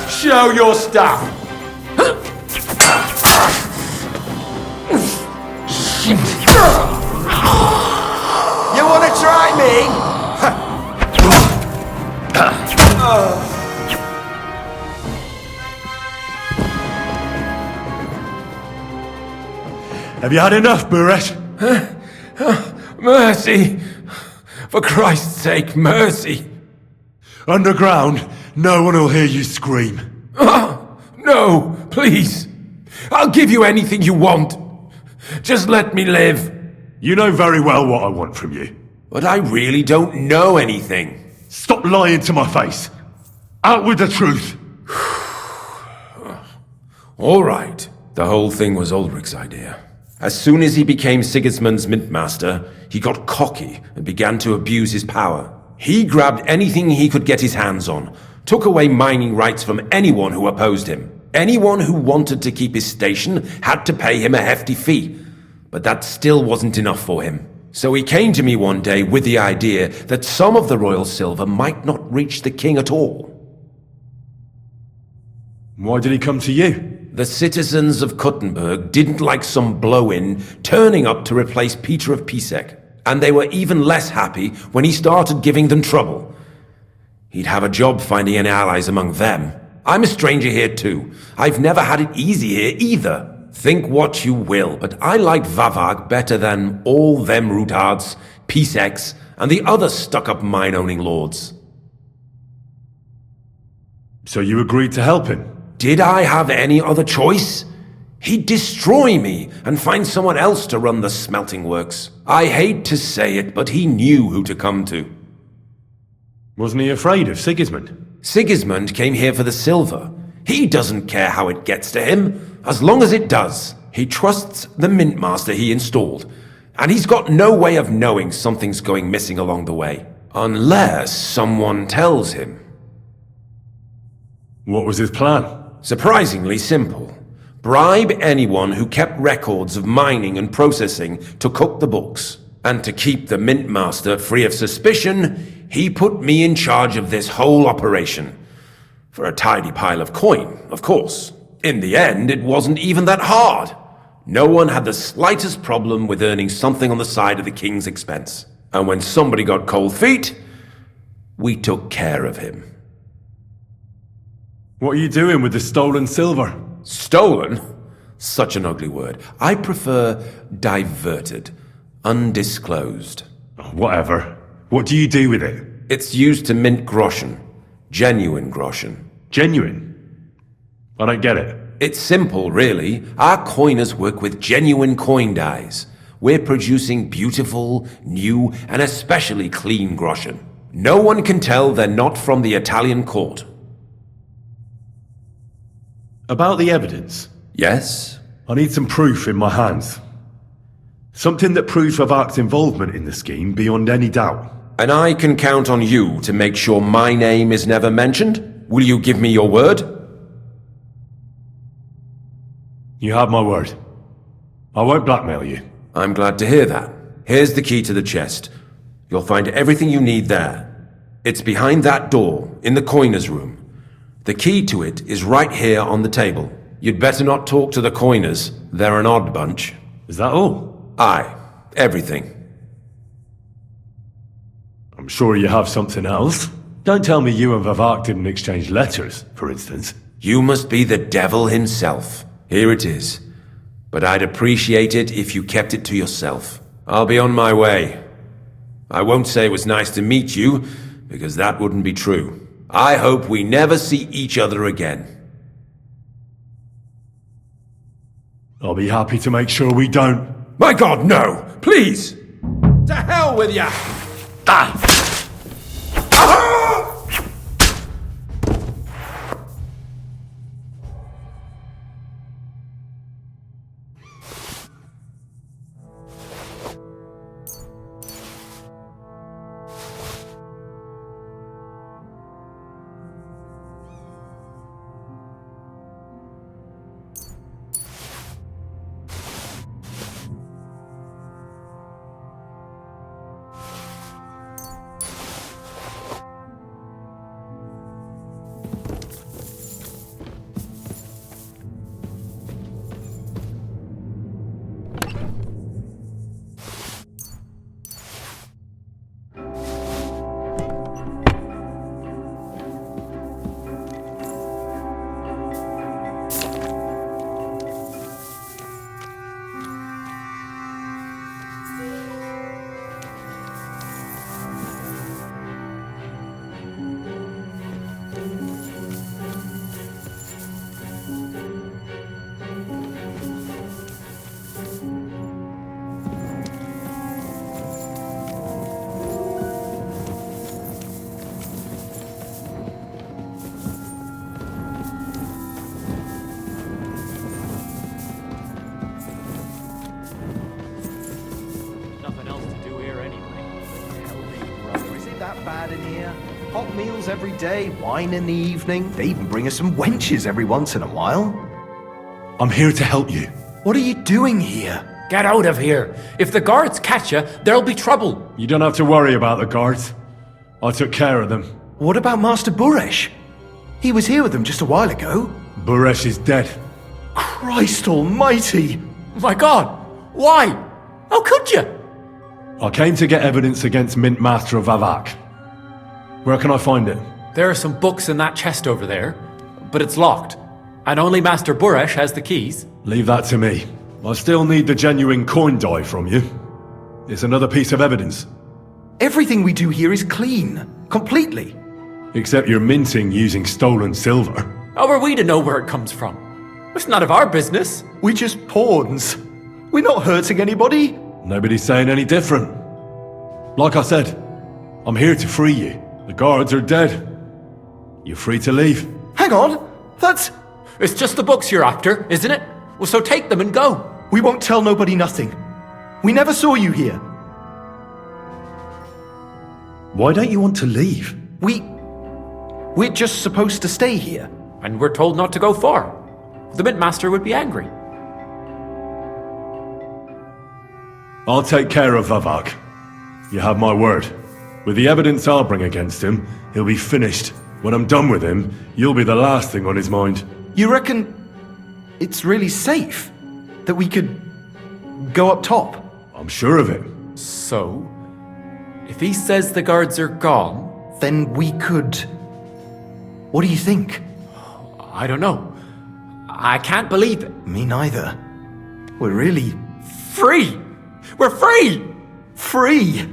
Show your stuff! You wanna try me? Have you had enough, Buresh? Mercy! For Christ's sake, mercy! Underground, no one will hear you scream. No, please! I'll give you anything you want. Just let me live. You know very well what I want from you. But I really don't know anything. Stop lying to my face. Out with the truth. All right. The whole thing was Ulrich's idea. As soon as he became Sigismund's Mintmaster, he got cocky and began to abuse his power. He grabbed anything he could get his hands on, took away mining rights from anyone who opposed him. Anyone who wanted to keep his station had to pay him a hefty fee. But that still wasn't enough for him. So he came to me one day with the idea that some of the royal silver might not reach the king at all. Why did he come to you? The citizens of Kuttenberg didn't like some blow-in turning up to replace Peter of Pisek, and they were even less happy when he started giving them trouble. He'd have a job finding any allies among them. I'm a stranger here too. I've never had it easy here either. Think what you will, but I like Vavag better than all them Rutards, Piseks, and the other stuck-up mine-owning lords. So you agreed to help him? Did I have any other choice? He'd destroy me and find someone else to run the smelting works. I hate to say it, but he knew who to come to. Wasn't he afraid of Sigismund? Sigismund came here for the silver. He doesn't care how it gets to him, as long as it does. He trusts the mint master he installed, and he's got no way of knowing something's going missing along the way. Unless someone tells him. What was his plan? Surprisingly simple. Bribe anyone who kept records of mining and processing to cook the books. And to keep the mint master free of suspicion, he put me in charge of this whole operation. For a tidy pile of coin, of course. In the end, it wasn't even that hard. No one had the slightest problem with earning something on the side of the king's expense. And when somebody got cold feet, we took care of him. What are you doing with the stolen silver? Stolen? Such an ugly word. I prefer diverted. Undisclosed. Whatever. What do you do with it? It's used to mint groschen. Genuine groschen. Genuine? I don't get it. It's simple, really. Our coiners work with genuine coin dies. We're producing beautiful, new, and especially clean groschen. No one can tell they're not from the Italian court. About the evidence? Yes? I need some proof in my hands. Something that proves Vavak's involvement in the scheme beyond any doubt. And I can count on you to make sure my name is never mentioned? Will you give me your word? You have my word. I won't blackmail you. I'm glad to hear that. Here's the key to the chest. You'll find everything you need there. It's behind that door, in the coiner's room. The key to it is right here on the table. You'd better not talk to the coiners. They're an odd bunch. Is that all? Aye. Everything. I'm sure you have something else. Don't tell me you and Vavak didn't exchange letters, for instance. You must be the devil himself. Here it is. But I'd appreciate it if you kept it to yourself. I'll be on my way. I won't say it was nice to meet you, because that wouldn't be true. I hope we never see each other again. I'll be happy to make sure we don't. My God, no! Please! To hell with ya! Bad in here. Hot meals every day, wine in the evening. They even bring us some wenches every once in a while. I'm here to help you. What are you doing here? Get out of here. If the guards catch you, there'll be trouble. You don't have to worry about the guards. I took care of them. What about Master Buresh? He was here with them just a while ago. Buresh is dead. Christ almighty! My God! Why? How could you? I came to get evidence against Mint Master Vavak. Where can I find it? There are some books in that chest over there, but it's locked. And only Master Buresh has the keys. Leave that to me. I still need the genuine coin die from you. It's another piece of evidence. Everything we do here is clean. Completely. Except you're minting using stolen silver. How are we to know where it comes from? It's none of our business. We just pawns. We're not hurting anybody. Nobody's saying any different. Like I said, I'm here to free you. The guards are dead. You're free to leave. Hang on, that's... It's just the books you're after, isn't it? Well, so take them and go. We won't tell nobody nothing. We never saw you here. Why don't you want to leave? We're just supposed to stay here. And we're told not to go far. The Mintmaster would be angry. I'll take care of Vavak. You have my word. With the evidence I'll bring against him, he'll be finished. When I'm done with him, you'll be the last thing on his mind. You reckon it's really safe that we could go up top? I'm sure of it. So, if he says the guards are gone... Then we could... What do you think? I don't know. I can't believe it. Me neither. We're really... Free! We're free! Free!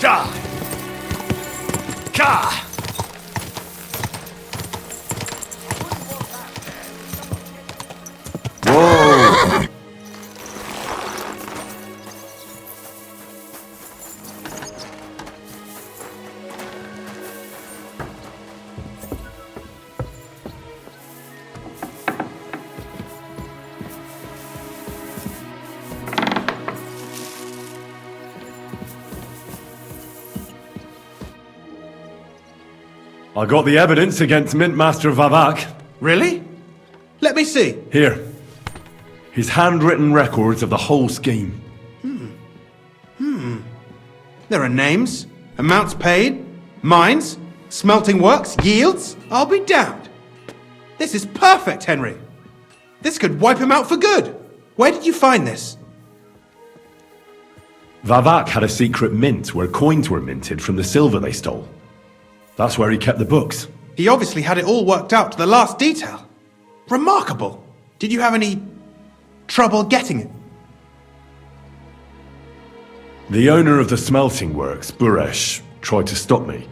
Ka! Ka! Whoa! I got the evidence against Mintmaster Vavak. Really? Let me see. Here. His handwritten records of the whole scheme. There are names, amounts paid, mines, Smelting works? Yields? I'll be damned. This is perfect, Henry. This could wipe him out for good. Where did you find this? Vavak had a secret mint where coins were minted from the silver they stole. That's where he kept the books. He obviously had it all worked out to the last detail. Remarkable. Did you have any trouble getting it? The owner of the smelting works, Buresh, tried to stop me.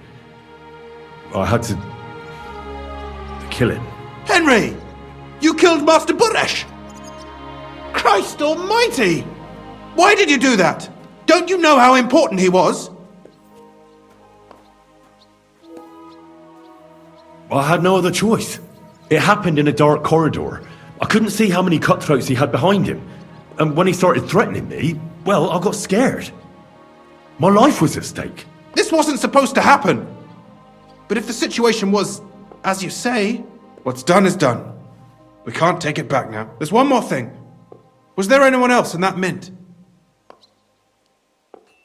I had to kill him. Henry! You killed Master Buresh! Christ almighty! Why did you do that? Don't you know how important he was? I had no other choice. It happened in a dark corridor. I couldn't see how many cutthroats he had behind him. And when he started threatening me, well, I got scared. My life was at stake. This wasn't supposed to happen. But if the situation was, as you say, what's done is done. We can't take it back now. There's one more thing. Was there anyone else in that mint?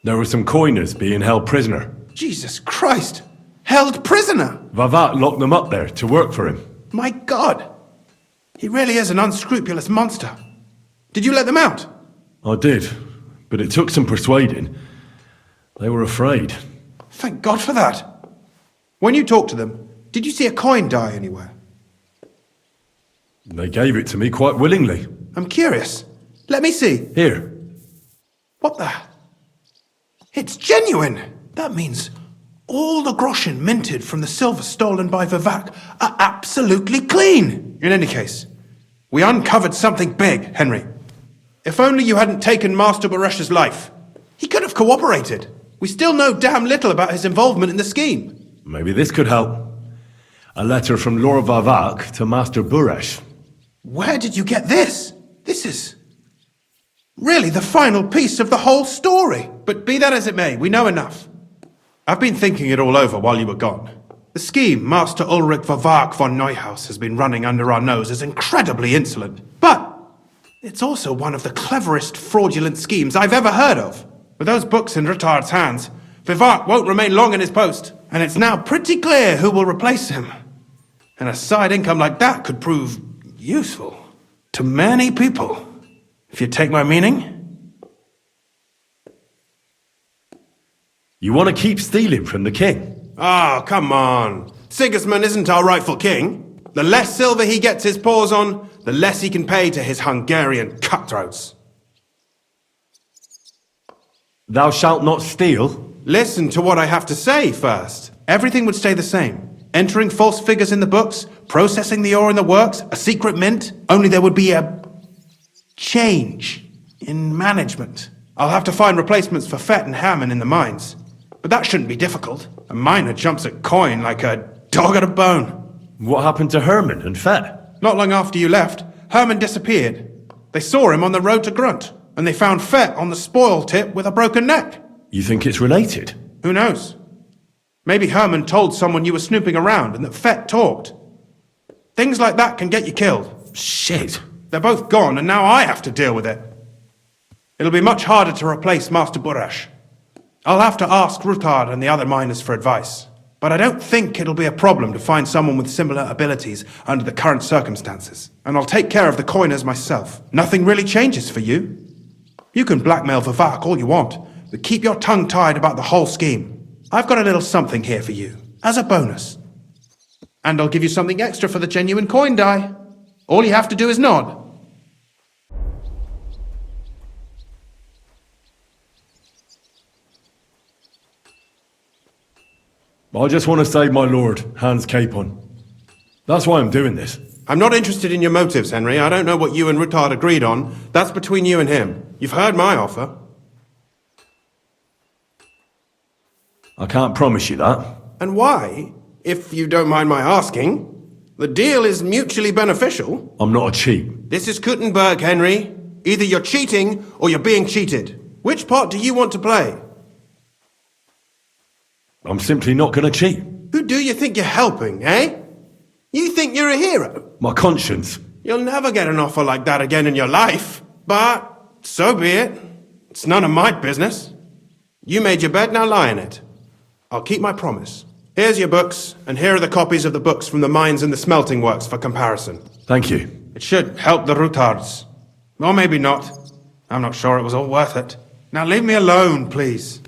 There were some coiners being held prisoner. Jesus Christ! Held prisoner! Vavak locked them up there to work for him. My God! He really is an unscrupulous monster. Did you let them out? I did, but it took some persuading. They were afraid. Thank God for that. When you talked to them, did you see a coin die anywhere? They gave it to me quite willingly. I'm curious. Let me see. Here. What the? It's genuine! That means all the groschen minted from the silver stolen by Vivek are absolutely clean! In any case, we uncovered something big, Henry. If only you hadn't taken Master Baresh's life. He could have cooperated. We still know damn little about his involvement in the scheme. Maybe this could help. A letter from Lord Vavak to Master Buresh. Where did you get this? This is really the final piece of the whole story. But be that as it may, we know enough. I've been thinking it all over while you were gone. The scheme Master Ulrich Vavak von Neuhaus has been running under our nose is incredibly insolent. But it's also one of the cleverest fraudulent schemes I've ever heard of. With those books in Retard's hands, Vivek won't remain long in his post, and it's now pretty clear who will replace him. And a side income like that could prove useful to many people, if you take my meaning. You want to keep stealing from the king? Oh, come on. Sigismund isn't our rightful king. The less silver he gets his paws on, the less he can pay to his Hungarian cutthroats. Thou shalt not steal? Listen to what I have to say first. Everything would stay the same. Entering false figures in the books, processing the ore in the works, a secret mint, only there would be a change in management. I'll have to find replacements for Fett and Hammond in the mines. But that shouldn't be difficult. A miner jumps at coin like a dog at a bone. What happened to Herman and Fett? Not long after you left, Herman disappeared. They saw him on the road to Grunt, and they found Fett on the spoil tip with a broken neck. You think it's related? Who knows? Maybe Herman told someone you were snooping around and that Fett talked. Things like that can get you killed. Shit. They're both gone, and now I have to deal with it. It'll be much harder to replace Master Buresh. I'll have to ask Rutard and the other miners for advice. But I don't think it'll be a problem to find someone with similar abilities under the current circumstances. And I'll take care of the coiners myself. Nothing really changes for you. You can blackmail Vivek all you want, but keep your tongue tied about the whole scheme. I've got a little something here for you, as a bonus. And I'll give you something extra for the genuine coin die. All you have to do is nod. I just want to save my lord, Hans Capon. That's why I'm doing this. I'm not interested in your motives, Henry. I don't know what you and Rutard agreed on. That's between you and him. You've heard my offer. I can't promise you that. And why, if you don't mind my asking? The deal is mutually beneficial. I'm not a cheat. This is Kuttenberg, Henry. Either you're cheating or you're being cheated. Which part do you want to play? I'm simply not going to cheat. Who do you think you're helping, eh? You think you're a hero? My conscience. You'll never get an offer like that again in your life. But so be it. It's none of my business. You made your bed, now lie in it. I'll keep my promise. Here's your books, and here are the copies of the books from the mines and the smelting works for comparison. Thank you. It should help the routards. Or maybe not. I'm not sure it was all worth it. Now leave me alone, please.